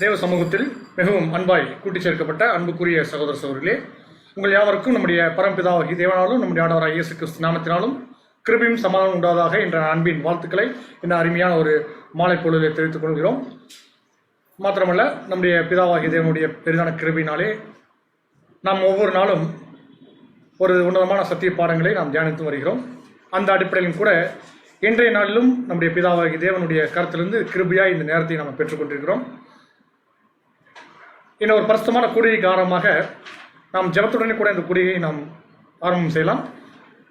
தேவ சமூகத்தில் மிகவும் அன்பாய் கூட்டிச் சேர்க்கப்பட்ட அன்புக்குரிய சகோதர சகோதரிகளே, உங்கள் யாவருக்கும் நம்முடைய பரம்பிதாவாகி தேவனாலும் நம்முடைய ஆண்டவராகிய இயேசு கிறிஸ்து நாமத்தினாலும் கிருபையும் சமாதானம் உண்டாவதாக என்ற அன்பின் வாழ்த்துக்களை இந்த அருமையான ஒரு மாலை பொழுதில் தெரிவித்துக் கொள்கிறோம். மாத்திரமல்ல, நம்முடைய பிதாவாகிய தேவனுடைய பெரிதான கிருபையினாலே நாம் ஒவ்வொரு நாளும் ஒரு உன்னதமான சத்திய பாடங்களை நாம் தியானித்து வருகிறோம். அந்த அடிப்படையிலும் கூட இன்றைய நாளிலும் நம்முடைய பிதாவாகிய தேவனுடைய கருத்திலிருந்து கிருபையாய் இந்த நேரத்தை நாம் பெற்றுக்கொண்டிருக்கிறோம். இன்னும் ஒரு பரிசுத்தமான கூடிகை காரணமாக நாம் ஜெபத்துடனே கூட இந்த கூடிகையை நாம் ஆரம்பம் செய்யலாம்.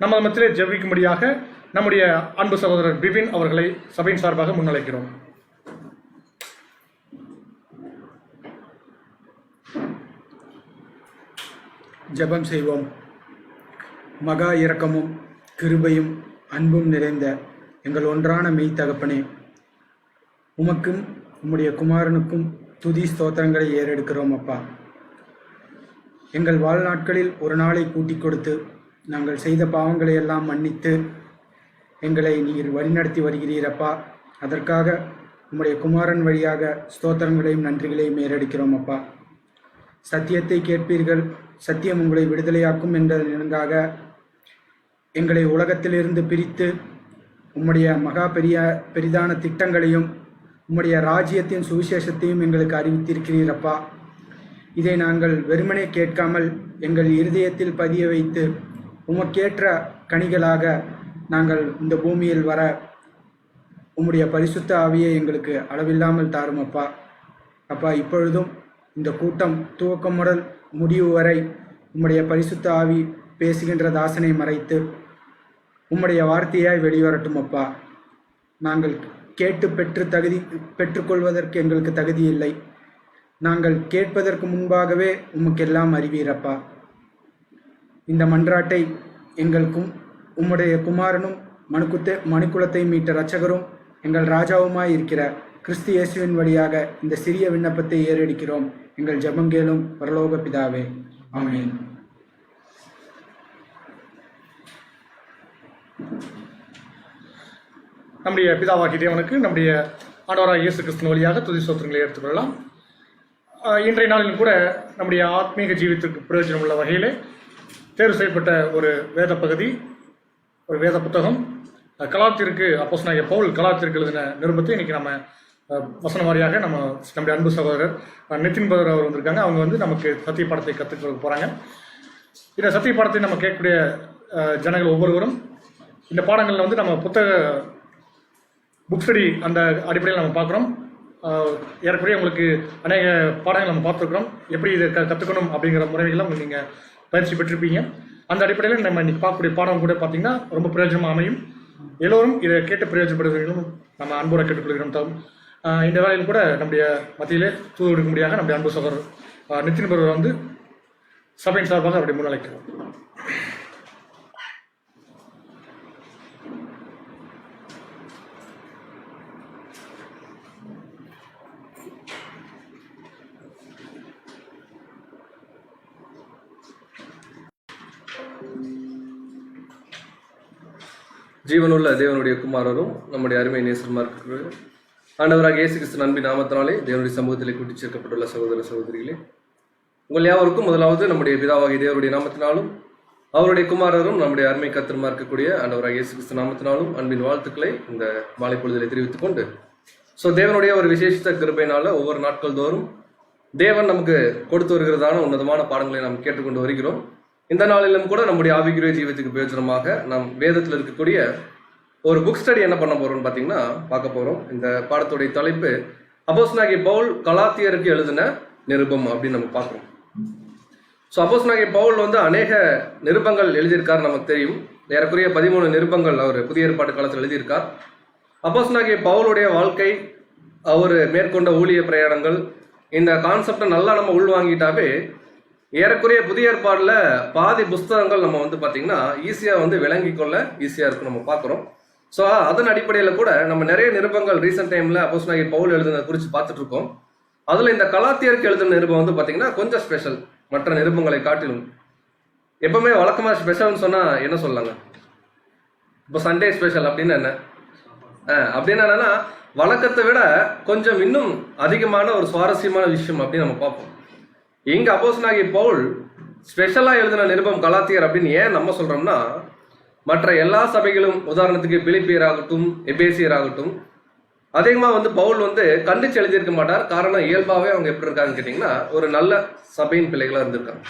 நம்ம மத்தியிலே ஜெபிக்கும்படியாக நம்முடைய அன்பு சகோதரர் பிபின் அவர்களை சபையின் சார்பாக முன்னிலைக்கிறோம். ஜெபம் செய்வோம். மகா இரக்கமும் கிருபையும் அன்பும் நிறைந்த எங்கள் ஒன்றான மெய் தகப்பனே, உமக்கும் உம்முடைய குமாரனுக்கும் துதி ஸ்தோத்திரங்களை ஏறெடுக்கிறோம். அப்பா, எங்கள் வாழ்நாட்களில் ஒரு நாளை கூட்டிக் கொடுத்து நாங்கள் செய்த பாவங்களை எல்லாம் மன்னித்து எங்களை நீர் வழிநடத்தி வருகிறீரப்பா. அதற்காக உம்முடைய குமாரன் வழியாக ஸ்தோத்திரங்களையும் நன்றிகளையும் ஏறெடுக்கிறோம். அப்பா, சத்தியத்தை கேட்பீர்கள், சத்தியம் உங்களை விடுதலையாக்கும் என்பதற்காக எங்களை உலகத்திலிருந்து பிரித்து உம்முடைய மகா பெரிதான திட்டங்களையும் உம்முடைய ராஜ்யத்தின் சுவிசேஷத்தையும் எங்களுக்கு அறிவித்திருக்கிறீரப்பா. இதை நாங்கள் வெறுமனே கேட்காமல் எங்கள் இருதயத்தில் பதிய வைத்து உமக்கேற்ற கனிகளாக நாங்கள் இந்த பூமியில் வர உம்முடைய பரிசுத்த ஆவியை எங்களுக்கு அளவில்லாமல் தாரும் அப்பா. அப்பா, இப்பொழுதும் இந்த கூட்டம் துவக்கம் முதல் முடிவு வரை உம்முடைய பரிசுத்த ஆவி பேசுகின்ற தாசனை மறைத்து உம்முடைய வார்த்தையாய் வெளிவரட்டும் அப்பா. நாங்கள் கேட்டு பெற்றுக்கொள்வதற்கு எங்களுக்கு தகுதி இல்லை. நாங்கள் கேட்பதற்கு முன்பாகவே உமக்கெல்லாம் அறிவீரப்பா. இந்த மன்றாட்டை எங்களுக்கும் உம்முடைய குமாரனும் மனுக்குலத்தை மீட்ட இரட்சகரும் எங்கள் ராஜாவுமாய் இருக்கிற கிறிஸ்து இயேசுவின் வழியாக இந்த சிறிய விண்ணப்பத்தை ஏறெடுக்கிறோம். எங்கள் ஜெபங்கேலும் பரலோக பிதாவே, ஆமென். நம்முடைய பிதாவாகிய தேவனுக்கு நம்முடைய ஆண்டவராகிய இயேசு கிறிஸ்து வழியாக துதி ஸ்தோத்திரங்களை எடுத்துக்கொள்ளலாம். இன்றைய நாளிலும் கூட நம்முடைய ஆத்மீக ஜீவிதத்திற்கு பிரயோஜனம் உள்ள வகையிலே தேர்வு செய்யப்பட்ட ஒரு வேத பகுதி, ஒரு வேத புத்தகம், கலாத்திற்கு அப்போஸ்தலனாகிய பவுல் கலாத்திற்கு எழுதின நிருபத்தை இன்னைக்கு நம்ம வசன வாரியாக நம்முடைய அன்பு சகோதரர் நிதின் பதர் அவர் வந்திருக்காங்க. அவங்க நமக்கு சத்திய பாடத்தை கற்றுக் கொடுக்க போகிறாங்க. இந்த சத்திய பாடத்தை நம்ம கேட்கக்கூடிய ஜனங்கள் ஒவ்வொருவரும் இந்த பாடங்களில் நம்ம புத்தக புக் ஸ்டடி அந்த அடிப்படையில் நம்ம பார்க்குறோம். ஏறக்குறைய உங்களுக்கு அநேக பாடங்கள் நம்ம பார்த்துருக்குறோம். எப்படி இதை கற்றுக்கணும் அப்படிங்கிற முறைகள்லாம் நீங்கள் பயிற்சி பெற்றிருப்பீங்க. அந்த அடிப்படையில் நம்ம இன்னைக்கு பார்க்கக்கூடிய பாடம் கூட பார்த்தீங்கன்னா ரொம்ப பிரயோஜனமாக அமையும். எல்லோரும் இதை கேட்டு பிரயோஜனப்படுவீங்களும் நம்ம அன்போடு கேட்டுக்கொள்கிறோம். இந்த வேலையில் கூட நம்முடைய மத்தியிலே தூது எடுக்கும்படியாக நம்முடைய அன்பு சகோதரர் நிதின் பருவர் சபையின் சார்பாக அப்படி முன்னிலைக்கிறோம். ஜீவனுள்ள தேவனுடைய குமாரரும் நம்முடைய அருமை நேசருமா இருக்கிற ஆண்டவராக இயேசு கிறிஸ்து அன்பின் நாமத்தினாலே தேவனுடைய சமூகத்திலே கூட்டிச் சேர்க்கப்பட்டுள்ள சகோதர சகோதரிகளே, உங்கள் யாவருக்கும் முதலாவது நம்முடைய பிதாவாகிய தேவனுடைய நாமத்தினாலும் அவருடைய குமாரரும் நம்முடைய அருமை கர்த்தருமா இருக்கக்கூடிய ஆண்டவராக இயேசு கிறிஸ்து நாமத்தினாலும் அன்பின் வாழ்த்துக்களை இந்த மாலை பொழுதிலே தெரிவித்துக் கொண்டு, தேவனுடைய ஒரு விசேஷித்த கிருபையினால ஒவ்வொரு நாட்கள் தோறும் தேவன் நமக்கு கொடுத்து வருகிறதான உன்னதமான பாடங்களை நாம் கேட்டுக்கொண்டு வருகிறோம். இந்த நாளிலும் கூட நம்முடைய ஆவிக்குரிய ஜீவத்துக்கு பிரயோஜனமாக நாம் வேதத்தில் இருக்கக்கூடிய ஒரு புக் ஸ்டடி என்ன பண்ண போறோம்னு பார்த்தீங்கன்னா பார்க்க போறோம். இந்த பாடத்துடைய தலைப்பு அப்போஸ்தலனாகிய பவுல் கலாத்தியருக்கு எழுதின நிருபம் அப்படின்னு நம்ம பார்க்குறோம். அப்போஸ்தலனாகிய பவுல் அநேக நிருபங்கள் எழுதியிருக்கார். நமக்கு தெரியும், ஏறக்குறைய 13 நிருபங்கள் அவர் புதிய ஏற்பாட்டு காலத்தில் எழுதியிருக்கார். அப்போஸ்தலனாகிய பவுலுடைய வாழ்க்கை, அவர் மேற்கொண்ட ஊழிய பிரயாணங்கள், இந்த கான்செப்டை நல்லா நம்ம உள்வாங்கிட்டாவே ஏறக்குறைய புதிய ஏற்பாடுல பாதி புஸ்தகங்கள் நம்ம பார்த்தீங்கன்னா ஈஸியாக விளங்கி கொள்ள ஈஸியாக இருக்கும் நம்ம பார்க்குறோம். அதன் அடிப்படையில் கூட நம்ம நிறைய நிருபங்கள் ரீசெண்ட் டைம்ல அப்போஸ்தலனாகிய பவுல் எழுதுனதை குறித்து பார்த்துட்டு இருக்கோம். அதுல இந்த கலாத்தியருக்கு எழுதின நிருபம் பார்த்தீங்கன்னா கொஞ்சம் ஸ்பெஷல். மற்ற நிருபங்களை காட்டிலும் எப்பவுமே வழக்கமாக ஸ்பெஷல்னு சொன்னா என்ன சொல்லலாங்க? இப்போ சண்டே ஸ்பெஷல் அப்படின்னு என்ன அப்படின்னு என்னன்னா வழக்கத்தை விட கொஞ்சம் இன்னும் அதிகமான ஒரு சுவாரஸ்யமான விஷயம் அப்படின்னு நம்ம பார்ப்போம். இங்க அப்போஸ்தலனாகிய பவுல் ஸ்பெஷலா எழுதின நிருபம் கலாத்தியர் அப்படின்னு ஏன் நம்ம சொல்றோம்னா, மற்ற எல்லா சபைகளும் உதாரணத்துக்கு பிலிப்பியர் ஆகட்டும், எபேசியர் ஆகட்டும், அதிகமாக பவுல் கண்டிச்சு எழுதியிருக்க மாட்டார். காரணம் இயல்பாகவே அவங்க எப்படி இருக்காங்கன்னு கேட்டிங்கன்னா ஒரு நல்ல சபையின் பிள்ளைகளாக இருந்திருக்காங்க.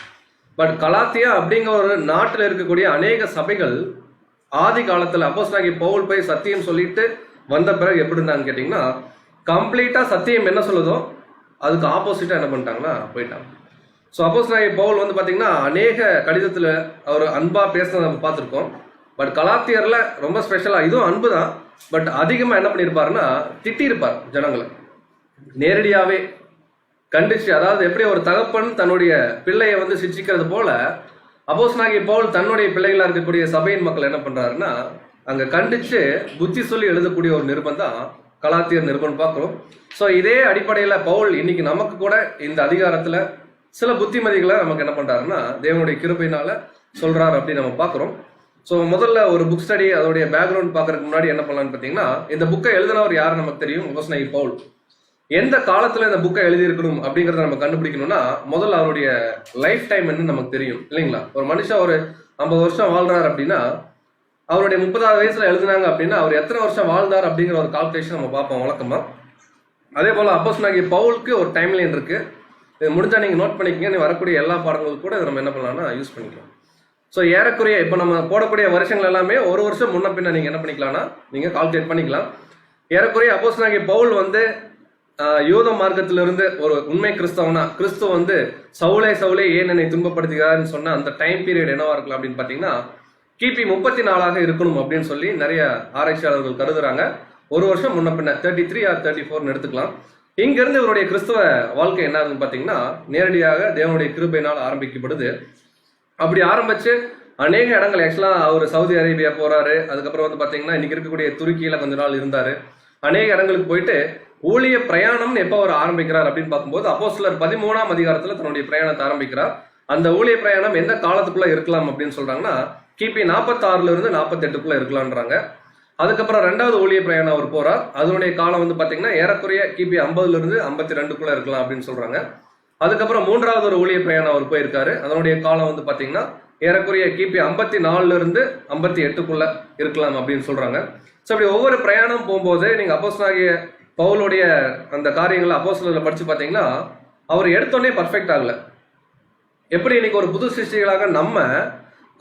பட் கலாத்தியா அப்படிங்கிற ஒரு நாட்டில் இருக்கக்கூடிய அநேக சபைகள் ஆதி காலத்தில் அப்போஸ்தலனாகிய பவுல் போய் சத்தியம் சொல்லிட்டு வந்த பிறகு எப்படி இருந்தாங்கன்னு கேட்டிங்கன்னா, கம்ப்ளீட்டாக சத்தியம் என்ன சொல்லுதோ அதுக்கு ஆப்போசிட்டாக என்ன பண்ணிட்டாங்கன்னா போயிட்டாங்க. ஸோ அப்போஸ்தலனாகிய பவுல் பார்த்தீங்கன்னா அநேக கடிதத்தில் அவர் அன்பாக பேசுனதை நம்ம பார்த்துருக்கோம். பட் கலாத்தியரில் ரொம்ப ஸ்பெஷலாக இதுவும் அன்பு தான், பட் அதிகமாக என்ன பண்ணியிருப்பாருன்னா திட்டியிருப்பார் ஜனங்களை நேரடியாகவே கண்டிச்சு. அதாவது எப்படி ஒரு தகப்பன் தன்னுடைய பிள்ளையை சிக்ஷிக்கிறது போல அப்போஸ்தலனாகிய பவுல் தன்னுடைய பிள்ளைகளாக இருக்கக்கூடிய சபையின் மக்கள் என்ன பண்றாருன்னா அங்க கண்டிச்சு புத்தி சொல்லி எழுதக்கூடிய ஒரு நிருபம் தான் கலாத்தியர் நிருபம் பார்க்கிறோம். ஸோ இதே அடிப்படையில் பவுல் இன்னைக்கு நமக்கு கூட இந்த அதிகாரத்துல சில புத்திமதிகளை நமக்கு என்ன பண்றாருன்னா தேவனுடைய கிருபையினால சொல்றாரு அப்படின்னு நம்ம பார்க்கிறோம். ஸோ முதல்ல ஒரு புக் ஸ்டடி அதோடைய பேக்ரவுண்ட் பார்க்கறதுக்கு முன்னாடி என்ன பண்ணலான்னு பார்த்தீங்கன்னா, இந்த புக்கை எழுதினவர் யார் நமக்கு தெரியும், அப்போஸ்தலனாகிய பவுல். எந்த காலத்துல இந்த புக்கை எழுதியிருக்கணும் அப்படிங்கிறத நம்ம கண்டுபிடிக்கணும்னா முதல்ல அவருடைய லைஃப் டைம் என்னன்னு நமக்கு தெரியும் இல்லைங்களா. ஒரு மனுஷன் ஒரு 50 வருஷம் வாழ்றாரு அப்படின்னா அவருடைய 30வது வயசுல எழுதினாங்க அப்படின்னா அவர் எத்தனை வருஷம் வாழ்ந்தார் அப்படிங்கிற ஒரு கால்குலேஷன் நம்ம பார்ப்போம் வழக்கமா. அதே போல அப்போஸ்தலனாகிய பவுலுக்கு ஒரு டைம் லைன் இருக்கு. இது முடிஞ்சா நீங்க நோட் பண்ணிக்கங்க. நீ வரக்கூடிய எல்லா பாடங்களுக்கும் கூட நம்ம என்ன பண்ணலாம்னா யூஸ் பண்ணிக்கலாம். ஸோ ஏறக்குறைய இப்போ நம்ம போடக்கூடிய வருஷங்கள் எல்லாமே ஒரு வருஷம் முன்ன பின்ன நீங்க என்ன பண்ணிக்கலாம்னா நீங்க கால்குலேட் பண்ணிக்கலாம். ஏறக்குறைய அப்போஸ்தலனாகிய பவுல் யூத மார்க்கத்திலிருந்து ஒரு உண்மை கிறிஸ்தவனா கிறிஸ்துவ சவுலே ஏன் என்னை துன்பப்படுத்துகிறாருன்னு சொன்ன அந்த டைம் பீரியட் என்னவா இருக்கலாம் அப்படின்னு பாத்தீங்கன்னா கிபி 34 இருக்கணும் அப்படின்னு சொல்லி நிறைய ஆராய்ச்சியாளர்கள் கருதுறாங்க. ஒரு வருஷம் முன்ன பின்ன 33 or 34 எடுத்துக்கலாம். இங்க இருந்து இவருடைய கிறிஸ்தவ வாழ்க்கை என்ன ஆகுதுன்னு பாத்தீங்கன்னா நேரடியாக தேவனுடைய கிருபையினால் ஆரம்பிக்கப்படுது. அப்படி ஆரம்பிச்சு அநேக இடங்கள் ஆக்சுவலா அவர் சவுதி அரேபியா போறாரு. அதுக்கப்புறம் பாத்தீங்கன்னா இன்னைக்கு இருக்கக்கூடிய துருக்கியில கொஞ்ச நாள் இருந்தாரு. அநேக இடங்களுக்கு போயிட்டு ஊழிய பிரயாணம்னு எப்போ அவர் ஆரம்பிக்கிறார் அப்படின்னு பார்க்கும்போது அப்போஸ்தலர் 13ஆம் அதிகாரத்துல தன்னுடைய பிரயாணத்தை ஆரம்பிக்கிறார். அந்த ஊழிய பிரயாணம் எந்த காலத்துக்குள்ள இருக்கலாம் அப்படின்னு சொல்றாங்கன்னா கிபி 46 இருந்து 48 இருக்கலாம்ன்றாங்க. அதுக்கப்புறம் 2வது ஊழிய பிரயாணம் அவர் போறார். அதனுடைய காலம் பாத்தீங்கன்னா ஏறக்குறைய கிபி 50 இருந்து 52 இருக்கலாம் அப்படின்னு சொல்றாங்க. அதுக்கப்புறம் 3வது ஒரு ஊழிய பிரயாணம் அவர் போயிருக்காரு. அதனுடைய காலம் பாத்தீங்கன்னா ஏறக்குறைய கிபி 54 இருந்து 58 இருக்கலாம் அப்படின்னு சொல்றாங்க. ஸோ அப்படி ஒவ்வொரு பிரயாணம் போகும்போது நீங்க அப்போஸ்தலனாகிய பவுலுடைய அந்த காரியங்களை அப்போஸ்தலர்ல படிச்சு பார்த்தீங்கன்னா அவர் எடுத்தோடனே பர்ஃபெக்ட் ஆகல. எப்படி இன்னைக்கு ஒரு புது சிருஷ்டிகளாக நம்ம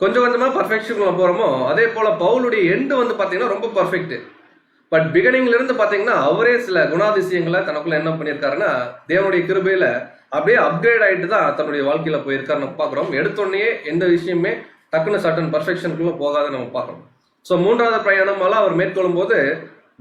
கொஞ்சம் கொஞ்சமா பர்ஃபெக்ஷனுக்குள்ள போறோமோ அதே போல பவுலுடைய எண்டு பாத்தீங்கன்னா ரொம்ப பர்ஃபெக்ட். பட் பிகினிங்ல இருந்து பாத்தீங்கன்னா அவரே சில குணாதிசயங்களை தனக்குள்ள என்ன பண்ணியிருக்காருன்னா தேவனுடைய கிருபையில அப்படியே அப்கிரேட் ஆயிட்டு தான் தன்னுடைய வாழ்க்கையில போயிருக்காரு நம்ம பாக்குறோம். எடுத்தோடனே எந்த விஷயமே டக்குன்னு சட்டன் பர்ஃபெக்ஷனுக்குள்ள போகாத நம்ம பார்க்கறோம். ஸோ 3வது பிரயாணமெல்லாம் அவர் மேற்கொள்ளும் போது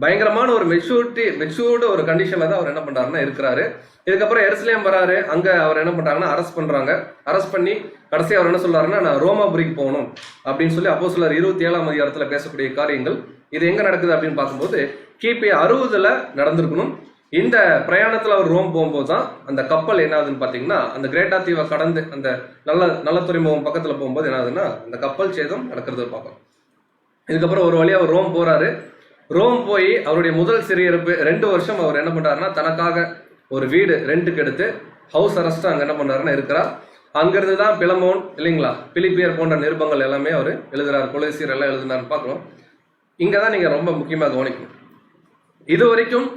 பயங்கரமான ஒரு மெச்சூர்டு ஒரு கண்டிஷன்ல தான் அவர் என்ன பண்றாருன்னா இருக்கிறாரு. இதுக்கப்புறம் எருசலேம் வராரு. அங்க அவர் என்ன பண்றாங்கன்னா அரெஸ்ட் பண்றாங்க. அரெஸ்ட் பண்ணி கடைசி அவர் என்ன சொல்றாருன்னா நான் ரோமாபுரிக்கு போகணும் அப்படின்னு சொல்லி அப்போஸ்தலர் 27ஆம் அதிகாரத்துல பேசக்கூடிய காரியங்கள் இது எங்க நடக்குது அப்படின்னு பார்க்கும்போது கிபி 60 நடந்திருக்கணும். இந்த பிரயாணத்துல அவர் ரோம் போகும்போது தான் அந்த கப்பல் என்ன ஆகுதுன்னு பாத்தீங்கன்னா அந்த கிரேட்டா தீவை கடந்து அந்த நல்ல துறைமுகம் பக்கத்துல போகும்போது என்ன ஆகுதுன்னா அந்த கப்பல் சேதம் நடக்கிறது பார்க்கணும். இதுக்கப்புறம் ஒரு வழியா அவர் ரோம் போறாரு. ரோம் போய் அவருடைய முதல் சிறையிருப்பு 2 வருஷம் அவர் என்ன பண்றாருன்னா தனக்காக ஒரு வீடு ரெண்டுக்கு எடுத்து ஹவுஸ் அரெஸ்ட் அங்க என்ன பண்றாருன்னா இருக்கிறார். அங்கிருந்து தான் பிலமோன் இல்லைங்களா பிலிப்பியர் போன்ற நிருபங்கள் எல்லாமே அவர் எழுதுறாரு. கொலோசியர் எல்லாம் எழுதுனாருன்னு பார்க்கணும். இங்கதான் நீங்க ரொம்ப முக்கியமா கவனிக்கணும். இது வரைக்கும்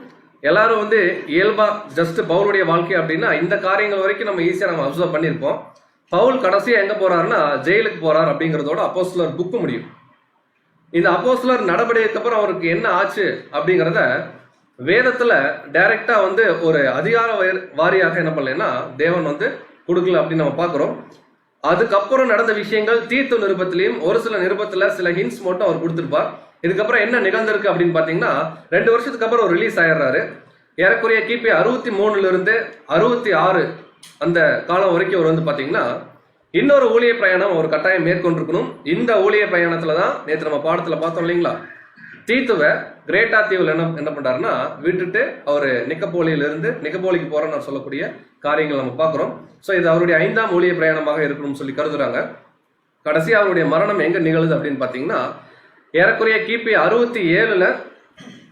எல்லாரும் இயல்பா ஜஸ்ட் பவுலுடைய வாழ்க்கை அப்படின்னா இந்த காரியங்கள் வரைக்கும் நம்ம ஈஸியா நம்ம அப்சர்வ் பண்ணியிருப்போம். பவுல் கடைசியா எங்க போறாருன்னா ஜெயிலுக்கு போறார் அப்படிங்கிறதோட அப்போஸ்தலர் புக்கு முடியும். இந்த அப்போஸ்தலர் நடவடிக்கைக்கு அப்புறம் அவருக்கு என்ன ஆச்சு அப்படிங்கிறத வேதத்துல டைரக்டா ஒரு அதிகார வாரியாக என்ன பண்ணலன்னா தேவன் கொடுக்கல அப்படின்னு நம்ம பாக்குறோம். அதுக்கப்புறம் நடந்த விஷயங்கள் தீத்து நிருபத்திலையும் ஒரு சில நிருபத்துல சில ஹிண்ட்ஸ் மட்டும் அவர் கொடுத்திருப்பார். இதுக்கப்புறம் என்ன நிகழ்ந்திருக்கு அப்படின்னு பாத்தீங்கன்னா 2 வருஷத்துக்கு அப்புறம் ஒரு ரிலீஸ் ஆயிடுறாரு. ஏறக்குறைய கிபி 63 இருந்து 66 அந்த காலம் வரைக்கும் அவர் பாத்தீங்கன்னா இன்னொரு ஊழிய பிரயாணம் ஒரு கட்டாயம் மேற்கொண்டிருக்கணும். இந்த ஊழிய பிரயாணத்துல தான் நேற்று நம்ம பாடத்துல பார்த்தோம் இல்லைங்களா தீத்துவ கிரேட்டா தீவுல என்ன பண்றாருன்னா விட்டுட்டு அவரு நிக்கப்போலிக்கு போறோம்னு சொல்லக்கூடிய காரியங்கள் நம்ம பாக்குறோம். ஸோ இது அவருடைய 5ஆம் ஊழிய பிரயாணமாக இருக்கணும்னு சொல்லி கருதுறாங்க. கடைசி அவருடைய மரணம் எங்க நிகழுது அப்படின்னு பாத்தீங்கன்னா ஏறக்குறைய கிபி 67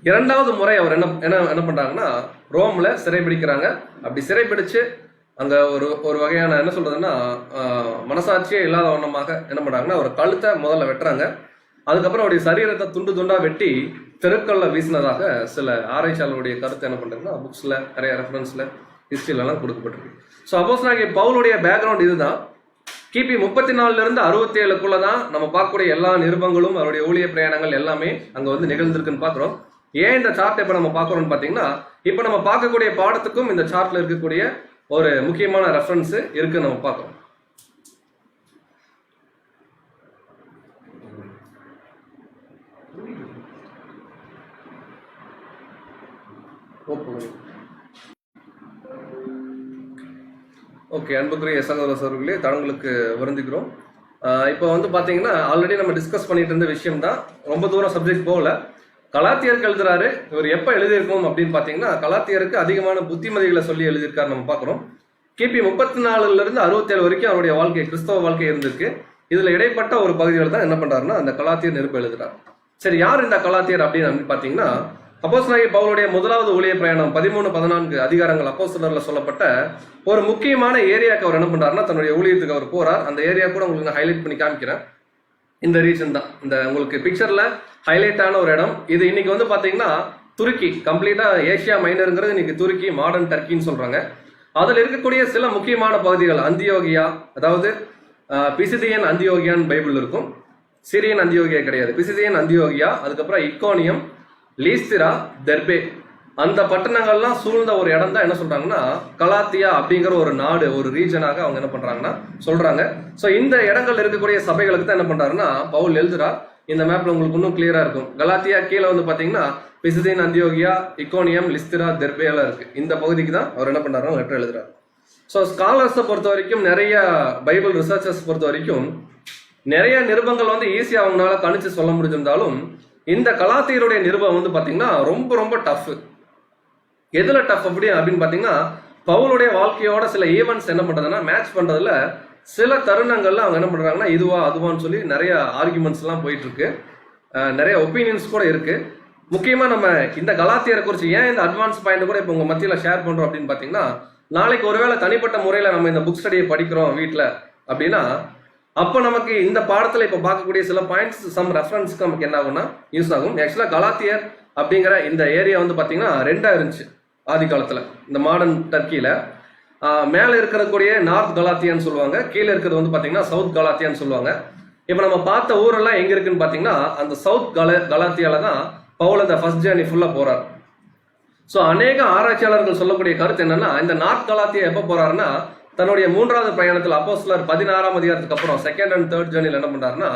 இரண்டாவது முறை அவர் என்ன என்ன என்ன பண்றாங்கன்னா ரோம்ல சிறைபிடிக்கிறாங்க. அப்படி சிறைபிடிச்சு அங்க ஒரு வகையான என்ன சொல்றதுன்னா மனசாட்சியே இல்லாத வண்ணமாக என்ன பண்றாங்கன்னா ஒரு கழுத்தை முதல்ல வெட்டுறாங்க. அதுக்கப்புறம் அவருடைய சரீரத்தை துண்டு துண்டா வெட்டி தெருக்கல்ல வீசினதாக சில ஆராய்ச்சியாளருடைய கருத்து என்ன பண்றாங்கன்னா புக்ஸ்ல நிறைய ரெஃபரன்ஸ்ல ஹிஸ்டரியிலலாம் கொடுக்கப்பட்டிருக்கு. ஸோ அப்போஸ்தலனாகிய பவுலுடைய பேக்ரவுண்ட் இதுதான். கிபி 34 இருந்து 67 தான் நம்ம பார்க்கக்கூடிய எல்லா நிருபங்களும் அவருடைய ஊழிய பிரயாணங்கள் எல்லாமே அங்க வந்து நிகழ்ந்திருக்குன்னு பாக்குறோம். ஏன் இந்த சார்ட் இப்ப நம்ம பார்க்கறோம்னு பாத்தீங்கன்னா இப்ப நம்ம பார்க்கக்கூடிய பாடத்துக்கும் இந்த சார்ட்ல இருக்கக்கூடிய ஒரு முக்கியமான ரெஃபரன்ஸ் இருக்கு நம்ம பார்க்கறோம். ஓகே, அன்புக்குரிய சகோதர சகோதரிகளே, தங்களுக்கு வருந்துக்கிறோம். இப்போ வந்து பார்த்தீங்கன்னா ஆல்ரெடி நம்ம டிஸ்கஸ் பண்ணிட்டு இருந்த விஷயம் தான், ரொம்ப தூரம் சப்ஜெக்ட் போகல. கலாத்தியருக்கு எழுதுறாரு. இவர் எப்போ எழுதியிருக்கோம் அப்படின்னு பார்த்தீங்கன்னா கலாத்தியருக்கு அதிகமான புத்திமதிகளை சொல்லி எழுதியிருக்காரு நம்ம பார்க்குறோம். கிபி 34 இருந்து 67 வரைக்கும் அவருடைய வாழ்க்கை, கிறிஸ்தவ வாழ்க்கை இருந்திருக்கு. இதுல இடைப்பட்ட ஒரு பகுதிகள் தான் என்ன பண்றாருன்னா அந்த கலாத்தியர் நிருபம் எழுதுறாரு. சரி, யார் இந்த கலாத்தியர் அப்படின்னு பார்த்தீங்கன்னா அப்போஸ்தலனாகிய பவுலுடைய முதலாவது ஊழிய பிரயாணம் 13-14 அதிகாரங்கள் அப்போஸ்தலர்ல சொல்லப்பட்ட ஒரு முக்கியமான ஏரியாவுக்கு அவர் என்ன பண்றாருன்னா தன்னுடைய ஊழியத்துக்கு அவர் போறார். அந்த ஏரியா கூட உங்களுக்கு நான் ஹைலைட் பண்ணி காமிக்கிறேன். இந்த ரீஜன் தான் இந்த உங்களுக்கு பிக்சர்ல ஹைலைட் ஆன ஒரு இடம். இது இன்னைக்கு வந்து பாத்தீங்கன்னா துருக்கி, கம்ப்ளீட்டா ஏசியா மைனருங்கிறது இன்னைக்கு துருக்கி, மாடர்ன் டர்க்கின்னு சொல்றாங்க. அதில் இருக்கக்கூடிய சில முக்கியமான பகுதிகள் அந்தியோகியா, அதாவது பிசிதியன் அந்தியோகியான்னு பைபிள் இருக்கும். சிரியன் அந்தியோகியா கிடையாது, பிசிதியன் அந்தியோகியா. அதுக்கப்புறம் இக்கோனியம், லீஸ்திரா, தெர்பே, அந்த பட்டணங்கள்லாம் சூழ்ந்த ஒரு இடம் தான் என்ன சொல்றாங்கன்னா கலாத்தியா அப்படிங்கிற ஒரு நாடு, ஒரு ரீஜனாக அவங்க என்ன பண்றாங்கன்னா சொல்றாங்க. ஸோ இந்த இடங்கள் இருக்கக்கூடிய சபைகளுக்கு தான் என்ன பண்றாருன்னா பவுல் எழுதுறார். இந்த மேப்ல உங்களுக்கு இன்னும் கிளியரா இருக்கும். கலாத்தியா கீழே வந்து பாத்தீங்கன்னா பிசிதின், அந்தியோகியா, இக்கோனியம், லிஸ்திரா, தெர்பே எல்லாம் இருக்கு. இந்த பகுதிக்கு தான் அவர் என்ன பண்றாரு லெட்டர் எழுதுறாரு. ஸோ ஸ்காலர்ஸை பொறுத்த வரைக்கும், நிறைய பைபிள் ரிசர்ச்சர்ஸ் பொறுத்த வரைக்கும் நிறைய நிருபங்கள் வந்து ஈஸியா அவங்களால கணிச்சு சொல்ல முடிஞ்சிருந்தாலும் இந்த கலாத்தியருடைய நிருபம் வந்து பாத்தீங்கன்னா ரொம்ப ரொம்ப டஃப். எதுல டஃப் அப்படின்னு பாத்தீங்கன்னா பவுலுடைய வாழ்க்கையோட சில ஈவெண்ட்ஸ் என்ன பண்றதுன்னா மேட்ச் பண்றதுல சில தருணங்கள்ல அவங்க என்ன பண்றாங்கன்னா இதுவா அதுவான்னு சொல்லி நிறைய ஆர்குமெண்ட்ஸ் எல்லாம் போயிட்டு இருக்கு. நிறைய ஒப்பீனியன்ஸ் கூட இருக்கு. முக்கியமா நம்ம இந்த கலாத்தியரை குறித்து ஏன் இந்த அட்வான்ஸ் பாயிண்ட் கூட இப்போ உங்க மத்தியில ஷேர் பண்றோம் அப்படின்னு பாத்தீங்கன்னா நாளைக்கு ஒருவேளை தனிப்பட்ட முறையில நம்ம இந்த புக் ஸ்டடியை படிக்கிறோம் வீட்டுல அப்படின்னா அப்போ நமக்கு இந்த பாடத்துல இப்ப பார்க்கக்கூடிய சில பாயிண்ட்ஸ், சம் ரெஃபரன்ஸ்க்கு நமக்கு என்ன ஆகும்னா யூஸ் ஆகும். ஆக்சுவலா கலாத்தியர் அப்படிங்கிற இந்த ஏரியா வந்து பாத்தீங்கன்னா ரெண்டா இருந்துச்சு ஆதி காலத்துல. இந்த மாடர்ன் டர்க்கியில மேல இருக்கக்கூடிய நார்த் கலாத்தியான்னு சொல்லுவாங்க, கீழே இருக்கிறது வந்து பாத்தீங்கன்னா சவுத் கலாத்தியான்னு சொல்லுவாங்க. இப்ப நம்ம பார்த்த ஊரெல்லாம் எங்க இருக்குன்னு பாத்தீங்கன்னா அந்த சவுத் கலாத்தியால தான் பவுல் அந்த ஃபர்ஸ்ட் ஜேர்னி ஃபுல்லா போறாரு. ஸோ அநேக ஆராய்ச்சியாளர்கள் சொல்லக்கூடிய கருத்து என்னன்னா இந்த நார்த் கலாத்தியா எப்போ போறாருன்னா தன்னுடைய 3வது பிரயாணத்தில் அப்போஸ்தலர் 16ஆம் அதிகாரத்துக்கு அப்புறம் 2nd and 3rd ஜேர்னியில் என்ன பண்றாருன்னா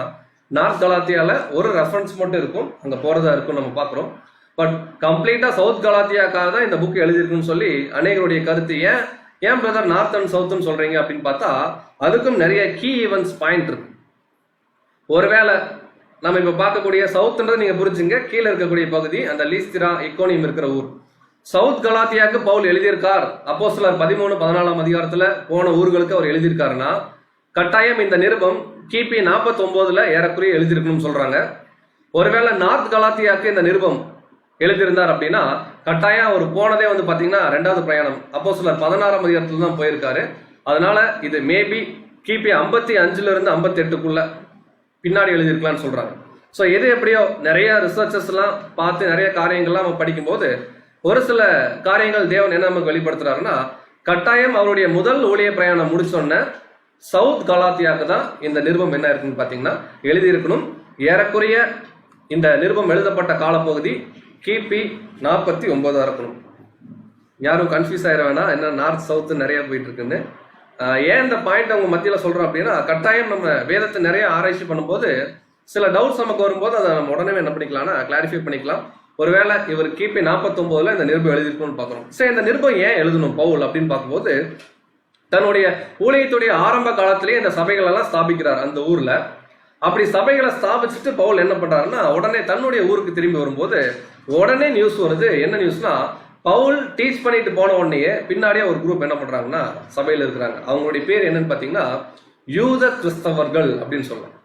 நார்த் கலாத்தியால ஒரு ரெஃபரன்ஸ் மட்டும் இருக்கும், அங்க போறதா இருக்கும் நம்ம பாக்குறோம். பட் கம்ப்ளீட்டா சவுத் கலாத்தியாக்காக தான் இந்த புக் எழுதியிருக்குன்னு சொல்லி அநேகருடைய கருத்து. ஏன் பிரதர் நார்த் அண்ட் சவுத்னு சொல்றீங்க அப்படின்னு பார்த்தா அதுக்கும் நிறைய கீ ஈவெண்ட்ஸ் பாயிண்ட் இருக்கு. ஒருவேளை நம்ம இப்ப பார்க்கக்கூடிய சவுத்ன்றது நீங்க புரிஞ்சுங்க, கீழே இருக்கக்கூடிய பகுதி அந்த லீஸ்திரா, இக்கோனியம் இருக்கிற ஊர். சவுத் கலாத்தியாவுக்கு பவுல் எழுதியிருக்கார். அப்போஸ்தலர் 13-14 அதிகாரத்துல போன ஊர்களுக்கு அவர் எழுதியிருக்காருன்னா கட்டாயம் இந்த நிருபம் கிபி 49 ஏறக்குறைய எழுதியிருக்கணும்னு சொல்றாங்க. ஒருவேளை நார்த் கலாத்தியாவுக்கு இந்த நிருபம் எழுதியிருந்தார் அப்படின்னா கட்டாயம் அவர் போனதே வந்து பாத்தீங்கன்னா 2வது பிரயாணம் அப்போஸ்தலர் 16ஆம் அதிகாரத்துல தான் போயிருக்காரு. அதனால இது மேபி கிபி 55 இருந்து 58க்குள்ள பின்னாடி எழுதியிருக்கலாம்னு சொல்றாங்க. ஸோ எது எப்படியோ நிறைய ரிசர்ச்சர்ஸ் எல்லாம் பார்த்து நிறைய காரியங்கள்லாம் நம்ம படிக்கும்போது ஒரு சில காரியங்கள் தேவன் என்ன நமக்கு வெளிப்படுத்துறாருன்னா கட்டாயம் அவருடைய முதல் ஊழிய பிரயாணம் முடிச்சோன்ன சவுத் கலாத்தியாவுக்கு தான் இந்த நிருபம் என்ன இருக்குன்னு பாத்தீங்கன்னா எழுதியிருக்கணும். ஏறக்குறைய இந்த நிருபம் எழுதப்பட்ட காலப்பகுதி கிபி 49 இருக்கணும். யாரும் கன்ஃபியூஸ் ஆயிட வேணாம், என்ன நார்த் சவுத் நிறைய போயிட்டு இருக்குன்னு. ஏன் இந்த பாயிண்ட் அவங்க மத்தியில சொல்றோம் அப்படின்னா கட்டாயம் நம்ம வேதத்தை நிறைய ஆராய்ச்சி பண்ணும்போது சில டவுட்ஸ் நமக்கு வரும்போது அதை நம்ம உடனே என்ன பண்ணிக்கலாம்னா கிளாரிஃபை பண்ணிக்கலாம். ஒருவேளை இவர் கிபி 49 இந்த நிருபம் எழுதியிருக்கணும்னு பார்க்கணும். சரி, இந்த நிருபம் ஏன் எழுதணும் பவுல் அப்படின்னு பார்க்கும்போது தன்னுடைய ஊழியத்துடைய ஆரம்ப காலத்திலேயே இந்த சபைகள் எல்லாம் ஸ்தாபிக்கிறார் அந்த ஊர்ல. அப்படி சபைகளை ஸ்தாபிச்சுட்டு பவுல் என்ன பண்றாருன்னா உடனே தன்னுடைய ஊருக்கு திரும்பி வரும்போது உடனே நியூஸ் வருது. என்ன நியூஸ்னா பவுல் டீச் பண்ணிட்டு போன உடனே பின்னாடியே ஒரு குரூப் என்ன பண்றாங்கன்னா சபையில இருக்கிறாங்க. அவங்களுடைய பேர் என்னன்னு பாத்தீங்கன்னா யூத கிறிஸ்தவர்கள் அப்படின்னு சொல்லுவாங்க.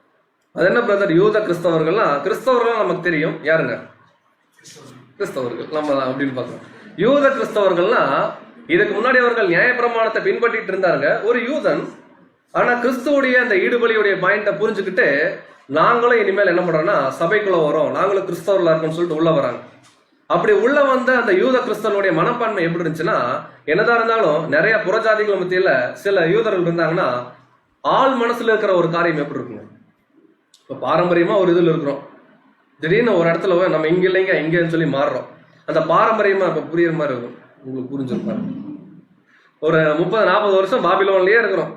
அது என்ன பிரதர் யூத கிறிஸ்தவர்கள்னா கிறிஸ்தவர்கள் நமக்கு தெரியும் யாருங்க, கிறிஸ்தவர்கள் நம்ம அப்படின்னு பார்க்கணும். யூத கிறிஸ்தவர்கள்னா இதுக்கு முன்னாடி அவர்கள் நியாயப்பிரமாணத்தை பின்பற்றிட்டு இருந்தாங்க, ஒரு யூதன். ஆனா கிறிஸ்துவோடைய அந்த ஈடுபலியுடைய பாயிண்ட புரிஞ்சுக்கிட்டு நாங்களும் இனிமேல் என்ன பண்றோம்னா சபைக்குள்ள வரோம், நாங்களும் கிறிஸ்தவர்களா இருக்கோம்னு சொல்லிட்டு உள்ள வராங்க. அப்படி உள்ள வந்த அந்த யூத கிறிஸ்தவனுடைய மனப்பான்மை எப்படி இருந்துச்சுன்னா, என்னதான் இருந்தாலும் நிறைய புறஜாதிகள் மத்தியில சில யூதர்கள் இருந்தாங்கன்னா ஆள் மனசுல இருக்கிற ஒரு காரியம் எப்படி இருக்குங்க. இப்ப பாரம்பரியமா ஒரு இதுல இருக்கிறோம், திடீர்னு ஒரு இடத்துல நம்ம இங்க இல்லைங்க இங்கன்னு சொல்லி மாறுறோம். அந்த பாரம்பரியமா இப்ப புரியுற மாதிரி இருக்கும், உங்களுக்கு புரிஞ்சிருப்பாரு. ஒரு 30-40 வருஷம் பாபிலோன்லயே இருக்கிறோம்,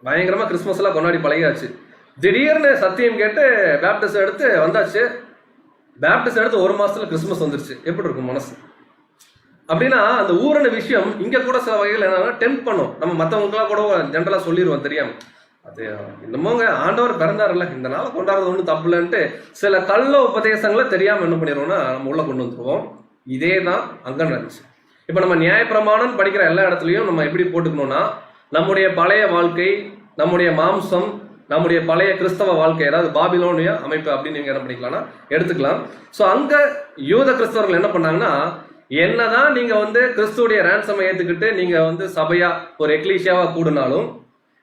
பயங்கரமா கிறிஸ்துமஸ் எல்லாம் கொண்டாடி பழகியாச்சு. திடீர்னு சத்தியம் கேட்டு பேப்டிஸ்ட் எடுத்து வந்தாச்சு, பேப்டிஸ்ட் எடுத்து 1 மாசத்துல கிறிஸ்துமஸ் வந்துருச்சு. எப்படி இருக்கும் மனசு? அப்படின்னா அந்த ஊரின விஷயம் இங்க கூட சில வகைகள் என்னன்னா டெம்ப் பண்ணும். நம்ம மற்றவங்களுக்குலாம் கூட ஜென்ரலா சொல்லிடுவோம் தெரியாம, அது இன்னமுங்க ஆண்டவர் பிறந்தாருல்ல, இந்த நாளை கொண்டாடுறது ஒன்றும் தப்பு இல்லைன்ட்டு சில கள்ள உபதேசங்களை தெரியாம என்ன பண்ணிடுவோம்னா நம்ம உள்ள கொண்டு வந்துருவோம். இதே தான் அங்க நடந்துச்சு. இப்ப நம்ம நியாயப்பிரமாணம் படிக்கிற எல்லா இடத்துலையும் நம்ம எப்படி போட்டுக்கணும்னா, நம்முடைய பழைய வாழ்க்கை, நம்முடைய மாம்சம், நம்முடைய பழைய கிறிஸ்தவ வாழ்க்கை, அதாவது பாபிலோனிய அமைப்பு அப்படின்னு நீங்க என்ன பண்ணிக்கலாம்னா எடுத்துக்கலாம். ஸோ அங்க யூத கிறிஸ்தவர்கள் என்ன பண்ணாங்கன்னா, என்னதான் நீங்க கிறிஸ்துடைய ரேன்சமை ஏத்துக்கிட்டு நீங்க சபையா ஒரு எக்லீசியாவா கூடினாலும்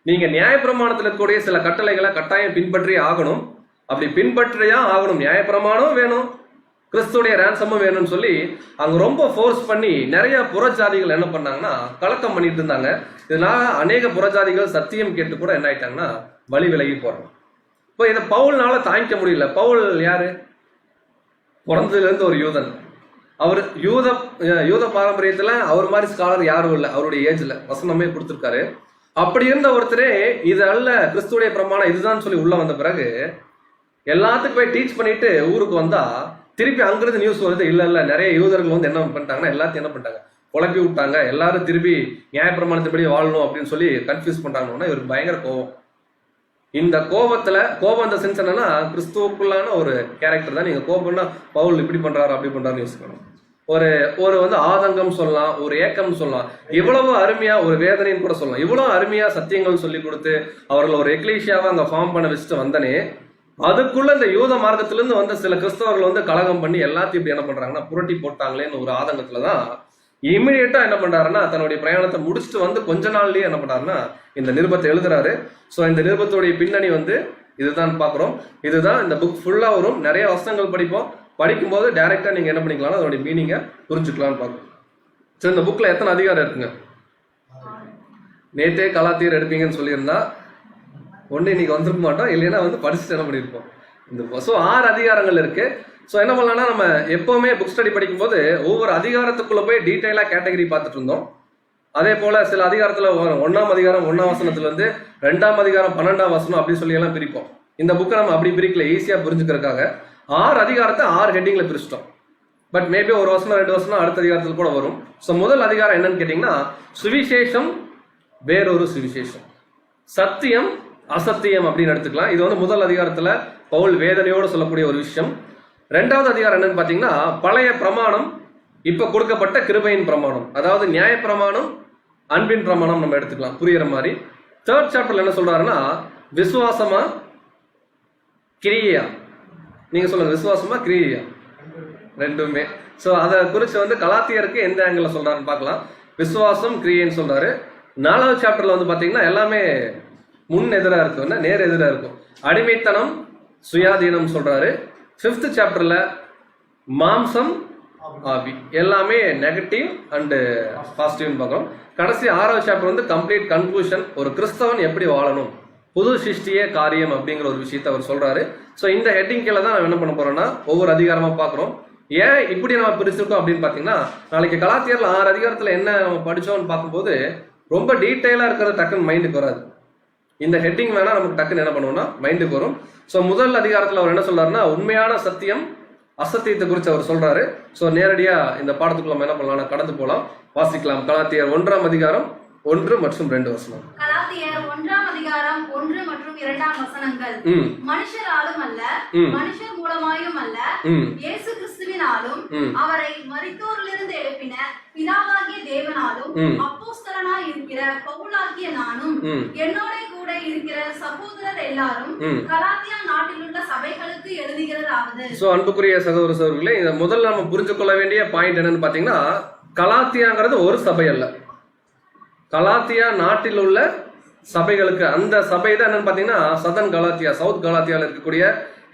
நீங்க நியாயப்பிரமாணத்தில் இருக்கக்கூடிய சில கட்டளைகளை கட்டாயம் பின்பற்றி ஆகணும். அப்படி பின்பற்றியா ஆகணும், நியாயப்பிரமாணம் வேணும், கிறிஸ்துடைய ரேன்சமும் வேணும்னு சொல்லி அங்க ரொம்ப ஃபோர்ஸ் பண்ணி நிறைய புறஜாதிகள் என்ன பண்ணாங்கன்னா கலக்கம் பண்ணிட்டு இருந்தாங்க. இதனால அநேக புறஜாதிகள் சத்தியம் கேட்டு கூட என்ன ஆயிட்டாங்கன்னா வழி விலகி போறாங்க. இப்போ இதை பவுல்னால தாங்கிக்க முடியல. பவுல் யாரு? பிறந்ததுல இருந்து ஒரு யூதன். அவர் யூத பாரம்பரியத்துல அவர் மாதிரி ஸ்காலர் யாரும் இல்லை, அவருடைய ஏஜ்ல வசனமே கொடுத்துருக்காரு. அப்படி இருந்த ஒருத்தரே இது அல்ல கிறிஸ்துடைய பிரமாணம் இதுதான் சொல்லி உள்ள வந்த பிறகு எல்லாத்துக்கும் போய் டீச் பண்ணிட்டு ஊருக்கு வந்தா திருப்பி அங்கிருந்து நியூஸ் வருது, இல்ல நிறைய யூதர்கள் என்ன பண்ணிட்டாங்கன்னா எல்லாத்தையும் என்ன பண்ணிட்டாங்க குழப்பி விட்டாங்க, எல்லாரும் திருப்பி நியாயப்பிரமாணத்தின்படி வாழணும் அப்படின்னு சொல்லி கன்ஃபியூஸ் பண்றாங்கன்னா இவருக்கு பயங்கர கோபம். இந்த கோபம் அந்த சென்ஸ் என்னன்னா கிறிஸ்துவுக்குள்ளான ஒரு கேரக்டர் தான். நீங்க கோபம்னா பவுல் இப்படி பண்றாரு அப்படி பண்றாருன்னு யோசிக்கணும். ஒரு ஆதங்கம் சொல்லலாம், ஒரு ஏக்கம் சொல்லலாம், இவ்வளவு அருமையா ஒரு வேதனைன்னு கூட சொல்லலாம். இவ்வளவு அருமையா சத்தியங்கள் சொல்லி கொடுத்து அவர்கள் ஒரு எக்லீசியாவை அங்க ஃபார்ம் பண்ண வச்சுட்டு வந்தனே, அதுக்குள்ள இந்த யூத மார்க்கத்திலிருந்து வந்த சில கிறிஸ்தவர்கள் கலகம் பண்ணி எல்லாத்தையும் இப்படி என்ன பண்றாங்கன்னா புரட்டி போட்டாங்களேன்னு ஒரு ஆதங்கத்துலதான் இமிடியேட்டா என்ன பண்றாருன்னா தன்னுடைய பிரயாணத்தை முடிச்சுட்டு கொஞ்ச நாள்லயே என்ன பண்றாருன்னா இந்த நிருபத்தை எழுதுறாரு. ஸோ இந்த நிருபத்துடைய பின்னணி இதுதான் பாக்குறோம். இதுதான் இந்த புக் ஃபுல்லா வரும். நிறைய வசனங்கள் படிக்கும்போது டைரக்டா நீங்க என்ன பண்ணிக்கலாம் அதோடைய மீனிங்கை புரிஞ்சுக்கலாம்னு பார்க்கணும். ஸோ இந்த புக்ல எத்தனை அதிகாரம் இருக்குங்க? நேத்தே கலாத்தியர் எடுப்பீங்கன்னு சொல்லியிருந்தா ஒன்று இன்னைக்கு வந்துருக்க மாட்டோம், இல்லைன்னா படிச்சுட்டு என்ன பண்ணியிருப்போம். இந்த 6 அதிகாரங்கள் இருக்கு. ஸோ என்ன பண்ணலாம்னா நம்ம எப்பவுமே புக் ஸ்டடி படிக்கும்போது ஒவ்வொரு அதிகாரத்துக்குள்ள போய் டீட்டெயிலா கேட்டகரி பார்த்துட்டு இருந்தோம். அதே போல சில அதிகாரத்துல 1ஆம் அதிகாரம் 1ஆம் வசனத்துல 2ஆம் அதிகாரம் 12ஆம் வசனம் அப்படி சொல்லி எல்லாம் பிரிப்போம். இந்த புக்கை நம்ம அப்படி பிரிக்கல, ஈஸியா புரிஞ்சுக்கிறதுக்காக 6 அதிகாரத்தை 6 ஹெட்டிங்ல பிரிச்சிட்டோம். பட் மேபி ஒரு வசனம் 2 வசனம் அடுத்த அதிகாரத்துல கூட வரும். ஸோ முதல் அதிகாரம் என்னன்னு கேட்டீங்கன்னா சுவிசேஷம் வேறொரு சுவிசேஷம், சத்தியம் அசத்தியம் அப்படின்னு எடுத்துக்கலாம். இது முதல் அதிகாரத்துல பவுல் வேதனையோடு சொல்லக்கூடிய ஒரு விஷயம். 2வது அதிகாரம் என்னன்னு பாத்தீங்கன்னா பழைய பிரமாணம் இப்ப கொடுக்கப்பட்ட கிருபையின் பிரமாணம், அதாவது நியாய பிரமாணம் அன்பின் பிரமாணம் நம்ம எடுத்துக்கலாம் புரியுற மாதிரி. 3rd சாப்டர்ல என்ன சொல்றாருன்னா விசுவாசமா கிரியா, நீங்க சொல்லுங்க விசுவாசமா கிரியா ரெண்டுமே. ஸோ அதை குறிச்சு கலாத்தியருக்கு எந்த ஆங்கிள் சொல்றாருன்னு பார்க்கலாம். விசுவாசம் கிரியைன்னு சொல்றாரு. 4வது சாப்டர்ல பாத்தீங்கன்னா எல்லாமே முன் எதிராக இருக்கும், நேர் எதிராக இருக்கும். அடிமைத்தனம் சுயாதீனம் சொல்றாரு. 5th சாப்டர்ல மாம்சம் ஆவி எல்லாமே நெகட்டிவ் அண்ட் பாசிட்டிவ்னு பார்க்கணும். கடைசி 6வது சாப்டர் கம்ப்ளீட் கன்க்ளூஷன், ஒரு கிறிஸ்தவன் எப்படி வாழணும், புது சிருஷ்டியே காரியம் அப்படிங்கிற ஒரு விஷயத்தை அவர் சொல்றாரு. ஸோ இந்த ஹெட்டிங் கீழே தான் நம்ம என்ன பண்ண போறோம்னா ஒவ்வொரு அதிகாரமா பார்க்குறோம். ஏன் இப்படி நம்ம பிரிச்சிருக்கோம் அப்படின்னு பார்த்தீங்கன்னா நாளைக்கு கலாத்தியர்ல 6 அதிகாரத்துல என்ன நம்ம படிச்சோம்னு பார்க்கும்போது ரொம்ப டீட்டெயிலா இருக்கிறது டக்குன்னு மைண்டுக்கு வராது. இந்த ஹெட்டிங் வேணா நமக்கு டக்குன்னு என்ன பண்ணுவோம்னா மைண்டுக்கு வரும். ஸோ முதல் அதிகாரத்தில் அவர் என்ன சொல்றாருன்னா உண்மையான சத்தியம் அசத்தியத்தை குறித்து அவர் சொல்றாரு. ஸோ நேரடியா இந்த பாடத்துக்குள்ள நம்ம என்ன பண்ணலாம் கடந்து போகலாம், வாசிக்கலாம். கலாத்தியர் 1ஆம் அதிகாரம் 1 மற்றும் 2 வசனம். கலாத்தியர் 1ஆம் அதிகாரம் 1 மற்றும் 2ஆம் வசனங்கள். மனுஷராலும் அல்ல, மனுஷர் மூலமாயும் அல்ல, இயேசு கிறிஸ்துவினாலும் அவரை மரித்தோரிலிருந்து எழுப்பின பிதாவாகிய தேவனாலும் அப்போஸ்தலனாய் இருக்கிற பவுலாகிய நானும் என்னோட கூட இருக்கிற சகோதரர் எல்லாரும் கலாத்தியா நாட்டில் உள்ள சபைகளுக்கு எழுதுகிறதாவது. சோ அன்புக்குரிய சகோதர சகோதரிகளே, இத முதல்ல நம்ம புரிஞ்சு கொள்ள வேண்டிய பாயிண்ட் என்னன்னு பாத்தீங்கன்னா, கலாத்தியாங்கிறது ஒரு சபை அல்ல. கலாத்தியா நாட்டில் உள்ள சபைகளுக்கு, அந்த சபை தான் என்னன்னு பாத்தீங்கன்னா சதன் கலாத்தியா, சவுத் கலாத்தியால இருக்கக்கூடிய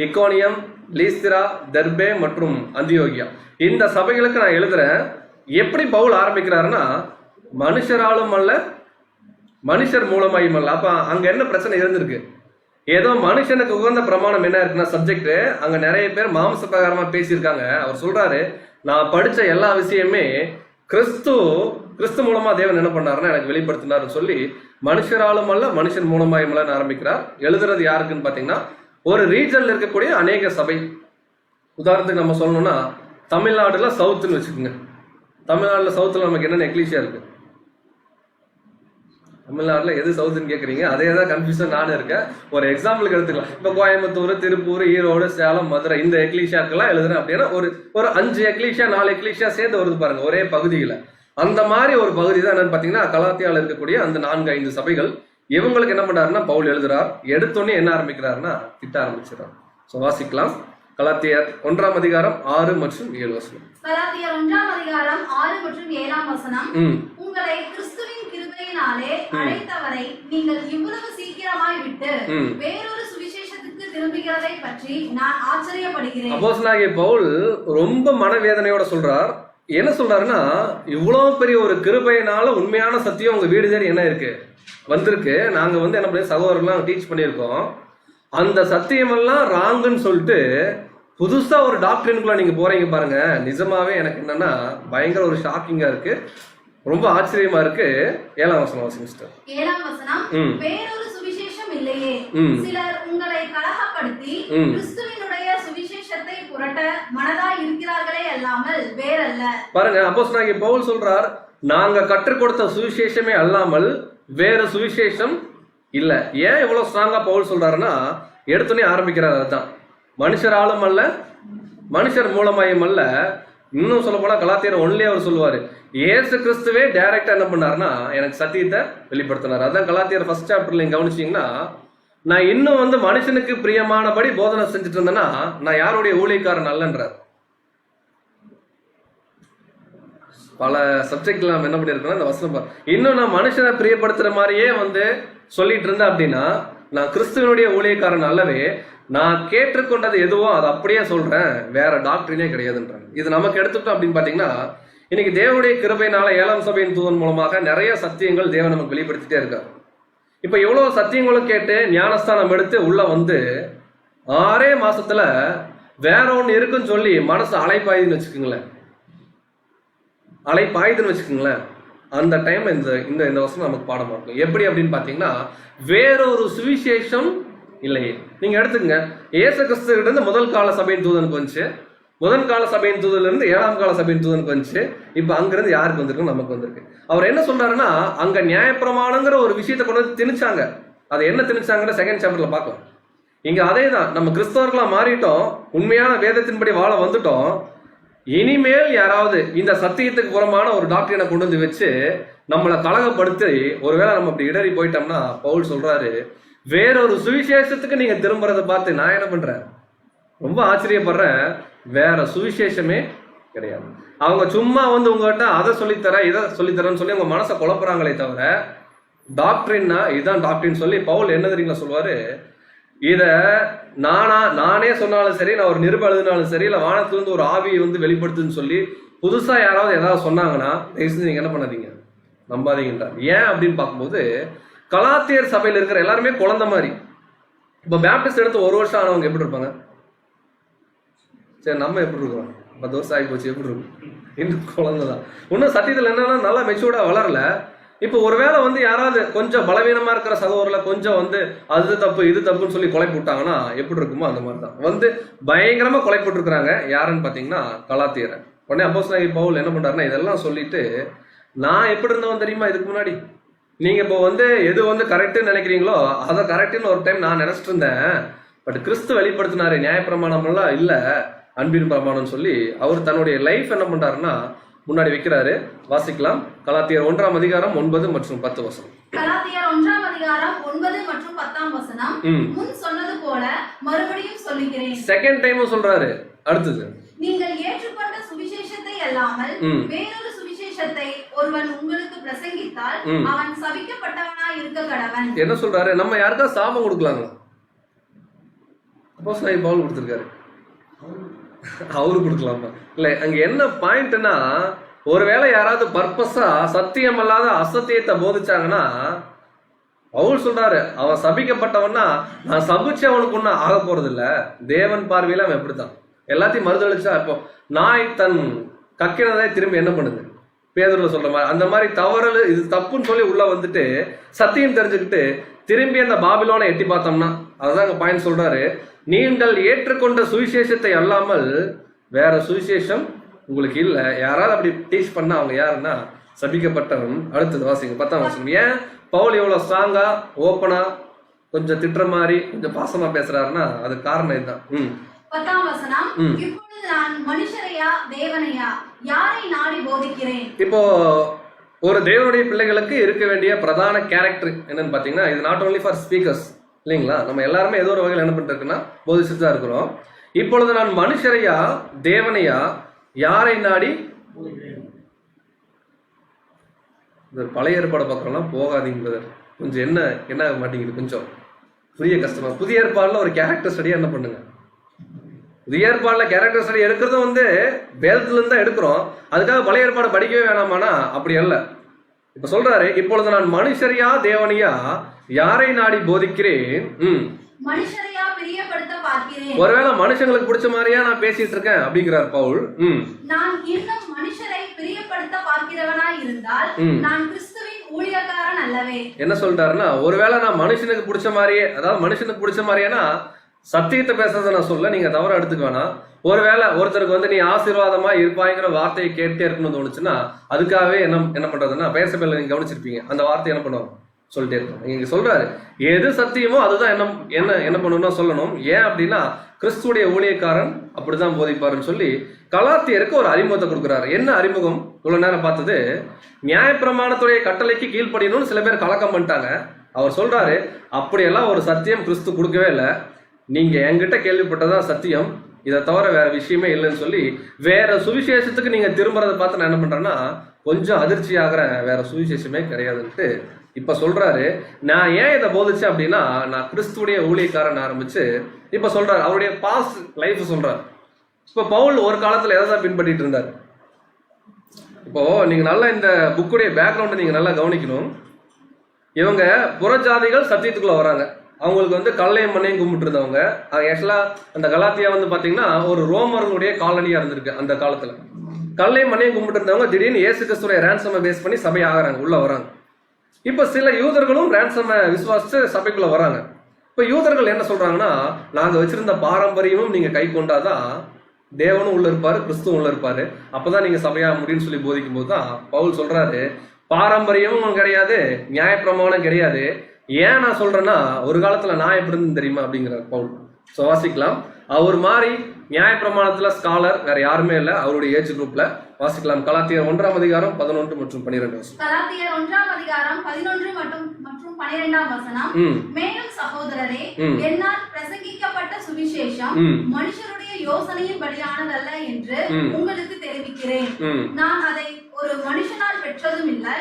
இக்கோனியம், லீஸ்திரா, தெர்பே மற்றும் அந்தியோகியா, இந்த சபைகளுக்கு நான் எழுதுறேன். எப்படி பவுல் ஆரம்பிக்கிறாருன்னா, மனுஷராலும் அல்ல மனுஷர் மூலமாயும் அல்ல. அப்ப அங்க என்ன பிரச்சனை இருந்திருக்கு? ஏதோ மனுஷனுக்கு உகந்த பிரமாணம் என்ன இருக்குன்னா சப்ஜெக்ட், அங்க நிறைய பேர் மாம்ச பிரகாரமா பேசியிருக்காங்க. அவர் சொல்றாரு, நான் படிச்ச எல்லா விஷயமே கிறிஸ்து மூலமா தேவன் என்ன பண்ணாருன்னா எனக்கு வெளிப்படுத்தினாருன்னு சொல்லி மனுஷராலும் அல்ல மனுஷன் மூலமாயும் அல்லன்னு ஆரம்பிக்கிறார். எழுதுறது யாருக்குன்னு பாத்தீங்கன்னா ஒரு ரீஜன்ல இருக்கக்கூடிய அநேக சபை. உதாரணத்துக்கு நம்ம சொல்லணும்னா தமிழ்நாடுல சவுத்துன்னு வச்சுக்கோங்க. தமிழ்நாடுல சவுத்துல நமக்கு என்னென்ன எக்லீஷியா இருக்கு? தமிழ்நாடுல எது சவுத்துன்னு கேட்குறீங்க? அதே தான் கன்ஃபியூஷன் நானும் இருக்கேன். ஒரு எக்ஸாம்பிளுக்கு எடுத்துக்கலாம். இப்போ கோயம்புத்தூர், திருப்பூர், ஈரோடு, சேலம், மதுரை, இந்த எக்லீஷியாக்கெல்லாம் எழுதுறேன் அப்படின்னா ஒரு 5 எக்லீஷியா 4 எக்லீஷியா சேர்ந்து வருது பாருங்க ஒரே பகுதியில். அந்த மாதிரி ஒரு பகுதி தான் என்னன்னு பார்த்தீங்கன்னா கலாத்தியாவில் இருக்கக்கூடிய அந்த 4-5 சபைகள். இவங்களுக்கு என்ன பண்றாருன்னா பவுல் எழுதுறார். எடுத்தோடனே என்ன ஆரம்பிக்கிறாருன்னா திட்ட ஆரம்பிச்சிடறார். ஸோ வாசிக்கலாம். கலாத்தியர் 1ஆம் அதிகாரம் 6 மற்றும் 7 வசனம். கலாத்தியர் 1ஆம் அதிகாரம் 6 மற்றும் 7ஆம் வசனம். உங்களை கிறிஸ்துவின் கிருபையினாலே அழைத்தவரை நீங்கள் இவ்வளவு சீக்கிரமாய் விட்டு வேறொரு சுவிசேஷத்துக்கு திரும்புகிறதை பற்றி நான் ஆச்சரியப்படுகிறேன். அப்போஸ்தலனாகிய பவுல் ரொம்ப மனவேதனையோட சொல்றார். என்ன சொல்றாருன்னா, இவ்வளவு பெரிய ஒரு கிருபையினால உண்மையான சத்தியம் உங்க வீடு தேடி என்ன இருக்கு வந்திருக்கு. நாங்க என்ன பண்ணி சகோதரர்லாம் டீச் பண்ணியிருக்கோம். அந்த சத்தியமெல்லாம் ராங்குன்னு சொல்லிட்டு புதுசா ஒரு டாக்டரினுக்குள்ள நீங்க போறீங்க பாருங்க. நிஜமாவே எனக்கு என்னன்னா பயங்கர ஒரு ஷாக்கிங்கா இருக்கு, ரொம்ப ஆச்சரியமா இருக்கு. 7ஆம் வசனம் வாசிங்க. 7ஆம் வசனம். வேறொரு சுவிசேஷம் இல்லையே, சிலர் உங்களை கலகப்படுத்தி கிறிஸ்துவினுடைய சுவிசேஷத்தை புரட்ட மனதாய் இருக்கிறார்களே அல்லாமல் வேறல்ல. பாருங்க, அப்போஸ்தலனாகிய பவுல் சொல்றார், நாங்க கற்றுக் கொடுத்த சுவிசேஷமே அல்லாமல் வேற சுவிசேஷம் இல்ல. ஏன் இவ்வளவு ஸ்ட்ராங்கா பவுல் சொல்றாருன்னா, எடுத்துனே ஆரம்பிக்கிறார். அதுதான் மனுஷராலும் அல்ல மனுஷர் மூலமாயும் அல்ல. இன்னும் சொல்ல போனா கலாத்தியர் 1லயே அவர் சொல்லுவாரு, இயேசு கிறிஸ்துவே டைரக்டா என்ன பண்ணாருன்னா எனக்கு சத்தியத்தை வெளிப்படுத்தினார். அதான் கலாத்தியர் 1 சாப்டர்ல நீங்க கவனிச்சீங்கன்னா, நான் இன்னும் மனுஷனுக்கு பிரியமானபடி போதனை செஞ்சுட்டு இருந்தேன்னா நான் யாருடைய ஊழியக்காரன் அல்லன்றார். பல சப்ஜெக்ட்ல நம்ம என்ன பண்ணிருக்கோம்னா இந்த வசனம் இன்னும் நான் மனுஷனை பிரியப்படுத்துற மாதிரியே சொல்லிட்டு இருந்தேன் அப்படின்னா நான் கிறிஸ்துவனுடைய ஊழியக்காரன் அல்லவே. நான் கேட்டுக்கொண்டது எதுவோ அதை அப்படியே சொல்றேன், வேற டாக்டரினே கிடையாதுன்றாங்க. இது நமக்கு எடுத்துட்டோம் அப்படின்னு பாத்தீங்கன்னா, இன்னைக்கு தேவனுடைய கிருபையினால 7ஆம் சபையின் தூதன் மூலமாக நிறைய சத்தியங்கள் தேவன் நமக்கு வெளிப்படுத்திட்டே இருக்காரு. இப்ப எவ்வளவு சத்தியங்களும் கேட்டு ஞானஸ்தானம் எடுத்து உள்ள 6 மாசத்துல வேற ஒண்ணு இருக்குன்னு சொல்லி மனசு அலைப்பாயுதுன்னு வச்சுக்கோங்களேன். அலைப்பாயுதுன்னு வச்சுக்கோங்களேன். அந்த டைம்ல இந்த வசனம் நமக்கு பாடமா இருக்கும். எப்படி அப்படின்னு பாத்தீங்கன்னா, வேறொரு சுவிசேஷம் இல்லையே. நீங்க எடுத்துக்கங்க, இயேசு கிறிஸ்து கிட்ட இருந்து முதல் கால சபையின் தூதனுக்கு வந்துச்சு, முதல் கால சபையின் தூதன்ல இருந்து 7ஆம் கால சபையின் தூதனுக்கு வந்துச்சு. இப்ப அங்கிருந்து யாருக்கு வந்திருக்கு? நமக்கு வந்திருக்கு. அவர் என்ன சொல்றாருன்னா, அங்க நியாயப்பிரமாணங்கிற ஒரு விஷயத்தை கொண்டு வந்து திணிச்சாங்க. அதை என்ன திணிச்சாங்கன்னு 2nd சாப்டர்ல பார்க்கலாம். இங்க அதே தான், நம்ம கிறிஸ்தவர்களா மாறிட்டோம், உண்மையான வேதத்தின்படி வாழ வந்துட்டோம். இனிமேல் யாராவது இந்த சத்தியத்துக்கு புறமான ஒரு டாக்டரினை கொண்டு வந்து வச்சு நம்மளை கலகப்படுத்தி ஒருவேளை நம்ம அப்படி இடறி போயிட்டோம்னா பவுல் சொல்றாரு, வேறொரு சுவிசேஷத்துக்கு நீங்க திரும்புறதை பார்த்து நான் என்ன பண்றேன், ரொம்ப ஆச்சரியப்படுறேன். வேற சுவிசேஷமே கிடையாது. அவங்க சும்மா உங்ககிட்ட அதை சொல்லித்தர இதை சொல்லித்தரேன்னு சொல்லி உங்க மனசை குழப்புறாங்களே தவிர, டாக்டரின்னா இதுதான் டாக்டரின்னு சொல்லி பவுல் என்ன தெரியுங்களா சொல்லுவாரு, இத நானே சொன்னாலும் சரி, நான் ஒரு நிருபம் எழுதினாலும் சரி, இல்ல வானத்திலிருந்து ஒரு ஆவியை வெளிப்படுத்துன்னு சொல்லி புதுசா யாராவது ஏதாவது சொன்னாங்கன்னா நீங்க என்ன பண்ணாதீங்க, நம்பாதீங்கன்றார். ஏன் அப்படின்னு பார்க்கும்போது, கலாத்தியர் சபையில இருக்கிற எல்லாருமே குழந்தை மாதிரி. இப்ப பேப்டிஸ்ட் எடுத்து 1 வருஷம் ஆனவங்க எப்படி இருப்பாங்க? சரி, நம்ம எப்படி இருக்கோம்? 10 வருஷம் ஆகி போச்சு, எப்படி இருக்கும்? இன்னும் குழந்தைதான். இன்னும் சத்தியத்தில் என்னன்னா நல்லா மெச்சூர்டா வளரல. இப்போ ஒருவேளை யாராவது கொஞ்சம் பலவீனமா இருக்கிற சகோதரர்ல கொஞ்சம் அது தப்பு இது தப்புன்னு சொல்லி கொலை போட்டாங்கன்னா எப்படி இருக்குமோ அந்த மாதிரி தான் பயங்கரமா கொலை போட்டுருக்காங்க. யாருன்னு பாத்தீங்கன்னா கலாத்தியரை. உடனே அப்போஸ்தலனாகிய பவுல் என்ன பண்றாருன்னா, இதெல்லாம் சொல்லிட்டு, நான் எப்படி இருந்தவன் தெரியுமா இதுக்கு முன்னாடி? நீங்க இப்போ எது கரெக்ட்னு நினைக்கிறீங்களோ அதை கரெக்ட்னு ஒரு டைம் நான் நினைச்சிட்டு இருந்தேன். பட் கிறிஸ்து வெளிப்படுத்தினாரு, நியாயப்பிரமாணம் எல்லாம் இல்ல, அன்பின் பிரமாணம் சொல்லி அவர் தன்னுடைய லைஃப் என்ன பண்றாருன்னா முன்னாடி வைக்கிறாரு. வாசிக்கலாம். கலாத்தியர் 1ஆம் அதிகாரம் 9 மற்றும் 10 வசனம். கலாத்தியர் 1ஆம் அதிகாரம் 9 மற்றும் 10 வசனம். முன் சொன்னது போல மறுபடியும் சொல்லுகிறேன். செகண்ட் டைம் சொல்றாரு. அடுத்தது, நீங்கள் ஏற்றுக்கொண்ட சுவிசேஷத்தை அல்லாமல் வேறொரு சுவிசேஷத்தை ஒருவன் உங்களுக்கு பிரசங்கித்தால் அவன் சபிக்கப்பட்டவனாய் இருக்க கடவன். என்ன சொல்றாரு? நம்ம யாருக்கா சாபம் கொடுக்கலாங்களா? அப்போஸ்தலன் பவுல் கொடுத்திருக்காரு, அவரு கொடுக்கலாமா? இல்ல, அங்க என்ன பாயிண்ட்னா, ஒருவேளை யாராவது பர்பஸா சத்தியம் அல்லாத அசத்தியத்தை போதிச்சாங்கன்னா பவுல் சொல்றாரு, அவன் சபிக்கப்பட்டவன்னா நான் சபிச்சு அவனுக்கு ஒன்னும் ஆக போறது இல்ல. தேவன் பார்வையில அவன் எப்படித்தான் எல்லாத்தையும் மறுதளிச்சா, இப்போ நாய் தன் கக்கினதை திரும்பி என்ன பண்ணுது? பேதுருல சொல்ற மாதிரி அந்த மாதிரி தவறல், இது தப்புன்னு சொல்லி உள்ள வந்துட்டு சத்தியம் தெரிஞ்சுக்கிட்டு திரும்பி அந்த பாபிலோனை எட்டி பார்த்தோம்னா, அதுதான் அங்க பாயிண்ட் சொல்றாரு, நீங்கள் ஏற்றுக்கொண்ட சுவிசேஷத்தை அல்லாமல் வேற சுவிசேஷம் உங்களுக்கு இல்ல. யாராவது அப்படி டீச் பண்ணா அவங்க யாருன்னா சபிக்கப்பட்டவன். அடுத்தது வாசிங்க 10ஆம் வசனம். ஏன் பவுல் எவ்வளவு ஸ்ட்ராங்கா ஓப்பனா கொஞ்சம் திட்டுற மாதிரி கொஞ்சம் பாசமா பேசுறாருன்னா அது காரணம் இதுதான். 10ஆம் வசனம். இப்பொழுது நான் மனுஷரையா தேவனையா யாரை நாடி போதிக்கிறேன்? இப்போ ஒரு தேவனுடைய பிள்ளைகளுக்கு இருக்க வேண்டிய பிரதான கேரக்டர் என்னன்னு பாத்தீங்கன்னா, இது நாட் ஓன்லி ஃபார் ஸ்பீக்கர்ஸ் இல்லைங்களா, நம்ம எல்லாருமே ஏதோ ஒரு வகையில் என்ன பண்ணிட்டு இருக்குன்னா போதிச்சுட்டு தான் இருக்கிறோம். இப்பொழுது நான் மனுஷரையா தேவனையா யாரை நாடி? பழைய ஏற்பாடு பார்க்கறோம்னா போகாதீங்க, கொஞ்சம் என்ன மாட்டேங்குது, கொஞ்சம் புரிய கஷ்டமா. புதிய ஏற்பாடுல ஒரு கேரக்டர் ஸ்டடியா என்ன பண்ணுங்க. புதிய ஏற்பாடுல கேரக்டர் ஸ்டடி எடுக்கிறது வேதத்துல இருந்து தான் எடுக்கிறோம், அதுக்காக பழைய ஏற்பாடு படிக்கவே வேணாமானா அப்படி அல்ல. இப்ப சொல்றாரு, இப்பொழுது நான் மனுஷரையா தேவனையா யாரை நாடி போதிக்கிறேன்? மனுஷரையா பிரியப்படுத்த பார்க்கிறேன். ஒருவேளை மனுஷங்களுக்கு பிடிச்ச மாதிரியா நான் பேசிட்டு இருக்கேன் அப்படிங்கிறார் பவுல். நான் இன்னும் மனுஷரை பிரியப்படுத்த பார்க்கிறவனாய் இருந்தால் நான் கிறிஸ்துவின் ஊழியக்காரன் அல்லவே. என்ன சொல்றாருன்னா, ஒருவேளை நான் மனுஷனுக்கு பிடிச்ச மாதிரியே, அதாவது மனுஷனுக்கு பிடிச்ச மாதிரினா சத்தியத்தை பேசுறதை நான் சொல்ல, நீங்க தவற எடுத்துக்க வேணாம். ஒருவேளை ஒருத்தருக்கு நீ ஆசீர்வாதமா இருப்பாங்கிற வார்த்தையை கேட்டே இருக்கணும்னு தோணுச்சுன்னா அதுக்காகவே என்ன பண்றதுன்னா, பேசப்பில்லை நீங்க கவனிச்சிருப்பீங்க, அந்த வார்த்தை என்ன பண்ணுவோம் சொல்லிட்டே இருக்கணும். இங்க சொல்றாரு, எது சத்தியமோ அதுதான் என்ன பண்ணணும்னா சொல்லணும். ஏன் அப்படின்னா கிறிஸ்துடைய ஊழியக்காரன் அப்படிதான் போதிப்பாருன்னு சொல்லி கலாத்தியருக்கு ஒரு அறிமுகத்தை கொடுக்குறாரு. என்ன அறிமுகம்? இவ்வளவு நேரம் பார்த்தது நியாயப்பிரமாணத்துடைய கட்டளைக்கு கீழ்ப்படியணும்னு சில பேர் கலக்கம் பண்ணிட்டாங்க. அவர் சொல்றாரு, அப்படியெல்லாம் ஒரு சத்தியம் கிறிஸ்து கொடுக்கவே இல்லை, நீங்க என்கிட்ட கேள்விப்பட்டதான் சத்தியம், இதை தவிர வேற விஷயமே இல்லைன்னு சொல்லி வேற சுவிசேஷத்துக்கு நீங்க திரும்புறதை பார்த்து நான் என்ன பண்றேன்னா கொஞ்சம் அதிர்ச்சி ஆகிறேன். வேற சுவிசேஷமே கிடையாதுன்ட்டு இப்ப சொல்றாரு. நான் ஏன் இதை போதிச்சேன் அப்படின்னா, நான் கிறிஸ்துடைய ஊழியக்காரன் ஆரம்பிச்சு இப்ப சொல்றாரு, அவருடைய பாஸ்ட் லைஃப் சொல்றாரு. இப்ப பவுல் ஒரு காலத்துல எதை தான் பின்பற்றிட்டு இருந்தார். இப்போ நீங்க நல்லா இந்த புக்குடைய பேக்ரவுண்டை நீங்க நல்லா கவனிக்கணும். இவங்க புறஜாதிகள் சத்தியத்துக்குள்ள வராங்க. அவங்களுக்கு கல்லையும் மண்ணையும் கும்பிட்டு இருந்தவங்க. ஆக்சுவலா அந்த கலாத்தியா பாத்தீங்கன்னா ஒரு ரோமர்களுடைய காலனியா இருந்திருக்கு. அந்த காலத்துல கல்லையும் மண்ணையும் கும்பிட்டு இருந்தவங்க திடீர்னு இயேசு கிறிஸ்துடைய ரேன்சமை பேஸ் பண்ணி சபை ஆகிறாங்க, உள்ள வராங்க. இப்ப சில யூதர்களும் ரேன்சமை விசுவாசிச்சு சபைக்குள்ள வராங்க. இப்ப யூதர்கள் என்ன சொல்றாங்கன்னா, நாங்க வச்சிருந்த பாரம்பரியமும் நீங்க கை கொண்டாதான் தேவனும் உள்ள இருப்பாரு, கிறிஸ்துவும் உள்ள இருப்பாரு, அப்பதான் நீங்க சபையா முடியும்னு சொல்லி போதிக்கும் போதுதான் பவுல் சொல்றாரு, பாரம்பரியமும் கிடையாது, நியாயப்பிரமாணம் கிடையாது. ஏன் நான் சொல்றேன்னா, ஒரு காலத்துல நான் எப்படி இருந்து தெரியுமா அப்படிங்கிறார் பவுல். சோ வாசிக்கலாம். அவர் மாதிரி நியாயப்பிரமாணத்துல ஸ்காலர் வேற யாருமே இல்ல அவருடைய ஏஜ் குரூப்ல. வாசிக்கலாம். கலாத்தியர் 1ஆம் அதிகாரம் 11 மற்றும் 12. கலாத்தியர் 1ஆம் அதிகாரம் 11 மற்றும் 12ஆம் வசனம். மேலும் சகோதரரே, என்னால் பிரசங்கிக்கப்பட்ட சுவிசேஷம் மனுஷருடைய யோசனையின் படியானதல்ல என்று உங்களுக்கு தெரிவிக்கிறேன். நான் அதை ஒரு மனுஷனால் பெற்றதும் இல்லை,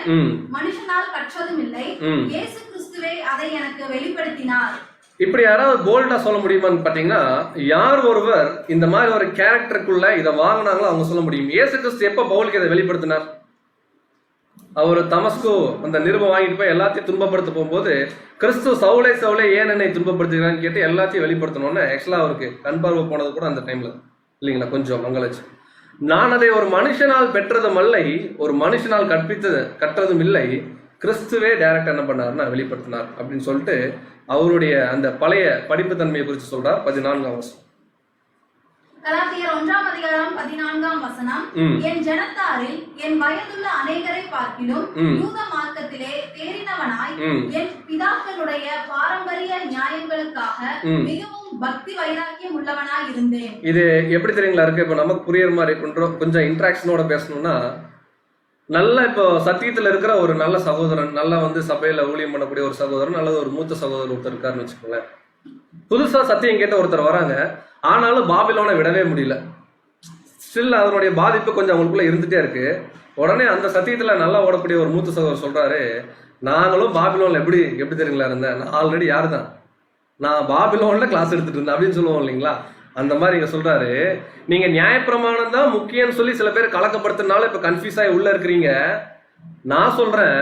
மனுஷனால் கற்றதும் இல்லை, இயேசு கிறிஸ்துவே அதை எனக்கு வெளிப்படுத்தினார். இப்படி யாராவது போல்டா சொல்ல முடியுமான்னு பாத்தீங்கன்னா, யார் ஒருவர் இந்த மாதிரி ஒரு கேரக்டருக்குள்ள இதை வாங்கினாங்களோ அவங்க சொல்ல முடியும். இயேசு கிறிஸ்து எப்ப பவுலுக்கு இதை வெளிப்படுத்தினார்? அவர் தமஸ்கு அந்த நிருபம் வாங்கிட்டு போய் எல்லாத்தையும் துன்பப்படுத்த போகும்போது, கிறிஸ்து சவுளே சவுளே ஏன் என்னை துன்பப்படுத்துகிறான்னு கேட்டு எல்லாத்தையும் வெளிப்படுத்தணும்னு ஆக்சுவலா அவருக்கு கண் பார்வை போனது கூட அந்த டைம்ல இல்லைங்களா, கொஞ்சம் மங்களாச்சு. நான் அதை ஒரு மனுஷனால் பெற்றதும் இல்லை, ஒரு மனுஷனால் கற்றதும் இல்லை, கிறிஸ்துவே டைரக்டா என்ன பண்ணாருன்னா வெளிப்படுத்தினார் அப்படின்னு சொல்லிட்டு அவருடைய அந்த பழைய படிப்பு தன்மையை குறித்து சொல்றார். 14ஆம் வசனம். கலாத்தியர் 1ஆம் அதிகாரம் 14ஆம் வசனம். என் ஜனத்தாரில் என் வயதுள்ள அநேகரை பார்க்கிலும் யூத மார்க்கத்திலே தேறினவனாய் என் பிதாக்களுடைய பாரம்பரிய நியாயங்களுக்காக மிகவும் பக்தி வைராக்கியம் உள்ளவனாய் இருந்தேன். இது எப்படி தெரியுங்களா இருக்கு? இப்ப நமக்கு புரியுற மாதிரி கொஞ்சம் இன்ட்ராக்ஷனோட பேசணும்னா, நல்ல இப்போ சத்தியத்துல இருக்கிற ஒரு நல்ல சகோதரன், நல்லா வந்து சபையில ஊழியம் பண்ணக்கூடிய ஒரு சகோதரன், நல்ல ஒரு மூத்த சகோதரர் ஒருத்தர் இருக்காருன்னு வச்சுக்கோங்களேன். புதுசா சத்தியம் கேட்ட ஒருத்தர் வராங்க, ஆனாலும் பாபிலோனை விடவே முடியல. ஸ்டில் அதனுடைய பாதிப்பு கொஞ்சம் அவங்களுக்குள்ள இருந்துட்டே இருக்கு. உடனே அந்த சத்தியத்துல நல்லா ஓடக்கூடிய ஒரு மூத்த சகோதரர் சொல்றாரு, நாங்களும் பாபிலோன்ல எப்படி தெரியுங்களா இருந்தேன், நான் ஆல்ரெடி யாரு தான், நான் பாபிலோன்ல கிளாஸ் எடுத்துட்டு இருந்தேன் அப்படின்னு சொல்லுவோம் இல்லைங்களா. அந்த மாதிரி இங்க சொல்றாரு, நீங்க நியாயப்பிரமாணம் தான் முக்கியம்னு சொல்லி சில பேர் கலக்கப்படுத்தினால இப்ப கன்ஃபியூஸ் ஆகி உள்ள இருக்கிறீங்க. நான் சொல்றேன்,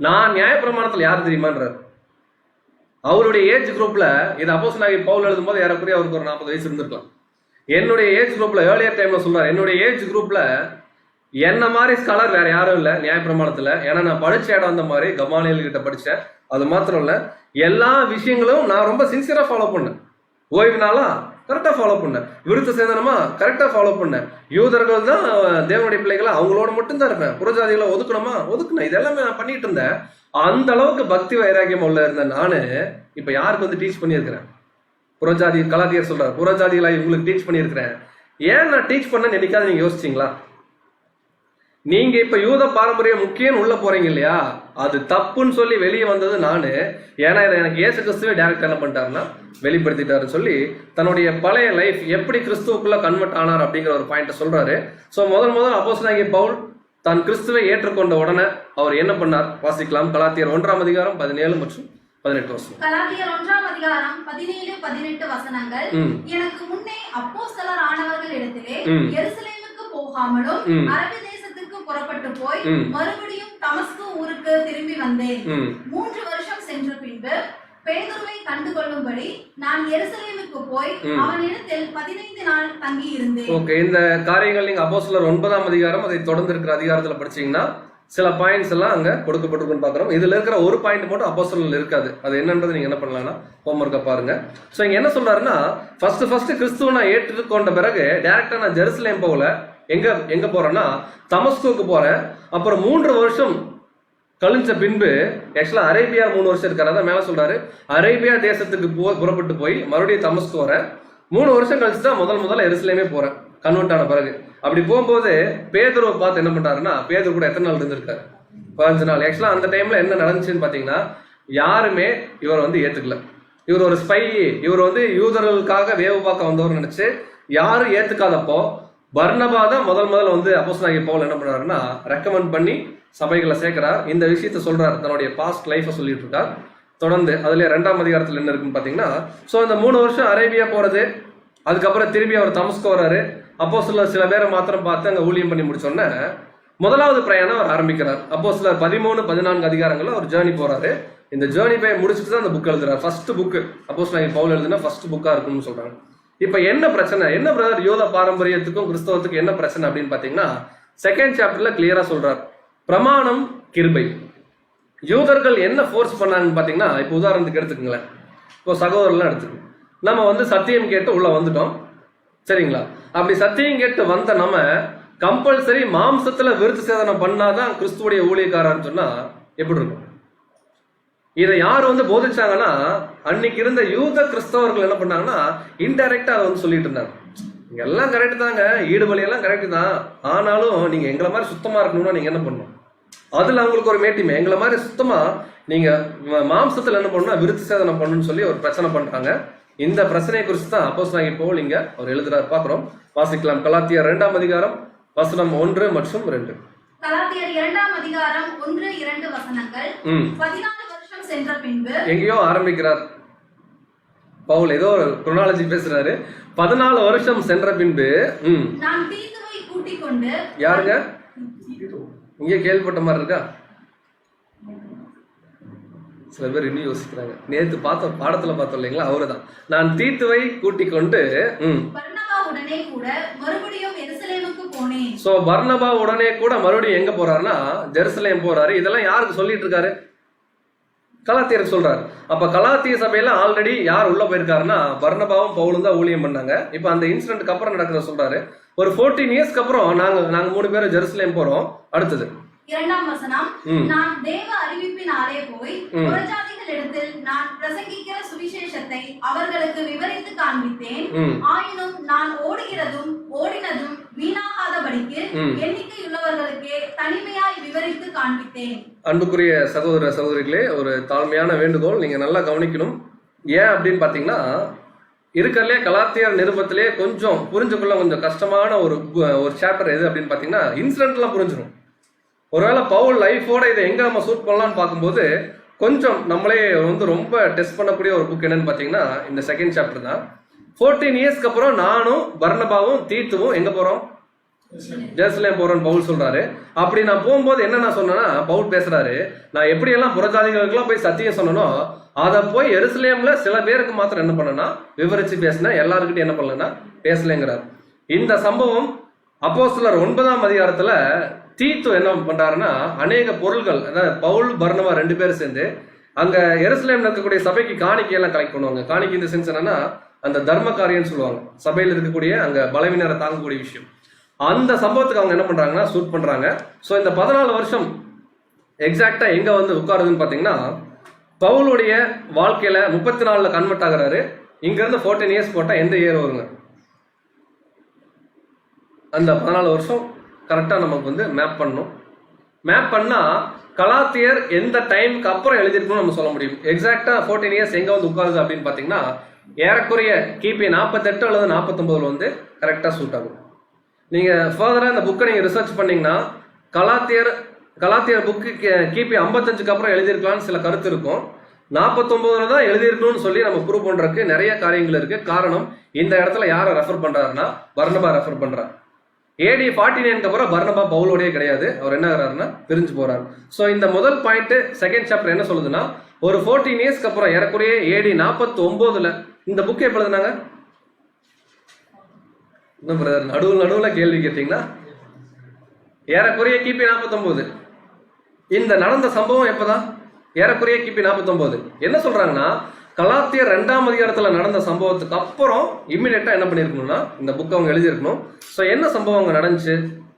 நான் நியாயப்பிரமாணத்துல யாரு தெரியுமான்றார். அவருடைய ஏஜ் குரூப்ல இது அப்போஸ்தலனாகிய பவுல் எழுதும் போது ஏறக்குறைய அவருக்கு ஒரு 40 வயசு இருந்திருக்கலாம். என்னுடைய ஏஜ் குரூப்ல ஏர்லியர் டைம்ல சொல்றாரு, என்னுடைய ஏஜ் குரூப்ல என்ன மாதிரி ஸ்காலர் வேற யாரும் இல்லை நியாயப்பிரமாணத்துல. ஏன்னா நான் படிச்ச இடம் அந்த மாதிரி கமாலியல் கிட்ட படிச்சேன். அது மாத்திரம் இல்ல, எல்லா விஷயங்களும் நான் ரொம்ப சின்சியரா ஃபாலோ பண்ணேன். ஓய்வுனாலா கரெக்டா ஃபாலோ பண்ணேன், விருத்த சேதனமா கரெக்டா ஃபாலோ பண்ணேன், யூதர்கள் தான் தேவனுடைய பிள்ளைகளா அவங்களோட மட்டும் தான் இருப்பேன், புறஜாதிகளை ஒதுக்கணும், இதெல்லாமே நான் பண்ணிட்டு இருந்தேன். அந்த அளவுக்கு பக்தி வைராக்கியம் உள்ள இருந்தேன் நானு. இப்ப யாருக்கு வந்து டீச் பண்ணியிருக்கிறேன்? புறஜாதி கலாத்தியர் சொல்றாரு, புறஜாதிகளா இவங்களுக்கு டீச் பண்ணியிருக்கிறேன். ஏன் நான் டீச் பண்ணேன்னு என்னைக்காவது நீங்க யோசிச்சீங்களா? நீங்க இப்ப யூத பாரம்பரியம் முக்கியம் உள்ள போறீங்க இல்லையா, அது தப்புன்னு சொல்லி வெளியே வந்தது நானு. ஏன்னா இதை எனக்கு இயேசு கிறிஸ்துவே டைரக்ட் என்ன பண்ணிட்டாருன்னா வெளிப்படுத்திட்டாருன்னு சொல்லி தன்னுடைய பழைய லைஃப் எப்படி கிறிஸ்துவுக்குள்ள கன்வெர்ட் ஆனார் அப்படிங்கிற ஒரு பாயிண்ட சொல்றாரு. சோ முதல் அப்போஸ்தலனாகிய பவுல் தான் கிறிஸ்துவை ஏற்றுக்கொண்ட உடனே அவர் என்ன பண்ணார் வாசிக்கலாம். கலாத்தியர் 1:17 மற்றும் 18 வசனம். கலாத்தியர் 1:17-18 வசனங்கள். எனக்கு முன்னே அப்போஸ்தலர் ஆனவர்கள் இடத்திலே எருசலேமுக்கு போகாமலும் அரபி தேசத்துக்கு புறப்பட்டு போய் மறுபடியும் தமஸ்கு ஊருக்கு திரும்பி வந்தேன். 3 வருஷம் சென்ற பின்பு பேதுருவை கண்டு கொள்ளும்படி நான் எருசலேமுக்கு போய் அவனிடத்தில் 15 நாள் தங்கி இருந்தேன். ஓகே, இந்த காரியங்கள் நீங்க அப்போஸ்தலர் 9ஆம் அதிகாரம் அதை தொடர்ந்து இருக்கிற அதிகாரத்துல படிச்சீங்கன்னா சில பாயிண்ட்ஸ் எல்லாம் அங்க கொடுக்கப்பட்டிருக்குன்னு பாக்குறோம். இதுல இருக்கிற ஒரு பாயிண்ட் மட்டும் அப்போஸ்தலர்ல இருக்காது. அது என்னன்றது நீங்க என்ன பண்ணலாம்னா ஹோம்வொர்க்கை பாருங்க. சோ இங்க என்ன சொல்றாருன்னா, ஃபர்ஸ்ட் கிறிஸ்துவ நான் ஏற்றுக்கொண்ட பிறகு டைரக்டா நான் ஜெருசலேம் போகல, எங்க போறேன்னா தமஸ்குக்கு போறேன். அப்புறம் 3 வருஷம் கழிஞ்ச பின்பு ஆக்சுவலா அரேபியா 3 வருஷம் இருக்காரு. அதான் மேல சொல்றாரு, அரேபியா தேசத்துக்கு புறப்பட்டு போய் மறுபடியும் தமஸ்கு வரேன். 3 வருஷம் கழிச்சு தான் முதல்ல எருசலேமே போறேன் கன்வெர்ட் ஆன பிறகு. அப்படி போகும்போது பேதுருவை பார்த்து என்ன பண்றாருன்னா, பேதுரு கூட எத்தனை நாள் இருந்திருக்காரு? 15 நாள். ஆக்சுவலா அந்த டைம்ல என்ன நடந்துச்சுன்னு பாத்தீங்கன்னா, யாருமே இவர் வந்து ஏத்துக்கல. இவர் ஒரு ஸ்பை, இவர் வந்து யூதர்களுக்காக வேவு பார்க்க வந்தவர் நினைச்சு யாரும் ஏத்துக்காதப்போ பர்னபா தான் முதல்ல வந்து அப்போஸ்தலனாகிய பவுல் என்ன பண்றாருன்னா ரெக்கமெண்ட் பண்ணி சபைகளை சேர்க்கிறார். இந்த விஷயத்த சொல்றாரு, தன்னுடைய பாஸ்ட் லைஃபை சொல்லிட்டு இருக்கார். தொடர்ந்து அதுல 2ஆம் அதிகாரத்துல என்ன இருக்குன்னு பாத்தீங்கன்னா, சோ இந்த 3 வருஷம் அரேபியா போறது, அதுக்கப்புறம் திரும்பி அவர் தமஸ்கு வர்றாரு. அப்போஸ்தலர் சில பேரை மாத்திரம் பார்த்து அங்க ஊழியம் பண்ணி முடிச்சோன்னே முதலாவது பிரயாணம் அவர் ஆரம்பிக்கிறார். அப்போஸ்தலர் 13-14 அதிகாரங்கள்ல அவர் ஜேர்னி போறாரு. இந்த ஜேர்னி போய் முடிச்சுட்டு தான் அந்த புக் எழுதுறாரு. ஃபர்ஸ்ட் புக் அப்போஸ்தலனாகிய பவுல் எழுதுனா ஃபர்ஸ்ட் புக்கா இருக்கும்னு சொல்றாங்க. இப்ப என்ன பிரச்சனை, என்ன பிரதர் யூத பாரம்பரியத்துக்கும் கிறிஸ்தவத்துக்கும் என்ன பிரச்சனை அப்படின்னு பாத்தீங்கன்னா, 2nd சாப்டர்ல கிளியரா சொல்றார், பிரமாணம் கிருபை. யூதர்கள் என்ன ஃபோர்ஸ் பண்ணாங்கன்னு பாத்தீங்கன்னா, இப்போ உதாரணத்துக்கு எடுத்துக்கங்களேன், இப்போ சகோதரர்லாம் எடுத்துக்கோங்க, நம்ம வந்து சத்தியம் கேட்டு உள்ள வந்துட்டோம் சரிங்களா. அப்படி சத்தியம் கேட்டு வந்த நம்ம கம்பல்சரி மாம்சத்துல விருத்த சேதனம் பண்ணாதான் கிறிஸ்துவோடைய ஊழியக்காரன்னு சொன்னா எப்படி இருக்கும்? இதை யார் வந்து போதிச்சாங்கன்னா, அன்னைக்கு இருந்த யூத கிறிஸ்தவர்கள் என்ன பண்ணாங்கன்னா இன்டைரக்டா அதை வந்து சொல்லிட்டு இருந்தாங்க, நீங்க எல்லாம் கரெக்ட் தாங்க, ஈடுபலி எல்லாம் கரெக்ட் தான், ஆனாலும் நீங்க எங்களை மாதிரி சுத்தமா இருக்கணும்னா நீங்க என்ன பண்ணணும்? அதுல அவங்களுக்கு ஒரு மேட்டிமை, எங்களை மாதிரி சுத்தமா நீங்க மாம்சத்துல என்ன பண்ணணும்னா விருத்த சேதனம் பண்ணணும்னு சொல்லி ஒரு பிரச்சனை பண்றாங்க. இந்த பிரச்சனையை குறித்து தான் அப்போஸ்தலனாகிய பவுல் இங்க அவர் எழுதுறாரு, பாக்குறோம். வாசிக்கலாம். கலாத்தியர் 2ஆம் அதிகாரம் வசனம் 1 மற்றும் 2. கலாத்தியர் 2ஆம் அதிகாரம் 1-2 வசனங்கள். 14 வருஷம் சென்ற பின்பு எங்கேயோ ஆரம்பிக்கிறார் பவுல், ஏதோ ஒரு குரோனாலஜி பேசுறாரு. 14 வருஷம் சென்ற பின்பு நான் தீத்துவை கூட்டிக் கொண்டு. யாருங்க? இங்கே கேள்விப்பட்ட மாதிரி இருக்கா? சில பேர் இன்னும் யோசிக்கிறாங்க. நேத்து பார்த்தோம், பாடத்துல பார்த்தோம் இல்லைங்களா, அவருதான். நான் தீத்துவை கூட்டிக் கொண்டு பர்னபா உடனே கூட மறுபடியும் எருசலேமுக்கு போனேன். சோ பர்னபா உடனே கூட மறுபடியும் எங்க போறாருன்னா ஜெருசலேம் போறாரு. இதெல்லாம் யாருக்கு சொல்லிட்டு இருக்காரு? கலாத்தியருக்கு சொல்றாரு. அப்ப கலாத்திய சபையில ஆல்ரெடி யார் உள்ள போயிருக்காருன்னா பர்னபாவும் பவுலும் தான் ஊழியம் பண்ணாங்க. இப்ப அந்த இன்சிடென்ட்க்கு அப்புறம் நடக்கிறத சொல்றாரு. ஒரு 14 இயர்ஸ்க்கு அப்புறம் நாங்க 3 பேரும் ஜெருசலேம் போறோம். அடுத்தது 2ஆம் வசனம். நான் தேவ அறிவிப்பினாலே போய் புறஜாதிகள் அவர்களிடத்தில் நான் பிரசங்கிக்கிற சுவிசேஷத்தை அவர்களுக்கு விவரித்து காண்பித்தேன். ஆயினும் நான் ஓடினதும் வீணாகாதபடிக்கு எண்ணிக்கையுள்ளவர்களுக்கே தனிமையாய் விவரித்து காண்பித்தேன். அன்புக்குரிய சகோதர சகோதரிகளே, ஒரு தாழ்மையான வேண்டுகோள், நீங்க நல்லா கவனிக்கணும். ஏன் அப்படின்னு பாத்தீங்கன்னா, இருக்கிறதுலே கலாத்தியர் நிருபத்திலே கொஞ்சம் புரிஞ்சுக்குள்ள கொஞ்சம் கஷ்டமான ஒரு சாப்டர் எது அப்படின்னு பாத்தீங்கன்னா, இன்சிடென்ட் எல்லாம் புரிஞ்சிடும். ஒருவேளை பவுல் லைஃபோட இதை எங்க நம்ம சூட் பண்ணலாம்னு பார்க்கும்போது கொஞ்சம் நம்மளே ரொம்ப டெஸ்ட் பண்ணக்கூடிய ஒரு புக் என்னன்னு பாத்தீங்கன்னா இந்த செகண்ட் சாப்டர் தான். 14 இயர்ஸ்க்கு அப்புறம் நானும் பர்னபாவும் தீத்துவும் எங்க போறோம்? ஜெருசலேம் போறோம்னு பவுல் சொல்றாரு. அப்படி நான் போகும்போது என்ன நான் சொன்னேன்னா, பவுல் பேசுறாரு, நான் எப்படியெல்லாம் புறஜாதிகளுக்கெல்லாம் போய் சத்தியம் சொன்னனோ அதை போய் எருசலேம்ல சில பேருக்கு மாத்திரம் என்ன பண்ணனா விவரிச்சு பேசினேன், எல்லாருக்கிட்டும் என்ன பண்ணலன்னா பேசலைங்கிறார். இந்த சம்பவம் அப்போஸ்தலர் 9ஆம் அதிகாரத்துல தீத்து என்ன பண்றாருன்னா, அநேக பொருள்கள், அதாவது பவுல் பர்னபா 2 பேரும் சேர்ந்து அங்க எருசலேம்ல இருக்கக்கூடிய சபைக்கு காணிக்கையெல்லாம் கலெக்ட் பண்ணுவாங்க. காணிக்கை இந்த சென்ஸ் என்னன்னா, அந்த தர்ம காரியம்னு சொல்லுவாங்க, சபையில் இருக்கக்கூடிய அங்க பலவீனரை தாங்கக்கூடிய விஷயம். அந்த சம்பவத்துக்கு அவங்க என்ன பண்றாங்கன்னா சூட் பண்றாங்க. ஸோ இந்த 14 வருஷம் எக்ஸாக்டா எங்க உட்காருதுன்னு பாத்தீங்கன்னா, பவுலுடைய வாழ்க்கையில 34 கன்வெர்ட் ஆகுறாரு. இங்க இருந்து 14 இயர்ஸ் போட்டா எந்த இயர் வருங்க? அந்த 14 வருஷம் கரெக்டா நமக்கு மேப் பண்ணணும். மேப் பண்ணா கலாத்தியர் எந்த டைமுக்கு அப்புறம் எழுதிருக்கணும்னு நம்ம சொல்ல முடியும். எக்ஸாக்டா 14 இயர்ஸ் எங்க உட்காருது அப்படின்னு பாத்தீங்கன்னா, ஏறக்குறைய கிபி 48 அல்லது 49 கரெக்டா சூட் ஆகும். நீங்க ஃபர்தரா இந்த புக்கை நீங்க ரிசர்ச் பண்ணீங்கன்னா, கலாத்தியர் புக்கு கிபி 55க்கு அப்புறம் எழுதியிருக்கலாம்னு சில கருத்து இருக்கும். 49 தான் எழுதியிருக்கணும்னு சொல்லி நம்ம ப்ரூவ் பண்றதுக்கு நிறைய காரியங்கள் இருக்கு. காரணம், இந்த இடத்துல யாரை ரெஃபர் பண்றாருன்னா பர்னபா ரெஃபர் பண்றாரு. AD 49க்கு அப்புறம் பர்னபா பவுலோடே கிடையாது, அவர் என்ன ஆகிறாருன்னா பிரிஞ்சு போறாரு. ஸோ இந்த முதல் பாயிண்ட் செகண்ட் சாப்டர் என்ன சொல்லுதுன்னா, ஒரு 14 இயர்ஸ்க்கு அப்புறம் ஏறக்குறைய AD 49ல இந்த புக் எப்ப எழுதுனாங்க? இன்னும் பிரதர் நடுவுல கேள்வி கேட்டீங்கன்னா, ஏறக்குறைய கிபி 49. இந்த நடந்த சம்பவம் எப்பதான்? ஏறக்குறைய கிபி 49. என்ன சொல்றாங்கன்னா, கலாத்தியர் 2ஆம் அதிகாரத்துல நடந்த சம்பவத்துக்கு அப்புறம் இம்மிடியட்டா என்ன பண்ணிருக்கணும்னா இந்த புக் அவங்க எழுதியிருக்கணும். ஸோ என்ன சம்பவம் அங்க நடந்துச்சு?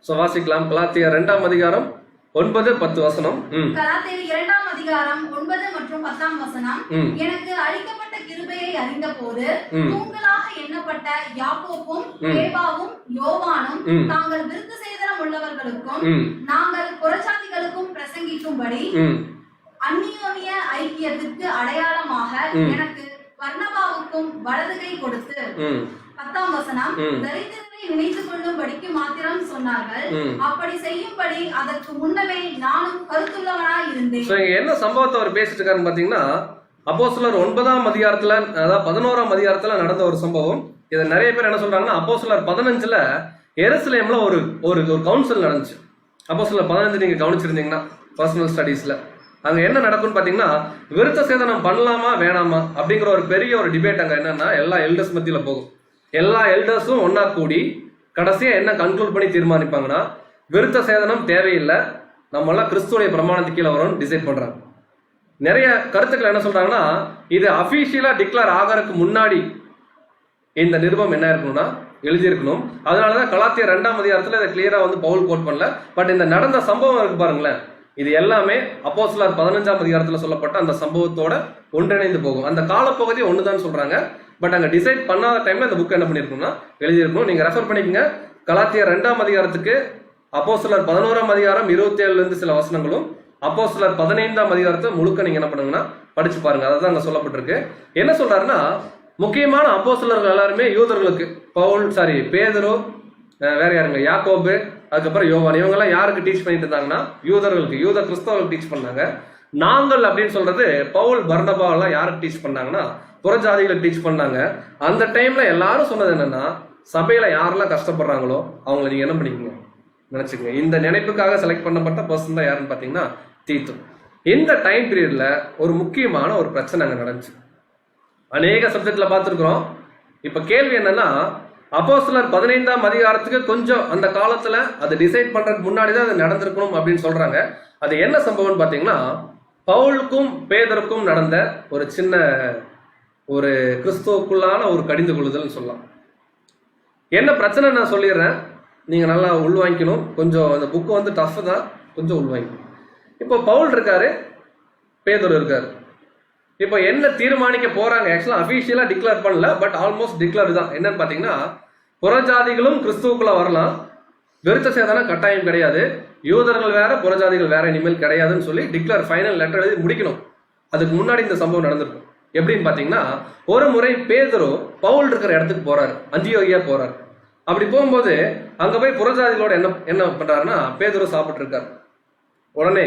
ஸோ வாசிக்கலாம். கலாத்தியர் 2ஆம் அதிகாரம் 9-10 வசனம். கலாத்தியர் 2ஆம் அதிகாரம் 9 மற்றும் 10 வசனம். எனக்கு அளிக்கப்பட்ட கிருபையை அறிந்த போது தூங்கலாக எண்ணப்பட்ட யாக்கோப்பும் கேபாவும் யோவானும் தாங்கள் விருத்த சேதனம் உள்ளவர்களுக்கும் நாங்கள் புறஜாதிகளுக்கும் பிரசங்கிக்கும்படி அந்நியோன்ய ஐக்கியத்திற்கு அடையாளமாக எனக்கு பர்னபாவுக்கும் வலதுகை கொடுத்து 10ஆம் வசனம் தரித்திரரை நினைத்துக் கொள்ளும்படிக்கு மாத்திரம் சொன்னார்கள். அப்படி செய்யும்படி அதற்கு முன்னமே நானும் கருத்துள்ளவனாய் இருந்தேன். என்ன சம்பவத்தை அவர் பேசிட்டு இருக்காருன்னு பாத்தீங்கன்னா, அப்போஸ்தலர் 9ஆம் அதிகாரத்துல, அதாவது 11ஆம் அதிகாரத்துல நடந்த ஒரு சம்பவம். இதை நிறைய பேர் என்ன சொல்றாங்கன்னா, அப்போஸ்தலர் 15ல எருசலேம்ல ஒரு கவுன்சில் நடந்துச்சு. அப்போஸ்தலர் 15 நீங்க கவனிச்சிருந்தீங்கன்னா பர்சனல் ஸ்டடீஸ்ல அங்க என்ன நடக்கும்னு பாத்தீங்கன்னா, விருத்த சேதனம் பண்ணலாமா வேணாமா அப்படிங்கிற ஒரு பெரிய ஒரு டிபேட் அங்க என்னன்னா எல்லா எல்டர்ஸ் மத்தியில போகும். எல்லா எல்டர்ஸும் ஒன்னா கூடி கடைசியா என்ன கன்க்ளூட் பண்ணி தீர்மானிப்பாங்கன்னா, விருத்த சேதனம் தேவையில்லை, நம்ம எல்லாம் கிறிஸ்துவோடைய பிரமாணத்துக்கு கீழே வரும்னு டிசைட் பண்றாங்க. நிறைய கருத்துக்கள் என்ன சொல்றாங்கன்னா, இது அபிஷியலா டிக்ளேர் ஆகிறதுக்கு முன்னாடி இந்த நிருபம் என்ன இருக்கணும்னா எழுதியிருக்கணும். அதனாலதான் கலாத்தியர் 2ஆம் அதிகாரத்துல இதை கிளியரா பவுல் கோட் பண்ணல. பட் இந்த நடந்த சம்பவம் இருக்கு பாருங்களேன், இது எல்லாமே அப்போஸ்தலர் 15ஆம் அதிகாரத்துல சொல்லப்பட்ட அந்த சம்பவத்தோட ஒன்றிணைந்து போகும். அந்த காலப்பகுதி ஒண்ணுதான் சொல்றாங்க. பட் அங்க டிசைட் பண்ணாத டைம்ல இந்த புக் என்ன பண்ணிருக்கணும்னா எழுதியிருக்கணும். நீங்க ரெஃபர் பண்ணிக்கங்க. கலாத்தியர் 2ஆம் அதிகாரத்துக்கு அப்போஸ்தலர் 11ஆம் அதிகாரம் 27 சில வசனங்களும், அப்போஸ்தலர் 15ஆம் அதிகாரத்தை முழுக்க நீங்க என்ன பண்ணுங்கன்னா படிச்சு பாருங்க. அதான் அங்க சொல்லப்பட்டிருக்கு. என்ன சொல்றாருன்னா, முக்கியமான அப்போஸ்தலர்கள் எல்லாருமே யூதர்களுக்கு, பேதுரு, வேற யாருங்க, யாக்கோபு, அதுக்கப்புறம் யோவான், இவங்கெல்லாம் யாருக்கு டீச் பண்ணிட்டு இருந்தாங்கன்னா யூதர்களுக்கு, யூத கிறிஸ்தவர்களுக்கு டீச் பண்ணாங்க. நாங்கள் அப்படின்னு சொல்றது பவுல் பர்னபாவெல்லாம் யாருக்கு டீச் பண்ணாங்கன்னா புறஜாதிகளுக்கு டீச் பண்ணாங்க. அந்த டைம்ல எல்லாரும் சொன்னது என்னன்னா, சபையில யாரெல்லாம் கஷ்டப்படுறாங்களோ அவங்களை நீங்க என்ன பண்ணிக்கங்க நினைச்சுக்கங்க. இந்த நினைப்புக்காக செலக்ட் பண்ணப்பட்ட பர்சன் தான் யாருன்னு பாத்தீங்கன்னா தீத்து. இந்த டைம் பீரியட்ல ஒரு முக்கியமான ஒரு பிரச்சனை அங்க நடந்துச்சு. அநேக சப்ஜெக்ட்ல பார்த்துருக்கிறோம். இப்ப கேள்வி என்னன்னா, அப்போஸ்தலர் 15ஆம் அதிகாரத்துக்கு கொஞ்சம் அந்த காலத்துல அது டிசைட் பண்றதுக்கு முன்னாடிதான் அது நடந்திருக்கணும் அப்படின்னு சொல்றாங்க. அது என்ன சம்பவம்னு பாத்தீங்கன்னா, பவுலுக்கும் பேதருக்கும் நடந்த ஒரு சின்ன ஒரு கிறிஸ்துவுக்குள்ளான ஒரு கடிந்து கொள்ளுதல்னு சொல்லலாம். என்ன பிரச்சனை நான் சொல்லிடுறேன், நீங்க நல்லா உள்வாங்கிக்கணும். கொஞ்சம் அந்த புக்கு டஃப் தான், கொஞ்சம் உள்வாங்கிக்கணும். இப்போ பவுல் இருக்காரு, பேதுரு இருக்காரு. இப்போ என்ன தீர்மானிக்க போறாங்க? ஆக்சுவலா அபிஷியலா டிக்ளேர் பண்ணல, பட் ஆல்மோஸ்ட் டிக்ளேர் தான். என்னன்னு பாத்தீங்கன்னா, புறஜாதிகளும் கிறிஸ்துவுக்குள்ள வரலாம், விருத்த சேதனம் கட்டாயம் கிடையாது, யூதர்கள் வேற புறஜாதிகள் வேற இனிமேல் கிடையாதுன்னு சொல்லி டிக்ளேர் ஃபைனல் லெட்டர் எழுதி முடிக்கணும். அதுக்கு முன்னாடி இந்த சம்பவம் நடந்திருக்கும். எப்படின்னு பாத்தீங்கன்னா, ஒரு முறை பேதுரு பவுல் இருக்கிற இடத்துக்கு போறாரு, அந்தியோகியா போறாரு. அப்படி போகும்போது அங்க போய் புறஜாதிகளோட என்ன பண்றாருன்னா, பேதுரு சாப்பிட்டு இருக்காரு. உடனே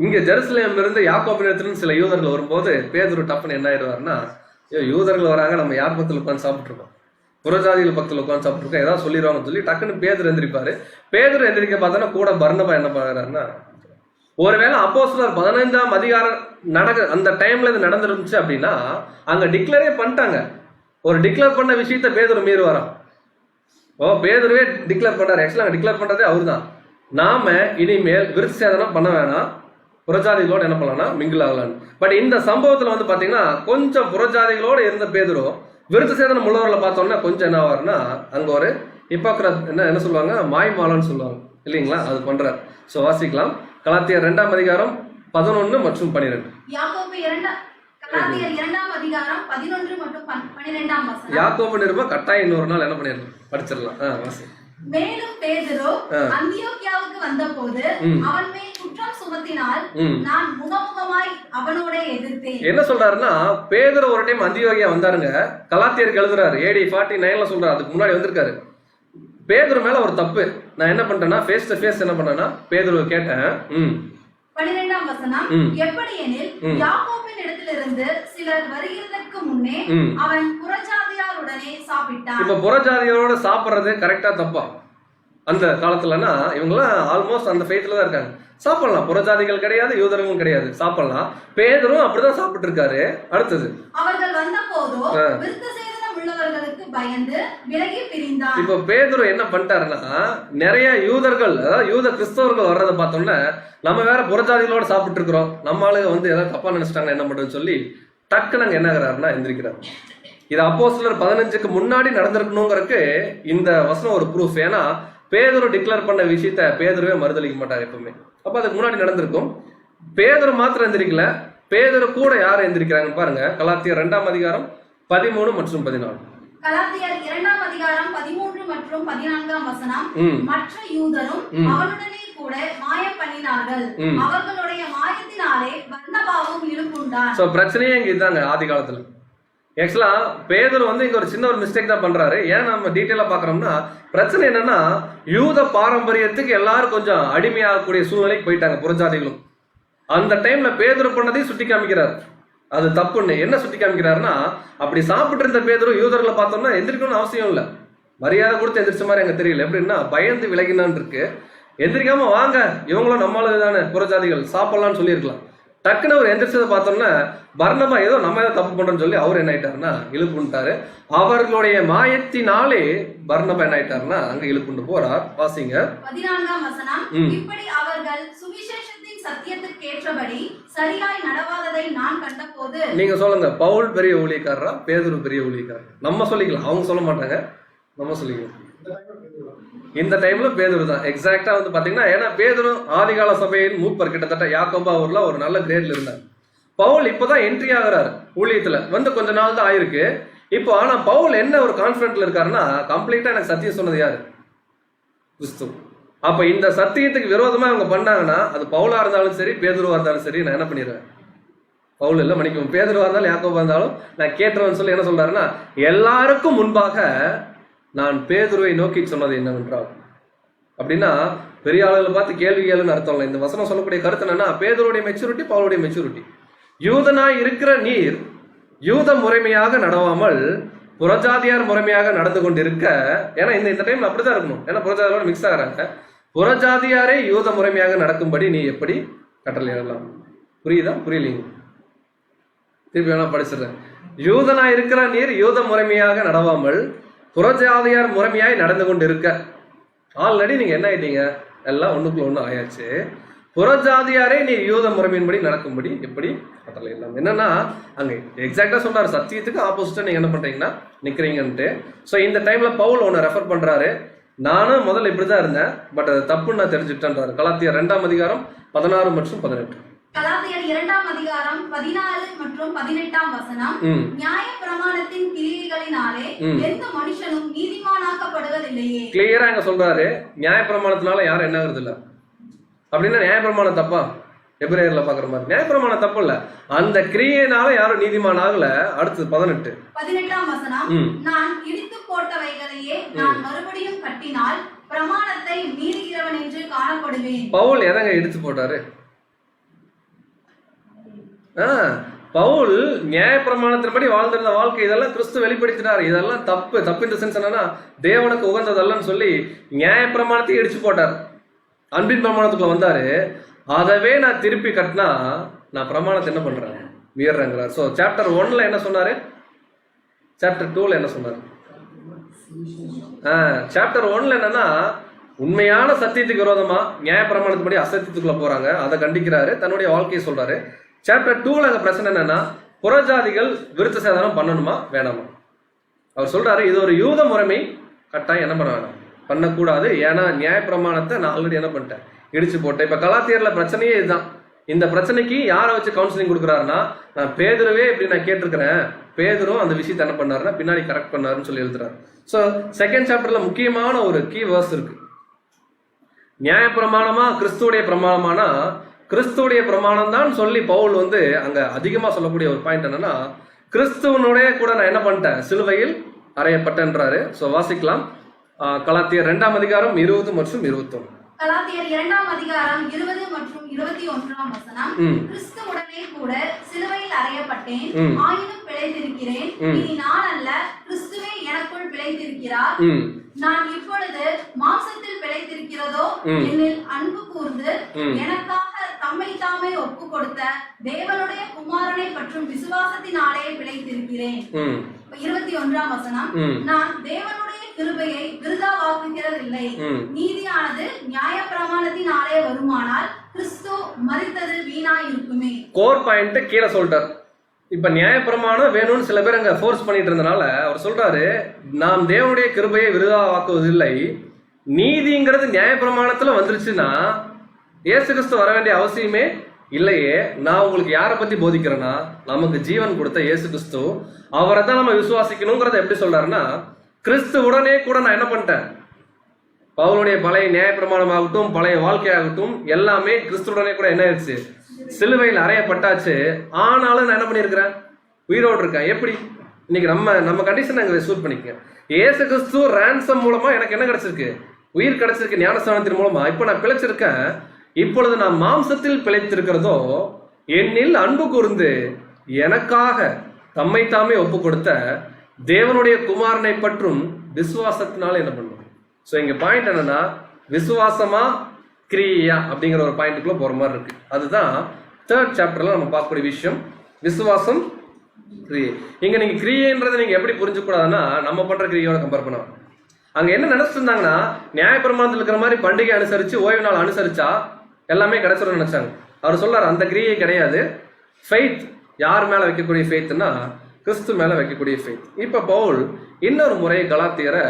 இங்க ஜெருசலேம்ல இருந்து யாக்கோபினிடத்துல சில யூதர்கள் வரும்போது பேதுரு டப்புன்னு என்ன ஆயிடுவாருன்னா, யூதர்கள் வராங்க, நம்ம யார் பக்கத்துல உட்காந்து சாப்பிட்டு இருக்கோம், புறஜாதிகள் பக்கத்துல உட்காந்து சாப்பிட்டு இருக்கோம், ஏதாவது சொல்லிடுவாங்கன்னு சொல்லி டக்குன்னு பேதுரு எந்திரிப்பாரு. பேதுரு எந்திரிக்க பார்த்தோன்னா கூட பர்னபா என்ன பண்ணுறாருன்னா, ஒருவேளை அப்போஸ்தலர் 15ஆம் அதிகாரம் அந்த டைம்ல இது நடந்துருந்துச்சு அப்படின்னா அங்க டிக்ளரே பண்ணிட்டாங்க. ஒரு டிக்ளேர் பண்ண விஷயத்த பேதுரு மீறி வரான். பேதுருவே டிக்ளேர் பண்றாரு. ஆக்சுவலா டிக்ளேர் பண்றதே அவரு தான். நாம இனிமேல் விருத்த சேதனம் பண்ண வேணாம், புறஜாதிகளோட என்ன பண்ணலாம்னா மிங்கிள் ஆகலாம். பட் இந்த சம்பவத்துல வந்து பாத்தீங்கன்னா கொஞ்சம் புறஜாதிகளோட இருந்த பேதுரு விருத்த சேதனம் உள்ளவர்களை பார்த்தோம்னா கொஞ்சம் என்ன ஆவாருன்னா, அங்க ஒரு ஹிப்போக்ரட் என்ன சொல்லுவாங்க, மாய்மாலன்னு சொல்லுவாங்க இல்லைங்களா, அது பண்றாரு. சோ வாசிக்கலாம். கலாத்தியர் 2ஆம் அதிகாரம் 11 மற்றும் 12. யாக்கோபு நிருபம் கட்டாயம் இன்னொரு நாள் என்ன பண்ணிடலாம், படிச்சிடலாம். மேலும் பேதுரு அந்தியோக்கியாவுக்கு வந்தபோது அவன் மேல் குற்றம் சுமத்தினால் நான் முகமுகமாய் அவனோட எதிர்த்தேன். என்ன சொல்றாருன்னா, பேதுரு ஒரு டைம் அந்தியோக்கியா வந்தாருங்க, கலாத்தியருக்கு எழுதுறாரு, AD 49ல சொல்றாரு, அதுக்கு முன்னாடி வந்திருக்காரு. பேதுரு மேல ஒரு தப்பு. நான் என்ன பண்றேன்னா, ஃபேஸ் டு ஃபேஸ் என்ன பண்ணேன்னா பேதுருவை கேட்டேன். 12ஆம் வசனம், எப்படியெனில் யாக்கோபின் இடத்திலிருந்து சிலர் வருகிறதற்கு முன்னே அவன் புறஜாதியாருடனே சாப்பிட்டான். இப்ப புறஜாதியாரோட சாப்பிடுறது கரெக்டா தப்பா? அந்த காலத்துலன்னா இவங்கெல்லாம் ஆல்மோஸ்ட் அந்த ஃபெய்த்ல தான் இருக்காங்க. சாப்பிடலாம், புறஜாதிகள் கிடையாது, யூதர்களும் கிடையாது, சாப்பிடலாம். பேதுரும் அப்படிதான் சாப்பிட்டு இருக்காரு. அடுத்தது, அவர்கள் வந்த போதோ விருத்த சேதனம் உள்ளவர்களுக்கு பயந்து விலகி பிரிந்தான். இப்ப பேதுரு என்ன பண்ணிட்டாருன்னா, நிறைய யூதர்கள், அதாவது யூத கிறிஸ்தவர்கள் வர்றதை பார்த்தோம்னா நம்ம வேற புறஜாதிகளோட சாப்பிட்டு இருக்கிறோம், நம்ம ஆளுங்க வந்து ஏதாவது தப்பா நினைச்சிட்டாங்க என்ன பண்றதுன்னு சொல்லி டக்கு நாங்க என்ன ஆகிறாருன்னா எந்திரிக்கிறார். இது அப்போஸ்தலர் 15க்கு முன்னாடி நடந்திருக்கணுங்கிறதுக்கு இந்த வசனம் ஒரு ப்ரூஃப். ஏன்னா பேதுரு டிக்ளேர் பண்ண விஷயத்த பேதுருவே மறுதளிக்க மாட்டார் எப்பவுமே. அப்ப அதுக்கு முன்னாடி நடந்திருக்கும். பேதுரு மாத்திரம் எந்திரிக்கல, பேதுரு கூட யார் எந்திரிக்கிறாங்கன்னு பாருங்க. கலாத்தியர் 2ஆம் அதிகாரம் 13 மற்றும் 14. கலாத்தியர் 2ஆம் அதிகாரம் 13 மற்றும் 14ஆம் வசனம், மற்ற யூதரும் அவனுடனே கூட மாயம் பண்ணினார்கள், அவர்களுடைய மாயத்தினாலே பர்னபாவும் இழுப்புண்டான். சோ பிரச்சனையே இங்க இதாங்க. ஆதி காலத்துல ஆக்சுவலா பேதுரு வந்து இங்க ஒரு சின்ன ஒரு மிஸ்டேக் தான் பண்றாரு. ஏன் நம்ம டீட்டெயிலா பாக்குறோம்னா, பிரச்சனை என்னன்னா யூத பாரம்பரியத்துக்கு எல்லாரும் கொஞ்சம் அடிமையாகக்கூடிய சூழ்நிலைக்கு போயிட்டாங்க புறஜாதிகளும். அந்த டைம்ல பேதுரு பண்ணதையும் சுட்டி காமிக்கிறார், அது தப்புன்னு. என்ன சுட்டி காமிக்கிறாருன்னா, அப்படி சாப்பிட்டு இருந்த பேதுரு யூதர்களை பார்த்தோம்னா எந்திரிக்கணும்னு அவசியம் இல்லை, மரியாதை கொடுத்து எந்திரிச்ச மாதிரி அங்க தெரியல. எப்படின்னா பயந்து விலகினான் இருக்கு. எந்திரிக்காம வாங்க, இவங்களும் நம்மளுக்கு தானே புறஜாதிகள், சாப்பிடலாம்னு சொல்லியிருக்கலாம். டக்குன்னு அவர் எந்திரிச்சதை பார்த்தோம்னா பர்னபா ஏதோ நம்ம ஏதோ தப்பு பண்றோம்னு சொல்லி அவர் என்ன ஆயிட்டாருன்னா இழுப்புண்டாரு. அவர்களுடைய மாயத்தினாலே பர்னபா என்ன ஆயிட்டாருன்னா அங்க இழுப்புண்டு போறார். வாசிங்க 14ஆம் வசனம், இப்படி அவர்கள் சுவிசேஷத்தின் சத்தியத்துக்கு ஏற்றபடி சரியாய் நடவாததை நான் கண்டபோது. நீங்க சொல்லுங்க, பவுல் பெரிய ஊழியக்காரரா பேதுரு பெரிய ஊழியக்காரர்? நம்ம சொல்லிக்கலாம், அவங்க சொல்ல மாட்டாங்க, நம்ம சொல்லிக்கலாம். இந்த டைம்ல பேதுரு தான் எக்ஸாக்டா வந்து பாத்தீங்கன்னா. ஏன்னா பேதுரு ஆதிகால சபையின் மூப்பர், கிட்டத்தட்ட யாக்கோபா ஊர்ல ஒரு நல்ல கிரேட்ல இருந்தார். பவுல் இப்பதான் என்ட்ரி ஆகிறாரு ஊழியத்துல, வந்து கொஞ்ச நாள் தான் ஆயிருக்கு இப்போ. ஆனா பவுல் என்ன ஒரு கான்பிடன்ட்ல இருக்காருன்னா, கம்ப்ளீட்டா எனக்கு சத்தியம் சொன்னது யாரு? கிறிஸ்து. அப்ப இந்த சத்தியத்துக்கு விரோதமா அவங்க பண்ணாங்கன்னா, அது பவுலா இருந்தாலும் சரி பேதுருவா இருந்தாலும் சரி, நான் என்ன பண்ணிடுறேன், பவுல் இல்ல மன்னிக்கும், பேதுருவா இருந்தாலும் யாக்கோபா இருந்தாலும் நான் கேட்டுருவேன்னு சொல்லி என்ன சொல்றாருன்னா, எல்லாருக்கும் முன்பாக நான் பேதுருவை நோக்கி சொன்னது என்னவென்றால், அப்படின்னா பெரிய ஆளுகளை பார்த்து கேள்வி கேளுன்னு அர்த்தம் இல்லை. இந்த வசனம் சொல்லக்கூடிய கருத்து என்னன்னா, பேதுருடைய மெச்சூரிட்டி பவுலுடைய மெச்சூரிட்டி. யூதனாய் இருக்கிற நீர் யூத முறைமையாக நடவாமல் புறஜாதியார் முறைமையாக நடந்து கொண்டு இருக்க. ஏன்னா இந்த டைம்ல அப்படிதான் இருக்கணும், ஏன்னா புறஜாதியோட மிக்ஸ் ஆகிறாங்க. புறஜாதியாரே யூத முறைமையாக நடக்கும்படி நீ எப்படி கட்டளை இடலாம்? புரியுதா? புரியலீங்க, திருப்பி வேணா படிச்சிடுறேன். யூதனாய் இருக்கிற நீர் யூத முறைமையாக நடவாமல் புறஜாதியார் முறைமையாய் நடந்து கொண்டு இருக்க. ஆல்ரெடி நீங்க என்ன ஆயிட்டீங்க, எல்லாம் ஒண்ணுக்குள்ள ஒண்ணு ஆயாச்சு. புறஜாதியாரே நீ யூத முறைமையின்படி நடக்கும்படி எப்படி கட்டளை இல்லாம. என்னன்னா அங்க எக்ஸாக்டா சொல்றாரு, சத்தியத்துக்கு ஆப்போசிட்டா நீங்க என்ன பண்றீங்கன்னா நிக்கிறீங்கன்ட்டு. ஸோ இந்த டைம்ல பவுல் ஒன்னு ரெஃபர் பண்றாரு, நானும் முதல்ல இப்படிதான் இருந்தேன், பட் அது தப்புன்னு நான் தெரிஞ்சுட்டேன்றாரு. கலாத்தியர் 2ஆம் அதிகாரம் 16 மற்றும் 18. கலாத்தியர் 2ஆம் அதிகாரம் 14 மற்றும் 18ஆம் வசனம். நியாயப்பிரமாணத்தின் கிரியைகளினாலே எந்த மனுஷனும் நீதிமானாக்கப்படுவதில்லையே. கிளியரா இங்க சொல்றாரு, நியாயப்பிரமாணத்தினால யாரும் என்ன ஆகுறது இல்ல. அப்படின்னா நியாயப்பிரமாணம் தப்பா? எபிரேயர்ல பாக்குற மாதிரி நியாயப்பிரமாணம் தப்பு இல்ல, அந்த கிரியையினால யாரும் நீதிமான் ஆகல. அடுத்தது 18ஆம் வசனம். நான் இடித்து போட்டவைகளையே நான் மறுபடியும் கட்டினால் பிரமாணத்தை மீறுகிறவன் என்று காணப்படுவேன். பவுல் எதங்க இடித்து போட்டாரு? பவுல் நியாயப்பிரமாணத்தின்படி வாழ்ந்திருந்த வாழ்க்கை இதெல்லாம் கிறிஸ்து வெளிப்படுத்தினார். இதெல்லாம் தப்பு. தப்பு இந்த சென்ஸ் என்னன்னா, தேவனுக்கு உகந்ததல்லன்னு சொல்லி நியாயப்பிரமாணத்தையும் இடிச்சு போட்டார். அன்பின் பிரமாணத்துக்குள்ள வந்தாரு. அதவே நான் திருப்பி கட்டினா நான் பிரமாணத்தை என்ன பண்றேன்? மீறுறேங்கிறார். ஸோ சாப்டர் 1ல என்ன சொன்னாரு, சாப்டர் 2ல என்ன சொன்னாரு? சாப்டர் 1ல என்னன்னா, உண்மையான சத்தியத்துக்கு விரோதமா நியாயப்பிரமாணத்தின்படி அசத்தியத்துக்குள்ள போறாங்க, அதை கண்டிக்கிறாரு, தன்னுடைய வாழ்க்கையை சொல்றாரு. சாப்டர் 2ல அங்க பிரச்சனை என்னன்னா, புறஜாதிகள் விருத்த சேதனம் பண்ணணுமா வேணாமா? அவர் சொல்றாரு, இது ஒரு யூத முறைமை, கட்டாயம் என்ன பண்ண வேணாம், பண்ணக்கூடாது. ஏன்னா நியாயப்பிரமாணத்தை நான் ஆல்ரெடி என்ன பண்ணிட்டேன், இடிச்சு போட்டேன். இப்ப கலாத்தியர்ல பிரச்சனையே இதுதான். இந்த பிரச்சனைக்கு யாரை வச்சு கவுன்சிலிங் கொடுக்குறாருன்னா, நான் பேதுருவே இப்படி நான் கேட்டிருக்கிறேன், பேதுரும் அந்த விஷயத்தை என்ன பண்ணாருன்னா பின்னாடி கரெக்ட் பண்ணாருன்னு சொல்லி எழுதுறாரு. ஸோ செகண்ட் சாப்டர்ல முக்கியமான ஒரு கீ வேர்ஸ் இருக்கு. நியாயப்பிரமாணமா கிறிஸ்துடைய பிரமாணமானா, கிறிஸ்துடைய பிரமாணம் தான் சொல்லி பவுல் அங்க அதிகமா சொல்லக்கூடிய ஒரு பாயிண்ட் என்னன்னா, கிறிஸ்துவனுடைய கூட நான் என்ன பண்ணிட்டேன், சிலுவையில் அறையப்பட்டேன்றாரு. ஸோ வாசிக்கலாம். கலாத்தியர் 2ஆம் அதிகாரம் 20 மற்றும் 21. கலாத்தியர் 2ஆம் அதிகாரம் 20 மற்றும் 21ஆம் வசனம். கிறிஸ்துவுடனே கூட சிலுவையில் அறையப்பட்டேன், ஆயினும் பிழைத்திருக்கிறேன். இனி நான் அல்ல, கிறிஸ்துவே எனக்குள் பிழைத்திருக்கிறார். நான் இப்பொழுது மாம்சத்தில் பிழைத்திருக்கிறதோ, என்னில் அன்பு கூர்ந்து எனக்காக தம்மை தாமே ஒப்பு கொடுத்த தேவனுடைய குமாரனை பற்றும் விசுவாசத்தினாலே பிழைத்திருக்கிறேன். 21ஆம் வசனம். நான் தேவனுடைய கிருபையை விருதாவாக்குகிறதில்லை. நீதியானது நியாயப்பிரமாணத்தினாலே வருமானால் கிறிஸ்து மரித்தது வீணாயிருக்குமே. கோர் பாயிண்ட் கீழே சொல்லிட்டார். இப்ப நியாயப்பிரமாணம் வேணும்னு சில பேர் அங்க ஃபோர்ஸ் பண்ணிட்டு இருந்தனால அவர் சொல்றாரு, நாம் தேவனுடைய கிருபையை விருதாவாக்குவதில்லை. நீதிங்கிறது நியாயப்பிரமாணத்துல வந்துருச்சுன்னா இயேசு கிறிஸ்து வர வேண்டிய அவசியமே இல்லையே. நான் உங்களுக்கு யாரை பத்தி போதிக்கிறேன்னா, நமக்கு ஜீவன் கொடுத்த இயேசு கிறிஸ்து, அவரை தான் நம்ம விசுவாசிக்கணுங்கிறத எப்படி சொல்றாருன்னா, கிறிஸ்து உடனே கூட நான் என்ன பண்ணிட்டேன், பவுலுடைய பழைய நியாயப்பிரமாணம் ஆகட்டும், பழைய வாழ்க்கையாகட்டும், எல்லாமே கிறிஸ்துடனே கூட என்ன ஆயிடுச்சு, சிலுவையில் அறையப்பட்டாச்சு. ஆனாலும் நான் என்ன பண்ணியிருக்கிறேன், உயிரோடு இருக்கேன். எப்படி இன்னைக்கு நம்ம கண்டிஷன் அங்கே சூட் பண்ணிக்கேன். இயேசு கிறிஸ்து ரான்சம் மூலமா எனக்கு என்ன கிடைச்சிருக்கு, உயிர் கிடைச்சிருக்கு ஞானஸ்நானத்தின் மூலமா. இப்போ நான் பிழைச்சிருக்கேன். இப்பொழுது நான் மாம்சத்தில் பிழைத்திருக்கிறதோ, என்னில் அன்பு கூர்ந்து எனக்காக தம்மை தாமே ஒப்பு கொடுத்த தேவனுடைய குமாரனை பற்றும் விசுவாசத்தினால என்ன பண்ணும். ஸோ இங்க பாயிண்ட் என்னன்னா, விசுவாசமா கிரியா அப்படிங்கிற ஒரு பாயிண்ட்டுக்குள்ள போற மாதிரி இருக்கு. அதுதான் 3rd சாப்டர்ல நம்ம பார்க்கக்கூடிய விஷயம், விசுவாசம் கிரியை. இங்க நீங்க கிரியைன்றதை நீங்க எப்படி புரிஞ்சுக்கூடாதுன்னா, நம்ம பண்ற கிரியோட கம்பேர் பண்ணுவோம். அங்க என்ன நினைச்சிட்டு இருந்தாங்கன்னா, நியாயப்பிரமாணத்தில் இருக்கிற மாதிரி பண்டிகை அனுசரிச்சு ஓய்வு நாள் அனுசரிச்சா எல்லாமே கிடைச்சிடும் நினைச்சாங்க. அவர் சொல்றாரு, அந்த கிரியை கிடையாது. ஃபெய்த், யார் மேல வைக்கக்கூடிய ஃபெய்த்னா கிறிஸ்து மேல வைக்கக்கூடிய ஃபெய்த். இப்ப பவுல் இன்னொரு முறை கலாத்தியரை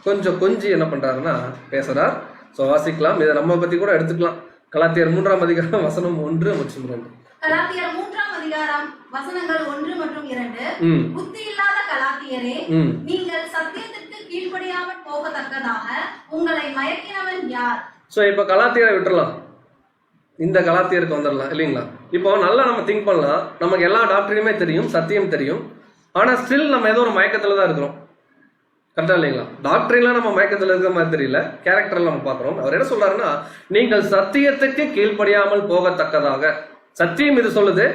கொஞ்சம் என்ன பண்றாருன்னா பேசுறார். ஸோ வாசிக்கலாம். இதை நம்ம பத்தி கூட எடுத்துக்கலாம். கலாத்தியர் 3ஆம் அதிகாரம் வசனம் 1 மற்றும் 2. கலாத்தியர் 3ஆம் அதிகாரம் வசனங்கள் 1 மற்றும் 2. புத்தி இல்லாத கலாத்தியரே, நீங்கள் சத்தியத்திற்கு கீழ்ப்படியாமல் போகத்தக்கதாக உங்களை மயக்கினவன் யார்? ஸோ இப்போ கலாத்தியரை விட்டுறலாம், இந்த கலாத்தியருக்கு வந்துடலாம் இல்லைங்களா? இப்போ நல்லா நம்ம திங்க் பண்ணலாம். நமக்கு எல்லா டாக்டரையுமே தெரியும், சத்தியம் தெரியும், ஆனா ஸ்டில் நம்ம ஏதோ ஒரு மயக்கத்துல தான் இருக்கிறோம். கரெக்டா இல்லைங்களா? டாக்டர்லாம் நம்ம மயக்கத்தில் இருக்கிற மாதிரி தெரியல, கேரக்டர்ல நம்ம பார்க்குறோம். அவர் என்ன சொல்றாருன்னா, நீங்கள் சத்தியத்துக்கு கீழ்ப்படியாமல் போகத்தக்கதாக. சத்தியம் இது சொல்லுது,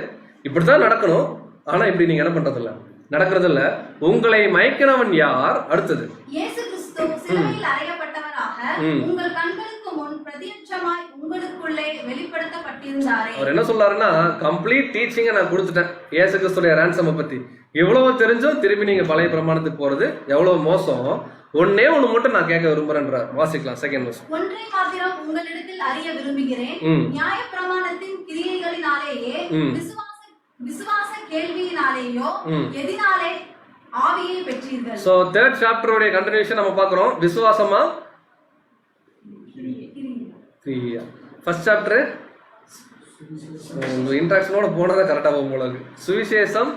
இப்படித்தான் நடக்கணும். ஆனா இப்படி நீங்க என்ன பண்றது இல்ல, நடக்கிறது இல்ல. உங்களை மயக்கினவன் யார்? அடுத்தது, இயேசு கிறிஸ்து சிலுவையில் அறையப்பட்டவராக உங்கள் கண்களுக்கு முன் பிரத்யட்சமாய் உங்களுக்குள்ளே வெளிப்படுத்தப்பட்டிருந்தாரே. அவர் என்ன சொல்றாருன்னா, கம்ப்ளீட் டீச்சிங்கை நான் கொடுத்துட்டேன் இயேசு கிறிஸ்துடைய ரான்சமை பத்தி. எவ்வளவு தெரிஞ்சும் திரும்பி நீங்க பழைய பிரமாணத்துக்கு போறது எவ்வளவு மோசம். ஒன்னே ஒண்ணு மட்டும் நான் கேட்க விரும்புறேன்றார். வாசிக்கலாம். Second verse. ஒன்றை மாத்திரம் உங்களிடத்தில் அறிய விரும்புகிறேன், நியாயப்பிரமாணத்தின் கிரியைகளினாலேயே விசுவாச கேள்வியினாலேயோ எதினாலே ஆவியை பெற்றீர்கள். சோ 3rd சாப்டருடைய கண்டினியூஷன் நம்ம பார்க்கிறோம். விசுவாசமா கிரியா. ஃபர்ஸ்ட் சாப்டர் உங்க இன்ட்ராக்ஷனோட போனதான் கரெக்டா போகும் போல இருக்கு. சுவிசேஷம்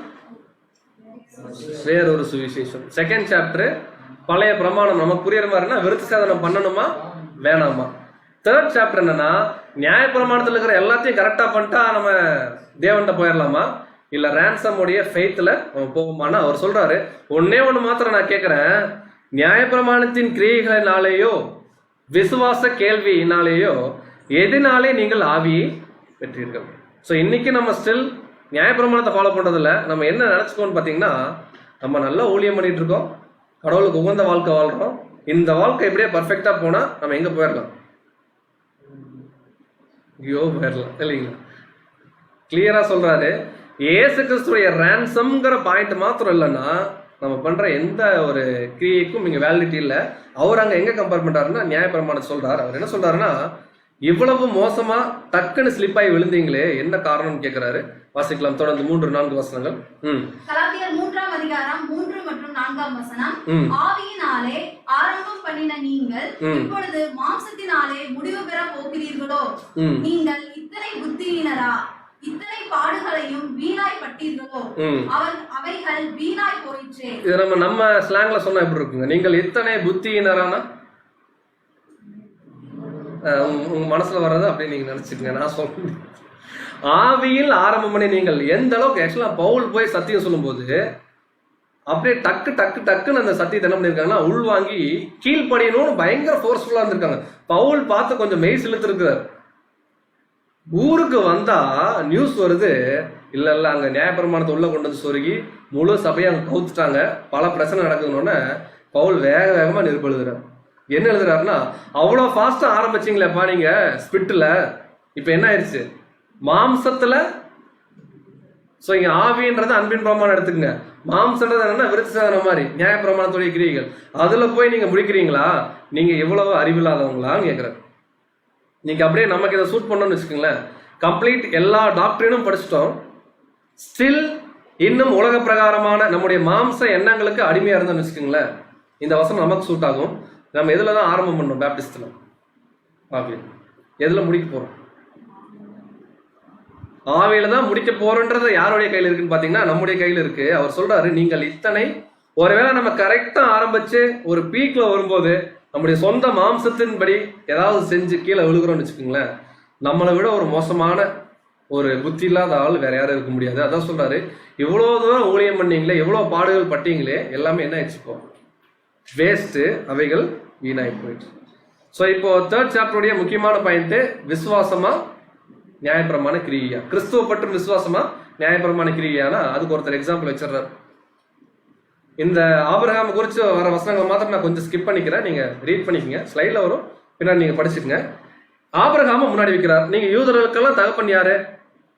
வேறொரு சுவிசேஷம். செகண்ட் சாப்டர் பழைய பிரமாணம் நமக்கு புரியுற மாதிரினா விருத்த சேதனம் பண்ணணுமா வேணாமா. தேர்ட் சாப்டர் என்னன்னா நியாய பிரமாணத்துல இருக்கிற எல்லாத்தையும் கரெக்டா பண்ணிட்டா நம்ம தேவன்கிட்ட போயிடலாமா, இல்ல ரேன்சம் உடைய ஃபெய்த்ல போகுமானா அவர் சொல்றாரு, ஒன்னே ஒண்ணு மாத்திரம் நான் கேட்கிறேன், நியாயப்பிரமாணத்தின் கிரியைகளினாலேயோ விசுவாச கேள்வியினாலேயோ எதனாலே நீங்கள் ஆவியை பெற்றீர்கள். ஸோ இன்னைக்கு நம்ம ஸ்டில் நியாயப்பிரமாணத்தை ஃபாலோ பண்றதில்ல. நம்ம என்ன நினைச்சுக்கோன்னு பார்த்தீங்கன்னா, நம்ம நல்லா ஊழியம் பண்ணிட்டு இருக்கோம், கடவுளுக்கு உகந்த வாழ்க்கை வாழ்றோம், இந்த வாழ்க்கை எப்படியே பர்ஃபெக்டா போனா நம்ம எங்க போயிடலாம், ஐயோ போயிடலாம் இல்லைங்களா. கிளியரா சொல்றாரு, ஏசு கிறிஸ்துடைய ரேன்சம்ங்கிற பாயிண்ட் மாத்திரம் இல்லைன்னா நம்ம பண்ற எந்த ஒரு கிரியைக்கும் இங்க வேலிடிட்டி இல்லை. அவர் அங்க எங்க கம்பேர் பண்றாருன்னா நியாயப்பிரமாணம் சொல்றாரு. அவர் என்ன சொல்றாருன்னா, இவ்வளவு மோசமா டக்குன்னு ஸ்லிப் ஆகி விழுந்தீங்களே என்ன காரணம் கேட்கிறாரு. வாசிக்கலாம் தொடர்ந்து 3-4 வசனங்கள். கலாத்தியர் 3ஆம் அதிகாரம் 3 மற்றும் 4ஆம் வசனம். ஆவியினாலே ஆரம்பம் பண்ணின நீங்கள் இப்பொழுது மாம்சத்தினாலே முடிவு பெற போகிறீர்களோ? நீங்கள் இத்தனை புத்தியினரா, இத்தனை பாடுகளையும் வீணாய் பட்டீர்களோ? அவைகள் வீணாய் போயிற்றே. இது நம்ம ஸ்லாங்ல சொன்னா எப்படி இருக்குங்க, நீங்கள் இத்தனை புத்தியினரானா உங்க மனசுல வர்றது அப்படின்னு நீங்க நினைச்சுக்கங்க. நான் சொல்றேன், ஆவியில் ஆரம்பம் பண்ணி நீங்கள் எந்த அளவுக்கு ஆக்சுவலா பவுல் போய் சத்தியம் சொல்லும் போது அப்படியே டக்கு டக்கு டக்குன்னு அந்த சத்தியத்தை என்ன பண்ணிருக்காங்கன்னா உள்வாங்கி கீழ்படியணும்னு பயங்கர ஃபோர்ஸ்ஃபுல்லா இருந்திருக்காங்க. பவுல் பார்த்து கொஞ்சம் மெய் செலுத்திருக்கிறார். ஊருக்கு வந்தா நியூஸ் வருது, இல்ல இல்ல அங்க நியாயப்பிரமாணத்தை உள்ள கொண்டு வந்து சொருகி முழு சபையை அங்க கவுத்துட்டாங்க, பல பிரச்சனை நடக்குதுன்னு பவுல் வேக வேகமா நிருப எழுதுறாரு. என்ன எழுதுறாருன்னா, அவ்வளோ ஃபாஸ்டா ஆரம்பிச்சிங்களேப்பா நீங்க ஸ்பிரிட்ல, இப்ப என்ன ஆயிடுச்சு மாம்சத்துல. ஸோ இங்க ஆவின்றது அன்பின் பிரமாணம் எடுத்துக்கங்க, மாம்சன்றது என்னன்னா விருத்த சேதனம் மாதிரி நியாயப்பிரமாணத்துடைய கிரியைகள், அதுல போய் நீங்க முடிக்கிறீங்களா, நீங்க எவ்வளவு அறிவில்லாதவங்களான்னு கேட்கிறாரு. நீங்க அப்படியே நமக்கு இதை சூட் பண்ணணும்னு வச்சுக்கோங்களேன், கம்ப்ளீட் எல்லா டாக்டரினும் படிச்சிட்டோம், ஸ்டில் இன்னும் உலக பிரகாரமான நம்முடைய மாம்ச எண்ணங்களுக்கு அடிமையா இருந்தோம்னு வச்சுக்கோங்களேன், இந்த வசனம் நமக்கு சூட் ஆகும். நம்ம எதுல தான் ஆரம்பம் பண்ணோம், பேப்டிஸ்ட்ல ஆவியில், எதுல முடிக்க போறோம், ஆவியில தான் முடிக்க போறோன்றது யாருடைய கையில இருக்குன்னு பாத்தீங்கன்னா நம்முடைய கையில இருக்கு. அவர் சொல்றாரு, நீங்கள் இத்தனை, ஒருவேளை நம்ம கரெக்டா ஆரம்பிச்சு ஒரு பீக்ல வரும்போது நம்முடைய சொந்த மாம்சத்தின்படி ஏதாவது செஞ்சு கீழே விழுகிறோம்னு வச்சுக்கோங்களேன், நம்மளை விட ஒரு மோசமான ஒரு புத்தி இல்லாத ஆள் வேற யாரும் இருக்க முடியாது. அதான் சொல்றாரு, இவ்வளவு தூரம் ஊழியம் பண்ணீங்களே, எவ்வளவு பாடுகள் பட்டீங்களே, எல்லாமே என்ன ஆயிடுச்சுப்போ வேஸ்ட், அவைகள் வீணாய் போயிடுச்சு. ஸோ இப்போ தேர்ட் சாப்டருடைய முக்கியமான பாயிண்ட், விசுவாசமா நியாயப்பிரமாண கிரியா, கிறிஸ்துவ பற்று விசுவாசமா நியாயப்பிரமாண கிரியானா அதுக்கு ஒருத்தர் எக்ஸாம்பிள் வச்சிடறாரு. இந்த ஆபிரகாம் குறித்து வர வசனங்களை மாத்திரம் நான் கொஞ்சம் ஸ்கிப் பண்ணிக்கிறேன், நீங்க ரீட் பண்ணிக்கங்க, ஸ்லைட்ல வரும், பின்னாடி நீங்க படிச்சுக்கங்க. ஆபிரகாம முன்னாடி வைக்கிறார். நீங்க யூதர்களுக்கெல்லாம் தகப்பன் யாரு?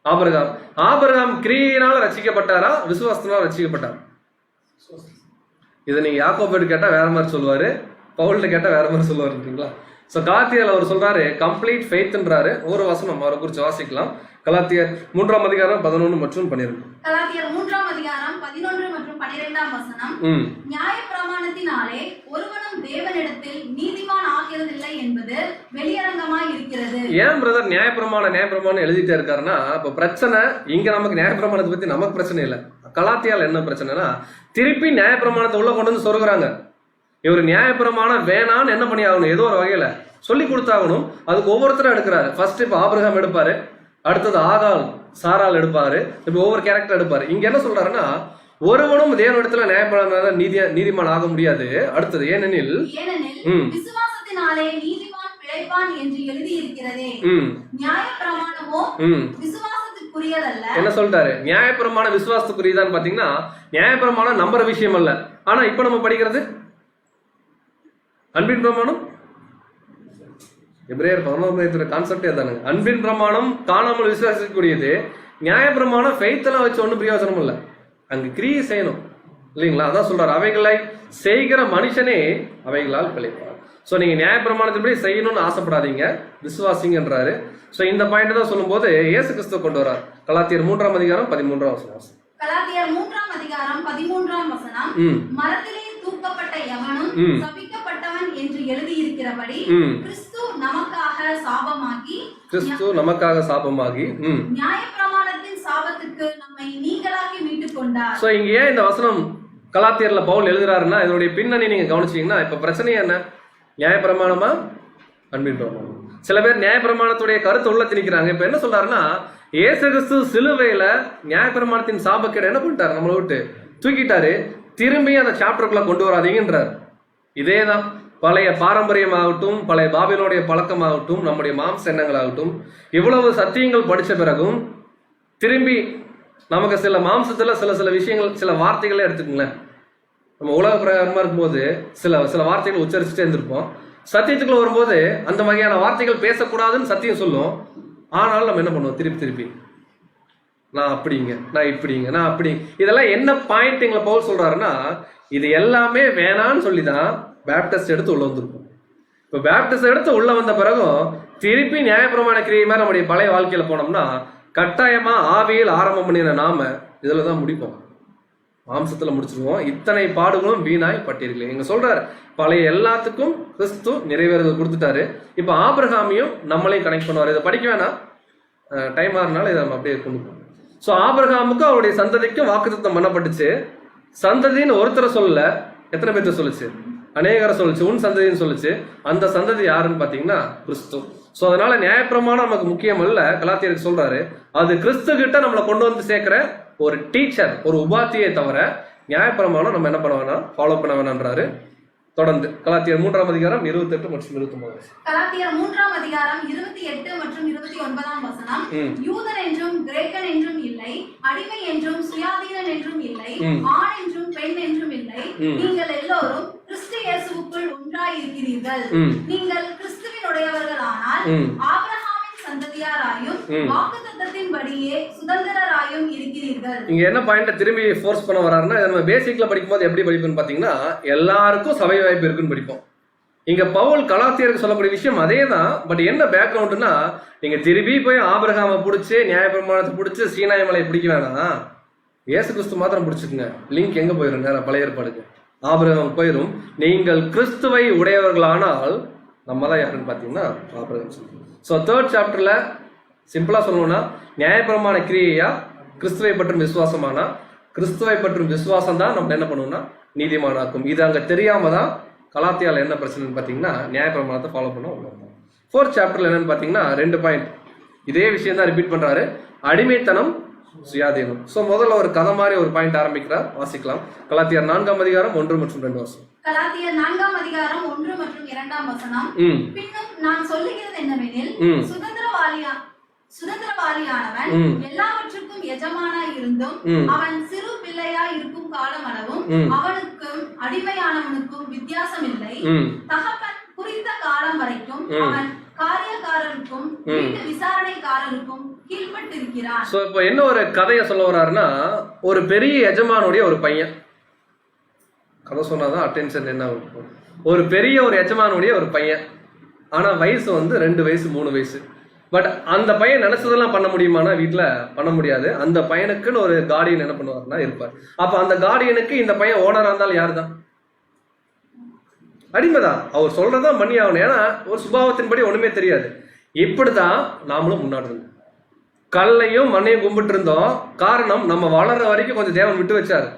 ஆபிரகாம். ஆபிரகாம் கிரியினால ரட்சிக்கப்பட்டாரா, விசுவாசத்தினால ரட்சிக்கப்பட்டார்? இதை நீங்க யாக்கோபு கேட்டா வேற மாதிரி சொல்லுவாரு, பவுல்கிட்ட கேட்டா வேற மாதிரி சொல்லுவாருங்களா. ஸோ கலாத்தியர் அவர் சொல்றாரு கம்ப்ளீட் ஃபெய்த்ன்றாரு. ஒரு வசனம் அவரை குறித்து வாசிக்கலாம். கலாத்தியர் 3ஆம் அதிகாரம் 11 மற்றும் 12. கலாத்தியர் 3ஆம் அதிகாரம் 11 மற்றும் 12ஆம் வசனம். நியாயப்பிரமாணத்தினாலே ஒருவனும் தேவனிடத்தில் நீதிமான் ஆகிறதில்லை என்பது வெளியரங்கமாய் இருக்கிறது. ஏன் பிரதர் நியாயப்பிரமாணம் எழுதிட்டே இருக்காருன்னா, இப்ப பிரச்சனை இங்க நமக்கு நியாயப்பிரமாணத்தை பத்தி நமக்கு பிரச்சனை இல்லை, கலாத்தியால என்ன பிரச்சனைனா திருப்பி நியாயப்பிரமாணத்தை உள்ள கொண்டு வந்து சொருகுறாங்க. இவர் நியாயப்பிரமாணம் வேணான்னு என்ன பண்ணி ஆகணும், ஏதோ ஒரு வகையில சொல்லி கொடுத்தாகணும். அதுக்கு ஒவ்வொருத்தரும் எடுக்கிறாரு. ஃபர்ஸ்ட் இப்ப ஆபிரகாம் எடுப்பாரு, அடுத்தது ஆகால் சாரால் எடுப்பாரு, இப்ப ஒவ்வொரு கேரக்டர் எடுப்பாரு. இங்க என்ன சொல்றாருன்னா, ஒருவனும் தேவனிடத்துல நியாயப்பிரமாணம் நீதிமான் ஆக முடியாது. அடுத்தது ஏனெனில் விசுவாசத்தினாலே நீதிமான் பிழைப்பான் என்று எழுதி இருக்கிறதே, நியாயப்பிரமாணமோ விசுவாசத்துக்குரியதல்ல. என்ன சொல்றாரு, நியாயப்பிரமாண விசுவாசத்துக்குரியதான்னு பாத்தீங்கன்னா நியாயப்பிரமாணம் நம்புற விஷயம் அல்ல. ஆனா இப்ப நம்ம படிக்கிறது அன்பின் பிரமாணம். எபிரேயர் 11 கான்செப்டே தானுங்க. அன்பின் பிரமாணம் காணாமல் விசுவாசிக்கக்கூடியது. நியாயப்பிரமாணம் ஃபெய்த்தெல்லாம் வச்சு ஒன்றும் பிரயோஜனம் இல்லை, அங்கு கிரியை செய்யணும் இல்லைங்களா. அதான் சொல்றாரு, அவைகளை செய்கிற மனுஷனே அவைகளால் பிழைப்பார். ஸோ நீங்க நியாயப்பிரமாணத்தின்படி செய்யணும்னு ஆசைப்படாதீங்க, விசுவாசிங்கன்றாரு. ஸோ இந்த பாயிண்ட் தான் சொல்லும் போது இயேசு கிறிஸ்து கொண்டு வர்றார். கலாத்தியர் 3ஆம் அதிகாரம் 13ஆம் வசனம். கலாத்தியர் 3ஆம் அதிகாரம் 13ஆம் வசனம். மரத்திலே தூக்கப்பட்ட எவனும் சபிக்கப்பட்டவன் என்று எழுதியிருக்கிறபடி கிறிஸ்து நமக்காக சாபமாகி நியாயப்பிரமாணத்தின் சாபத்துக்கு நம்மை நீங்களாக்கி மீட்டுக் கொண்டார். சோ இங்க ஏன் இந்த வசனம் கலாத்தியர்ல பவுல் எழுதுறாருன்னா இதனுடைய பின்னணி நீங்க கவனிச்சீங்கன்னா இப்ப பிரச்சனை என்ன? நியாயப்பிரமாணமா அன்பின் பிரமாணம். சில பேர் நியாயப்பிரமாணத்துடைய கருத்து உள்ள திணிக்கிறாங்க. இப்ப என்ன சொல்றாருன்னா இயேசு கிறிஸ்து சிலுவையில நியாயப்பிரமாணத்தின் சாபக்கேடு என்ன பண்ணிட்டாரு, நம்மளை விட்டு தூக்கிட்டாரு. திரும்பி அந்த சாப்டருக்குள்ள கொண்டு வராதீங்கன்றார். இதேதான் பழைய பாரம்பரியமாகட்டும், பழைய பாபிலோனுடைய பழக்கமாகட்டும், நம்முடைய மாம்ச எண்ணங்களாகட்டும், இவ்வளவு சத்தியங்கள் படிச்ச பிறகும் திரும்பி நமக்கு சில மாம்சத்துல சில விஷயங்கள், சில வார்த்தைகளே எடுத்துக்கங்களேன். நம்ம உலக பிரகாரமா இருக்கும்போது சில வார்த்தைகள் உச்சரிச்சுட்டே இருந்திருப்போம். சத்தியத்துக்குள்ள வரும்போது அந்த வகையான வார்த்தைகள் பேசக்கூடாதுன்னு சத்தியம் சொல்லும். ஆனாலும் நம்ம என்ன பண்ணுவோம், திருப்பி நான் அப்படிங்க, நான் இப்படிங்க, நான் அப்படி. இதெல்லாம் என்ன பாயிண்ட் எங்களை பவுல் சொல்றாருன்னா இது எல்லாமே வேணான்னு சொல்லிதான் பேப்டிஸ்ட் எடுத்து உள்ள வந்திருக்கும். இப்போ பேப்டிஸ்ட் எடுத்து உள்ள வந்த பிறகும் திருப்பி நியாயப்பிரமாண கிரியை மாதிரி நம்முடைய பழைய வாழ்க்கையில போனோம்னா கட்டாயமா ஆவியில் ஆரம்பம் பண்ணின நாம இதுலதான் முடிப்போம், மாம்சத்துல முடிச்சிருவோம். இத்தனை பாடுகளும் வீணாய் பட்டிருக்கல. எங்க சொல்றாரு பழைய எல்லாத்துக்கும் கிறிஸ்து நிறைவேறுதல் கொடுத்துட்டாரு. இப்ப ஆபிரகாமையும் நம்மளையும் கனெக்ட் பண்ணுவார். இதை படிக்க வேணாம், டைம் ஆறுனால இதை நம்ம அப்படியே கொண்டு போவோம். ஸோ ஆபிரகாமுக்கும் அவருடைய சந்ததிக்கும் வாக்குத்தத்தம் பண்ணப்பட்டுச்சு. சந்ததின்னு ஒருத்தரை சொல்லல, எத்தனை பேர்த்த சொல்லுச்சு, அநேகரை சொல்லுச்சு, உன் சந்ததின்னு சொல்லுச்சு. அந்த சந்ததி யாருன்னு பாத்தீங்கன்னா கிறிஸ்து. ஸோ அதனால நியாயப்பிரமாணம் நமக்கு முக்கியம் அல்ல, கலாத்தியருக்கு சொல்றாரு. அது கிறிஸ்து கிட்ட நம்மளை கொண்டு வந்து சேர்க்கிற ஒரு டீச்சர், ஒரு உபாத்தியை தவிர நியாயப்பிரமாணம் நம்ம என்ன பண்ண வேணாம், ஃபாலோ பண்ண வேணான்றாரு. தொடர்ந்து கலாத்தியர் 3ஆம் அதிகாரம் 28 மற்றும் 29. கலாத்தியர் 3ஆம் அதிகாரம் 28 மற்றும் 29ஆம் வசனம். யூதன் என்றும் கிரேக்கன் என்றும் இல்லை, அடிமை என்றும் சுயாதீனன் என்றும் இல்லை, ஆண் என்றும் பெண் என்றும் இல்லை, நீங்கள் எல்லோரும் கிறிஸ்து இயேசுவுக்குள் ஒன்றாய் இருக்கிறீர்கள். நீங்கள் கிறிஸ்துவினுடையவர்களானால் ஆபிரகாமின் சந்ததியாராயும் வாக்குத்தத்தத்தின்படியே சுதந்திரராயும் இருக்கிறீர்கள். இங்க என்ன பாயிண்ட திரும்பி ஃபோர்ஸ் பண்ண வராருன்னா, நம்ம பேசிக்ல படிக்கும்போது எப்படி படிப்போம்னு பாத்தீங்கன்னா எல்லாருக்கும் சபை வாய்ப்பு இருக்குன்னு படிப்போம். இங்க பவுல் கலாத்தியருக்கு சொல்லக்கூடிய விஷயம் அதே தான். பட் என்ன பேக்ரவுண்ட்னா, நீங்க திரும்பி போய் ஆபிரகாமை பிடிச்சி நியாயப்பிரமாணத்தை பிடிச்சி சீனாய் மலையை பிடிக்க வேணாம், இயேசு கிறிஸ்து மாத்திரம் பிடிச்சிக்குங்க. லிங்க் எங்க போயிரும், நேரம் பழைய ஏற்பாடுக்கு ஆபிரகாம் போயிரும். நீங்கள் கிறிஸ்துவை உடையவர்களானால் நம்ம தான் யாருன்னு பாத்தீங்கன்னா ஆபிரகாம் சொல்லுங்க. ஸோ 3rd சாப்டர்ல சிம்பிளா சொல்லணும்னா நியாயப்பிரமாண கிரியையா கிறிஸ்துவை பற்றும் விசுவாசமானா, கிறிஸ்துவை பற்றும் விசுவாசம் தான் நம்ம என்ன பண்ணுவோம்னா நீதிமானாக்கும். இது அங்க தெரியாம தான் கலாத்தியால என்ன பிரச்சனைன்னு பாத்தீங்கன்னா நியாயப்பிரமாணத்தை ஃபாலோ பண்ண. 4th சாப்டர்ல என்னன்னு பாத்தீங்கன்னா 2 பாயிண்ட் இதே விஷயம் தான் ரிப்பீட் பண்றாரு, அடிமைத்தனம் சுயாதீனம். ஸோ முதல்ல ஒரு கதை மாதிரி ஒரு பாயிண்ட் ஆரம்பிக்கிறார், வாசிக்கலாம். கலாத்தியர் 4ஆம் அதிகாரம் 1 மற்றும் 2 வசனம். கலாத்தியர் 4ஆம் அதிகாரம் 1 மற்றும் 2ஆம் வசனம். பின்னும் நான் சொல்லுகிறது என்னவெனில், சுதந்திரவாளியானவன் எல்லாவற்றுக்கும் எஜமானாய் இருந்தும் அவன் சிறு பிள்ளையாய் இருக்கும் காலம் அளவும் அவனுக்கும் அடிமையானவனுக்கும் வித்தியாசம் இல்லை. தகப்பன் குறித்த காலம் வரைக்கும் அவன் காரியக்காரருக்கும் வீட்டு விசாரணைக்காரருக்கும் கீழ்பட்டிருக்கிறான். சோ இப்போ என்ன ஒரு கதையை சொல்ல வர்றாருன்னா, ஒரு பெரிய எஜமானுடைய ஒரு பையன், கதை சொன்னாதான் அட்டென்ஷன் என்ன இருக்கும். ஒரு பெரிய ஒரு எஜமானுடைய ஒரு பையன், ஆனா வயசு 2 வயசு 3 வயசு. பட் அந்த பையன் நினைச்சதெல்லாம் பண்ண முடியுமானா வீட்டுல பண்ண முடியாது. அந்த பையனுக்குன்னு ஒரு கார்டியன் என்ன பண்ணுவாருன்னா இருப்பார். அப்ப அந்த கார்டியனுக்கு இந்த பையன் ஓனரா இருந்தாலும் யாரு தான், அடிமைதான். அவர் சொல்றதான் பண்ணி ஆகணும். ஏன்னா ஒரு சுபாவத்தின்படி ஒண்ணுமே தெரியாது. இப்படிதான் நாமளும் முன்னாடி இருந்தோம், கல்லையும் மண்ணையும் கும்பிட்டு இருந்தோம். காரணம் நம்ம வளர்ற வரைக்கும் கொஞ்சம் தேவன் விட்டு வச்சாரு.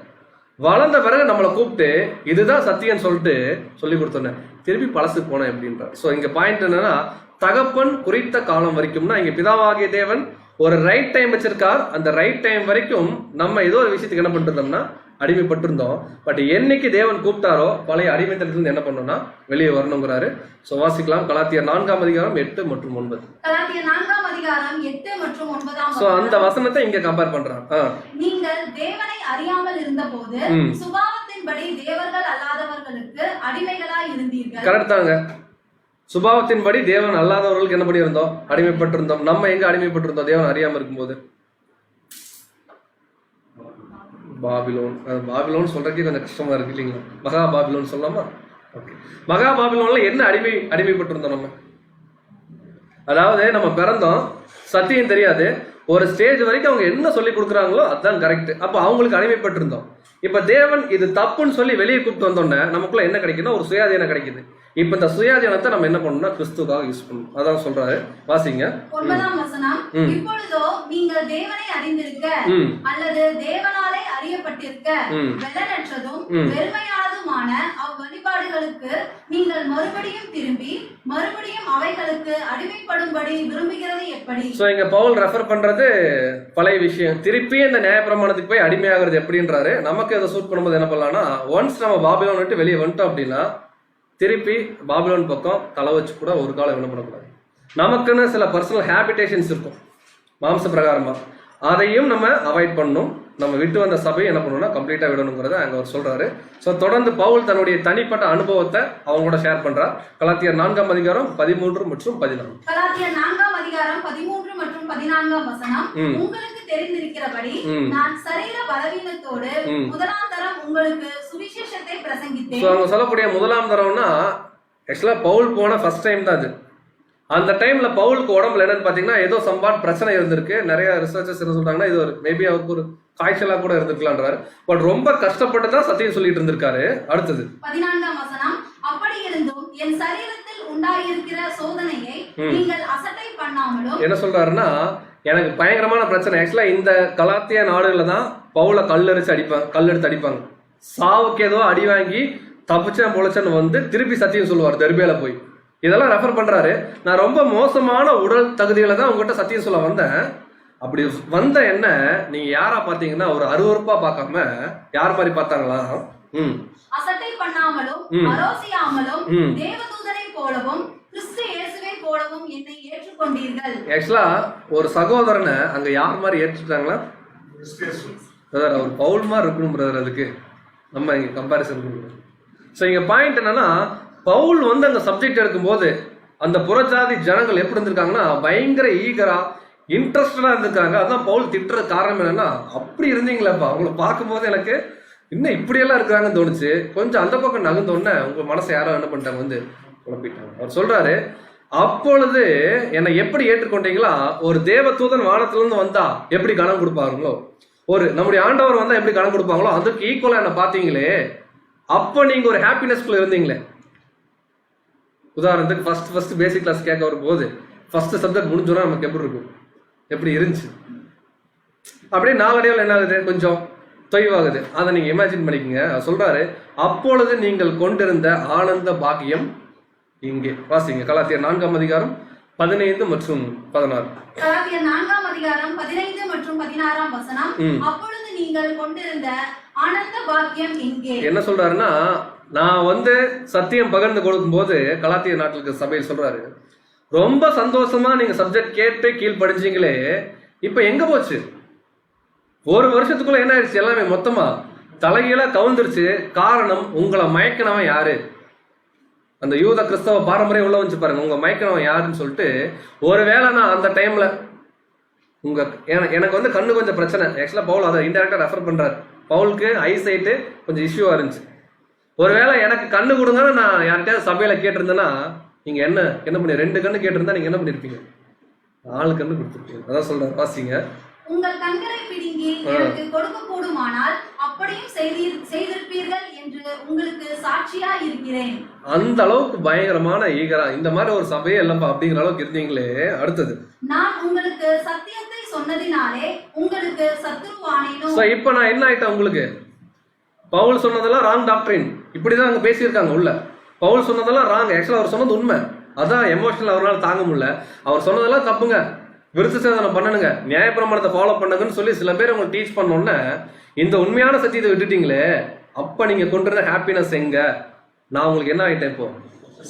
வளர்ந்த பிறகு நம்மளை கூப்பிட்டு இதுதான் சத்தியம் சொல்லிட்டு சொல்லி கொடுத்தோன்னே திருப்பி பழசுக்கு போனேன் எப்படின்றார். ஸோ இங்க பாயிண்ட் என்னன்னா, தகப்பன் குறித்த காலம் வரைக்கும்னா இங்க பிதாவாகிய தேவன் ஒரு ரைட் டைம் வச்சிருக்கார். அந்த ரைட் டைம் வரைக்கும் நம்ம ஏதோ ஒரு விஷயத்துக்கு என்ன பண்ணிட்டு இருந்தோம்னா அடிமைப்பட்டிருந்தோம். பட் என்னைக்கு தேவன் கூப்பிட்டாரோ பழைய அடிமைத்தனத்திலிருந்து என்ன பண்ணணும்னா வெளியே வரணுங்கிறாரு. ஸோ வாசிக்கலாம். கலாத்தியர் 4ஆம் அதிகாரம் 8 மற்றும் 9. கலாத்தியர் 4ஆம் அதிகாரம் 8 மற்றும் 9. ஸோ அந்த வசனத்தை இங்க கம்பேர் பண்றாங்க. நீங்கள் தேவனை அறியாமல் இருந்தபோது சுபாவத்தின்படி தேவர்கள் அல்லாதவர்களுக்கு அடிமைகளாய் இருந்தீர்கள். கரெக்ட் தாங்க. சுபாவத்தின்படி தேவன் அல்லாதவர்களுக்கு என்ன பண்ணி இருந்தோம், அடிமைப்பட்டிருந்தோம். நம்ம எங்க அடிமைப்பட்டிருந்தோம் தேவன் அறியாம இருக்கும்போது? பாபிலோன் சொல்றதுக்கே கொஞ்சம் கஷ்டமா இருக்கு இல்லைங்களா? மகா பாபிலோன் சொல்லலாமா? ஓகே. மகா பாபிலோன்ல என்ன அடிமைப்பட்டிருந்தோம் நம்ம? அதாவது நம்ம பிறந்தோம், சத்தியம் தெரியாது, ஒரு ஸ்டேஜ் வரைக்கும் அவங்க என்ன சொல்லி கொடுக்குறாங்களோ அதுதான் கரெக்ட். அப்போ அவங்களுக்கு அடிமைப்பட்டிருந்தோம். இப்ப தேவன் இது தப்புன்னு சொல்லி வெளியே கூப்பிட்டு வந்தோன்னே நமக்குள்ள என்ன கிடைக்குன்னா ஒரு சுயாதீனம் கிடைக்குது. இப்ப இந்த சுயாதீனத்தை நம்ம என்ன பண்ணணும்னா கிறிஸ்துக்காக யூஸ் பண்ணணும். அதான் சொல்றாரு, வாசிங்க. 9ஆம் வசனம். இப்பொழுதோ நீங்கள் தேவனை அறிந்திருக்க அல்லது தேவனாலே அறியப்பட்டிருக்க வெள்ளனற்றதும் வெறுமையானதுமான அவ்வழிபாடுகளுக்கு நீங்கள் மறுபடியும் திரும்பி மறுபடியும் அவைகளுக்கு அடிமைப்படும்படி விரும்புகிறது எப்படி? சோ இங்க பவுல் ரெஃபர் பண்றது பழைய விஷயம். திருப்பி இந்த நியாயப்பிரமாணத்துக்கு போய் அடிமையாகிறது எப்படின்றாரு. நமக்கு அதை சூட் பண்ணும்போது என்ன பண்ணலாம்னா, ஒன்ஸ் நம்ம பாபிலோன் விட்டு வெளியே வந்துட்டோம் அப்படின்னா திருப்பி பாபிலோன் பக்கம் தலை வச்சு கூட ஒரு காலம் என்ன பண்ணக்கூடாது. நமக்குன்னு சில பர்சனல் ஹேபிடேஷன்ஸ் இருக்கும் மாம்ச பிரகாரமா, அதையும் நம்ம அவாய்ட் பண்ணணும். நம்ம விட்டு வந்த சபையை என்ன பண்ணணும்னா கம்ப்ளீட்டா விடணுங்கிறத அங்க அவர் சொல்றாரு. ஸோ தொடர்ந்து பவுல் தன்னுடைய தனிப்பட்ட அனுபவத்தை அவங்களோட ஷேர் பண்றார். கலாத்தியர் 4ஆம் அதிகாரம் 13 மற்றும் 14. கலாத்தியர் 4ஆம் அதிகாரம் 13 மற்றும் 14ஆம் வசனம். உங்களுக்கு தெரிந்திருக்கிறபடி நான் சரீர பலவீனத்தோடு முதலாம் தரம் உங்களுக்கு சுவிசேஷத்தை பிரசங்கித்தேன். ஸோ அவங்க சொல்லக்கூடிய முதலாம் தரம்னா ஆக்சுவலா பவுல் போன ஃபர்ஸ்ட் டைம் தான் அது. அந்த டைம்ல பவுலுக்கு உடம்புல என்னன்னு பாத்தீங்கன்னா ஏதோ சம்பாட் பிரச்சனை இருந்திருக்கு. நிறைய ரிசர்ச்சர்ஸ் என்ன சொல்றாங்கன்னா இது ஒரு மேபி அவருக்கு ஒரு காய்ச்சலா கூட இருந்திருக்கலான்றாரு. பட் ரொம்ப கஷ்டப்பட்டு தான் சத்தியம் சொல்லிட்டு இருந்திருக்காரு. அடுத்தது 14ஆம் வசனம். அப்படி இருந்தும் என் சரீரத்தில் உண்டாயிருக்கிற சோதனையை நீங்கள் அசட்டை பண்ணாமலும். என்ன சொல்றாருன்னா, எனக்கு பயங்கரமான பிரச்சனை. ஆக்சுவலா இந்த கலாத்திய நாடுகள்ல தான் பவுல கல்லெடுத்து அடிப்பாங்க. சாவுக்கு ஏதோ அடி வாங்கி தப்பிச்சேன் பொழைச்சேன்னு வந்து திருப்பி சத்தியம் சொல்லுவார் தெர்பேல போய். இதெல்லாம் ரெஃபர் பண்றாரு. நான் ரொம்ப மோசமான உடல் தகுதியில தான் உங்ககிட்ட சத்தியம் சொல்ல வந்தேன். அப்படி வந்த என்ன நீங்க யாரா பாத்தீங்கன்னா ஒரு அருவருப்பா பார்க்காம யார் மாதிரி பார்த்தாங்களா? அசட்டை பண்ணாமலும் அரோசியாமலும் தேவதூதனை போலவும் கிறிஸ்து இயேசுவை போலவும் என்னை ஏற்றுக்கொண்டீர்கள். ஆக்சுவலா ஒரு சகோதரனை அங்க யார் மாதிரி ஏற்றுட்டாங்களா? பிரதர் அவர் பவுல் மாதிரி இருக்கணும் பிரதர். அதுக்கு நம்ம இங்க கம்பாரிசன் கொடுக்கணும். ஸோ இங்க பாயிண்ட் என்னன்னா, பவுல் வந்து அந்த சப்ஜெக்ட் எடுக்கும்போது அந்த புறஜாதி ஜனங்கள் எப்படி இருந்திருக்காங்கன்னா பயங்கர ஈகரா இன்ட்ரெஸ்டடா இருந்திருக்காங்க. அதான் பவுல் திட்டுற காரணம் என்னன்னா, அப்படி இருந்தீங்களேப்பா, அவங்கள பார்க்கும்போது எனக்கு இன்னும் இப்படியெல்லாம் இருக்கிறாங்கன்னு தோணுச்சு. கொஞ்சம் அந்த பக்கம் நகர்ந்தோடனே உங்க மனசை யாரும் என்ன பண்ணிட்டாங்க வந்து குழப்பிட்டாங்க. அவர் சொல்றாரு, அப்பொழுது என்னை எப்படி ஏற்றுக்கொண்டீங்களா, ஒரு தேவ தூதன் வானத்துல இருந்து வந்தா எப்படி கனம் கொடுப்பாருங்களோ, ஒரு நம்முடைய ஆண்டவர் வந்தா எப்படி கனம் கொடுப்பாங்களோ அதுக்கு ஈக்குவலா என்ன பார்த்தீங்களே, அப்ப நீங்க ஒரு ஹாப்பினஸ்குள்ள இருந்தீங்களே. உதாரணத்துக்கு ஃபர்ஸ்ட் பேசிக் கிளாஸ் கேட்க வரும்போது ஃபர்ஸ்ட் சப்ஜெக்ட் முடிஞ்சோன்னா நமக்கு எப்படி இருக்கும், எப்படி இருந்துச்சு, அப்படியே நாளடைவில் என்ன ஆகுது, கொஞ்சம் தொய்வாகுது. அதை நீங்க இமேஜின் பண்ணிக்கங்க. சொல்றாரு, அப்பொழுது நீங்கள் கொண்டிருந்த ஆனந்த பாக்கியம் இங்கே. வாசிங்க கலாத்தியர் 4ஆம் அதிகாரம் 15 மற்றும் 16. கலாத்தியர் 4ஆம் அதிகாரம் 15 மற்றும் 16ஆம் வசனம். அப்பொழுது நீங்கள் கொண்டிருந்த ஆனந்த பாக்கியம் இங்கே. என்ன சொல்றாருன்னா, நான் வந்து சத்தியம் பகிர்ந்து கொடுக்கும் போது கலாத்திய நாட்டுக்கு சபையில் சொல்றாரு, ரொம்ப சந்தோஷமா நீங்க சப்ஜெக்ட் கேட்டு கீழ்படிஞ்சீங்களே, இப்ப எங்க போச்சு? ஒரு வருஷத்துக்குள்ள என்ன ஆயிடுச்சு, எல்லாமே மொத்தமா தலைகீழ கவுந்துருச்சு. காரணம், உங்களை மயக்கினவன் யாரு? அந்த யூத கிறிஸ்தவ பாரம்பரியம் உள்ள வந்து பாருங்க, உங்க மயக்கினவன் யாருன்னு சொல்லிட்டு. ஒருவேளை நான் அந்த டைம்ல எனக்கு வந்து கண்ணு கொஞ்சம் பிரச்சனை. ஆக்சுவலா பவுல் அதை இன்டெரக்டா ரெஃபர் பண்றாரு. பவுலுக்கு ஐசைட்டு கொஞ்சம் இஷ்யூவா இருந்துச்சு. ஒருவேளை எனக்கு கண்ணு கொடுங்கன்னு நான் யார்கிட்டயாவது சபையில கேட்டிருந்தேன்னா, நீங்க என்ன பண்ணி 2 கண்ணு கேட்டிருந்தா நீங்க என்ன பண்ணிருப்பீங்க? 4 கண்ணு கொடுத்துருப்பீங்க. அதான் சொல்றாரு, வாசிங்க. உங்கள் கண்களை பிடுங்கி எனக்கு கொடுக்க கூடுமானால் அப்படியும் செய்திருப்பீர்கள் என்று உங்களுக்கு சாட்சியா இருக்கிறேன். அந்த அளவுக்கு பயங்கரமான ஈகரா இந்த மாதிரி ஒரு சபையே இல்லப்பா அப்படிங்கிற அளவுக்கு இருந்தீங்களே. அடுத்தது, நான் உங்களுக்கு சத்தியத்தை சொன்னதினாலே உங்களுக்கு சத்துருவானேனோ. இப்ப நான் என்ன ஆயிட்டேன் உங்களுக்கு? பவுல் சொன்னதெல்லாம் ராங் டாக்டரின், இப்படிதான் அங்க பேசியிருக்காங்க உள்ள. பவுல் சொன்னதெல்லாம் ராங். ஆக்சுவலா அவர் சொன்னது உண்மை. அதான் எமோஷனல் அவரால் தாங்க முடியல. அவர் சொன்னதெல்லாம் தப்புங்க, விருத்த சேதனம் பண்ணணுங்க, நியாயப்பிரமாணத்தை ஃபாலோ பண்ணுங்கன்னு சொல்லி சில பேர் உங்களுக்கு டீச் பண்ணோன்னே இந்த உண்மையான சத்தியத்தை விட்டுட்டீங்களே, அப்ப நீங்க கொண்டிருந்த ஹாப்பினஸ் எங்க? நான் உங்களுக்கு என்ன ஆயிட்டேன், இப்போ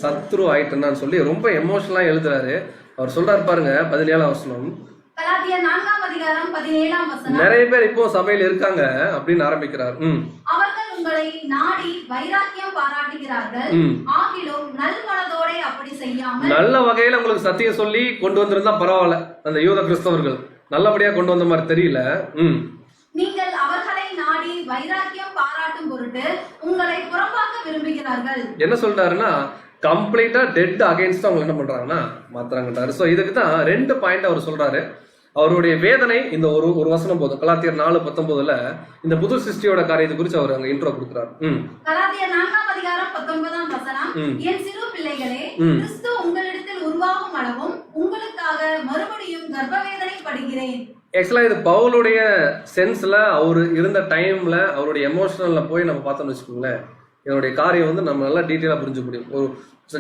சத்ரு ஆயிட்டேன்னு சொல்லி ரொம்ப எமோஷனலா எழுதுறாரு. அவர் சொல்றாரு பாருங்க 17ஆம் வசனம். கலாத்தியர் 4ஆம் அதிகாரம் 17ஆம் வசனம். நிறைய பேர் இப்போ சபையில இருக்காங்க அப்படின்னு ஆரம்பிக்கிறார். அவர்கள் உங்களை நாடி வைராக்கியம் பாராட்டுகிறார்கள், ஆகிலும் நல் மனதோட அப்படி செய்யாமல். நல்ல வகையில உங்களுக்கு சத்தியம் சொல்லி கொண்டு வந்திருந்தா பரவாயில்ல. அந்த யூத கிறிஸ்தவர்கள் நல்லபடியா கொண்டு வந்த மாதிரி தெரியல. நீங்கள் அவர்களை நாடி வைராக்கியம் பாராட்டும் பொருட்டு உங்களை புறம்பாக்க விரும்புகிறார்கள். என்ன சொல்றாருன்னா, கம்ப்ளீட்டா டெட் அகைன்ஸ்ட் அவங்க என்ன பண்றாங்கன்னா மாத்துறாங்கன்றாரு. சோ இதுக்கு தான் 2 பாயிண்ட் அவர் சொல்றாரு. அவருடைய வேதனை இந்த ஒரு வசனம் போதும். கலாத்தியர் 4:19 இந்த புது சிருஷ்டியோட காரியத்தை குறித்து அவர் அங்க இன்ட்ரோ கொடுக்கிறார். கலாத்தியர் 4ஆம் அதிகாரம் 19ஆம் வசனம். என் சிறு அவைகளே கிறிஸ்து உங்களிடத்தில் உருவாகும் அளவும் உங்களுக்காக மறுபடியும் கர்ப்பவேதனை படுகிறேன். ஆக்சுவலா இது பவுலுடைய சென்ஸ்ல அவர் இருந்த டைம்ல அவருடைய எமோஷனல்ல போய் நம்ம பார்த்தோம்னு வச்சுக்கோங்களேன், இதனுடைய காரியம் வந்து நம்ம நல்லா டீட்டெயிலா புரிஞ்சுக்க முடியும். ஒரு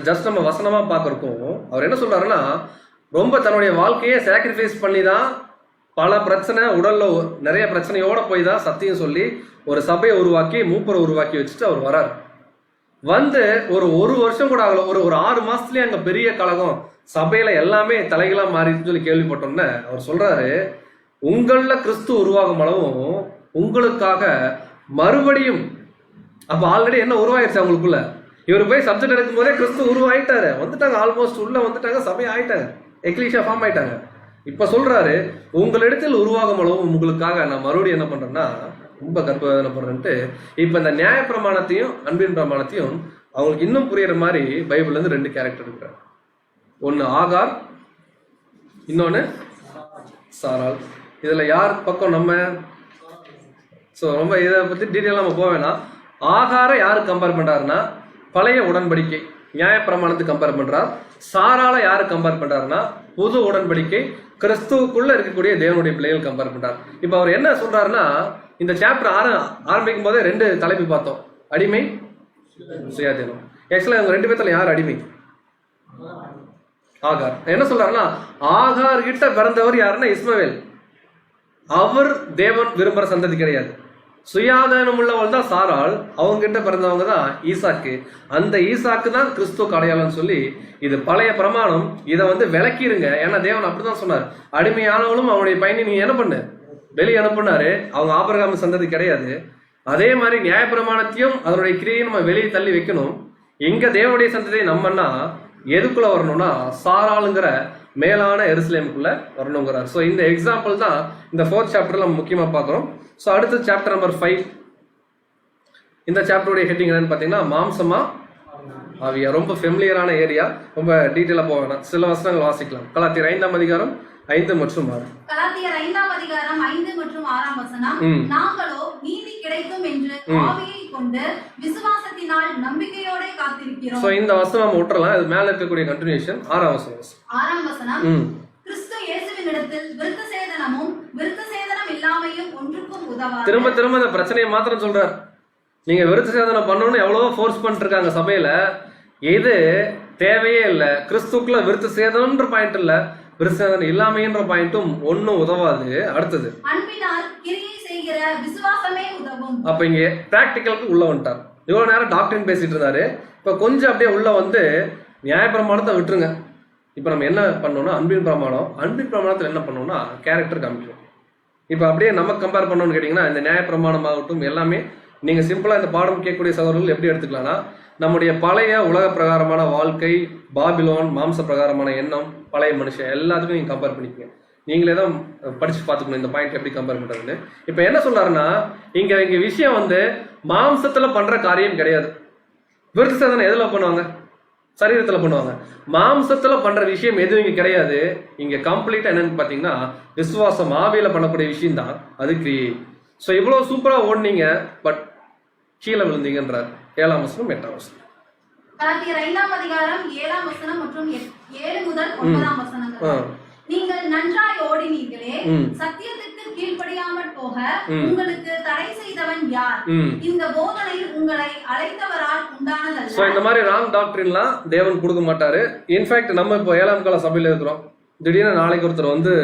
ஜஸ்ட் நம்ம வசனமா பார்க்கறக்கும் அவர் என்ன சொல்றாருன்னா, ரொம்ப தன்னுடைய வாழ்க்கையை சாக்ரிஃபைஸ் பண்ணி தான் பல பிரச்சனை, உடல்ல நிறைய பிரச்சனையோட போய் தான் சத்தியம் சொல்லி ஒரு சபையை உருவாக்கி மூப்பரை உருவாக்கி வச்சுட்டு அவர் வராரு. வந்து ஒரு வருஷம் கூட ஆகல, ஒரு 6 மாசத்துலயே அங்க பெரிய கழகம், சபையில எல்லாமே தலைகளா மாறிடுன்னு சொல்லி கேள்விப்பட்டோம்னு அவர் சொல்றாரு, உங்கள கிறிஸ்து உருவாகும் அளவும் உங்களுக்காக மறுபடியும். அப்ப ஆல்ரெடி என்ன உருவாயிருச்சு அவங்களுக்குள்ள, இவர் போய் சப்ஜெக்ட் எடுக்கும் போதே கிறிஸ்து உருவாயிட்டாரு, வந்துட்டாங்க, ஆல்மோஸ்ட் உள்ள வந்துட்டாங்க, சபை ஆயிட்டாங்க, எக்லீஷியா ஃபார்ம் ஆயிட்டாங்க. இப்ப சொல்றாரு, உங்களிடத்தில் உருவாகும் அளவும் உங்களுக்காக நான் மறுபடியும் என்ன பண்றேன்னா ரொம்ப கர்ப்பவேதனை பண்றேன்ட்டு. இப்ப இந்த நியாய பிரமாணத்தையும் அன்பின் பிரமாணத்தையும் அவங்களுக்கு இன்னும் புரியுற மாதிரி பைபிள்ல இருந்து 2 கேரக்டர் இருக்கிறார். ஒன்னு ஆகார், இன்னொன்னு சாராள். இதுல யார் பக்கம் நம்ம? ஸோ ரொம்ப இதை பத்தி டீட்டெயிலாக நம்ம போக வேணாம். ஆகாரை யாரு கம்பேர் பண்றாருன்னா பழைய உடன்படிக்கை நியாய பிரமாணத்துக்கு கம்பேர் பண்றார். சாராளை யாரு கம்பேர் பண்றாருன்னா புது உடன்படிக்கை கிறிஸ்துவுக்குள்ள இருக்கக்கூடிய தேவனுடைய பிள்ளைகள் கம்பேர் பண்றார். இப்ப அவர் என்ன சொல்றாருன்னா, இந்த சாப்டர் ஆரம்பிக்கும் போதே 2 தலைப்பு பார்த்தோம், அடிமை, சுயாதீனம். ஆக்சுவலா இவங்க 2 பேர்த்துல யார் அடிமை? ஆகார். என்ன சொல்றாருன்னா, ஆகார் கிட்ட பிறந்தவர் யாருன்னா இஸ்மவேல். அவர் தேவன் விரும்புற சந்ததி கிடையாது. சுயாதீனம் உள்ளவள் தான் சாராள், அவங்க கிட்ட பிறந்தவங்க தான் ஈசாக்கு. அந்த ஈசாக்கு தான் கிறிஸ்துவ அடையாளம்னு சொல்லி இது பழைய பிரமாணம். இதை வந்து விளக்கிருங்க, ஏன்னா தேவன் அப்படிதான் சொன்னார், அடிமையானவளும் அவனுடைய பையனை நீ என்ன பண்ணு, வெளியே அனுப்புனாரு. அவங்க ஆபிரகாம் சந்ததி கிடையாது. அதே மாதிரி நியாயப்பிரமாணத்தையும் அதனுடைய கிரியையும் நம்ம வெளியே தள்ளி வைக்கணும். எங்க தேவனுடைய சந்ததியை நம்மன்னா எதுக்குள்ள வரணும்னா சாராளுங்கிற மேலான எருசலேமுக்குள்ள வரணுங்கிறார். ஸோ இந்த எக்ஸாம்பிள் தான் இந்த 4th சாப்டர்ல நம்ம முக்கியமா பார்க்குறோம். ஸோ அடுத்து சாப்டர் நம்பர் 5. இந்த சாப்டருடைய ஹெட்டிங் என்னன்னு பார்த்தீங்கன்னா மாம்சமா ஆவியா. ரொம்ப ஃபெமிலியரான ஏரியா, ரொம்ப டீட்டெயிலாக போக வேணாம், சில வசனங்கள் வாசிக்கலாம். கலாத்தியர் 5ஆம் அதிகாரம் 5 மற்றும் 6. கலாத்தியர் 5ஆம் அதிகாரம் 5 மற்றும் 6ஆம் வசனம். நாங்களோ நீதி கிடைக்கும் என்று ஆவியை கொண்டு விசுவாசத்தினால் நம்பிக்கையோட காத்திருக்கிறோம். சோ இந்த வசனம் விட்டுறலாம், இது மேல இருக்கக்கூடிய கண்டினியூஷன். 6ஆம் வசனம். 6ஆம் வசனம். கிறிஸ்து இயேசுவினிடத்தில் விருத்த சேதனமும் விருத்த சேதனம் இல்லாமையும் ஒன்றுக்கும் உதவாது. திரும்ப இந்த பிரச்சனையை மாத்திரம் சொல்றார். நீங்க விருத்த சேதனம் பண்ணணும்னு எவ்வளவோ ஃபோர்ஸ் பண்ணிட்டு இருக்காங்க சபையில, இது தேவையே இல்லை. கிறிஸ்துக்குள்ள விருத்த சேதனம்ன்ற பாயிண்ட் இல்ல, விருத்தசேதனம் இல்லாமைன்ற பாயிண்ட்டும் ஒன்னும் உதவாது. அடுத்தது அன்பினால் கிரியை செய்கிற விசுவாசமே உதவும். அப்ப இங்க பிராக்டிகலுக்கு உள்ள வந்துட்டார். இவ்வளவு நேரம் டாக்டரின் பேசிட்டு இருந்தாரு, இப்ப கொஞ்சம் அப்படியே உள்ள வந்து நியாயப்பிரமாணத்தை விட்டுருங்க. இப்ப நம்ம என்ன பண்ணோம்னா அன்பின் பிரமாணத்துல என்ன பண்ணோம்னா கேரக்டர் காமிக்கணும். இப்ப அப்படியே நம்ம கம்பேர் பண்ணோம்னு கேட்டீங்கன்னா இந்த நியாயப்பிரமாணமாகட்டும் எல்லாமே நீங்க சிம்பிளா இந்த பாடம் கேட்கக்கூடிய சகோதரர்கள் எப்படி எடுத்துக்கலாம்னா, நம்முடைய பழைய உலக பிரகாரமான வாழ்க்கை, பாபிலோன், மாம்ச பிரகாரமான எண்ணம், பழைய மனுஷன் எல்லாத்துக்கும் நீங்க கம்பேர் பண்ணிக்கங்க. நீங்களே தான் படிச்சு பார்த்துக்கணும் இந்த பாயிண்ட் எப்படி கம்பேர் பண்றதுன்னு. இப்ப என்ன சொல்றாருன்னா, இங்க விஷயம் வந்து மாம்சத்துல பண்ற காரியம் கிடையாது. விருத்த சேதனம் எதுல பண்ணுவாங்க? சரீரத்துல பண்ணுவாங்க. மாம்சத்துல பண்ற விஷயம் எதுவும் இங்க கிடையாது. இங்க கம்ப்ளீட்டா என்னன்னு பாத்தீங்கன்னா விசுவாசம் ஆவியில பண்ணக்கூடிய விஷயம் தான் அது கிரியை. ஸோ இவ்வளவு சூப்பரா ஓடுனீங்க, பட் கீழே விழுந்தீங்கன்றார். 7ஆம் வசனம் 8ஆம் வசனம். கலாத்தியர் 5ஆம் அதிகாரம் 7ஆம் வசனம் மற்றும் 7 முதல் 9ஆம் வசனங்கள். நீங்கள் நன்றாய் ஓடினீர்களே, சத்தியத்திற்கு கீழ்ப்படியாமல் போக உங்களுக்கு தடை செய்தவன் யார்? இந்த போதனை உங்களை அழைத்தவரால் உண்டானதல்ல. சோ இந்த மாதிரி ராங் டாக்டரின்லாம் தேவன் கொடுக்க மாட்டாரு. இன்ஃபேக்ட் நம்ம இப்போ 7ஆம் கால சபையில இருக்கிறோம். திடீர்னு நாளைக்கு ஒருத்தர் வந்து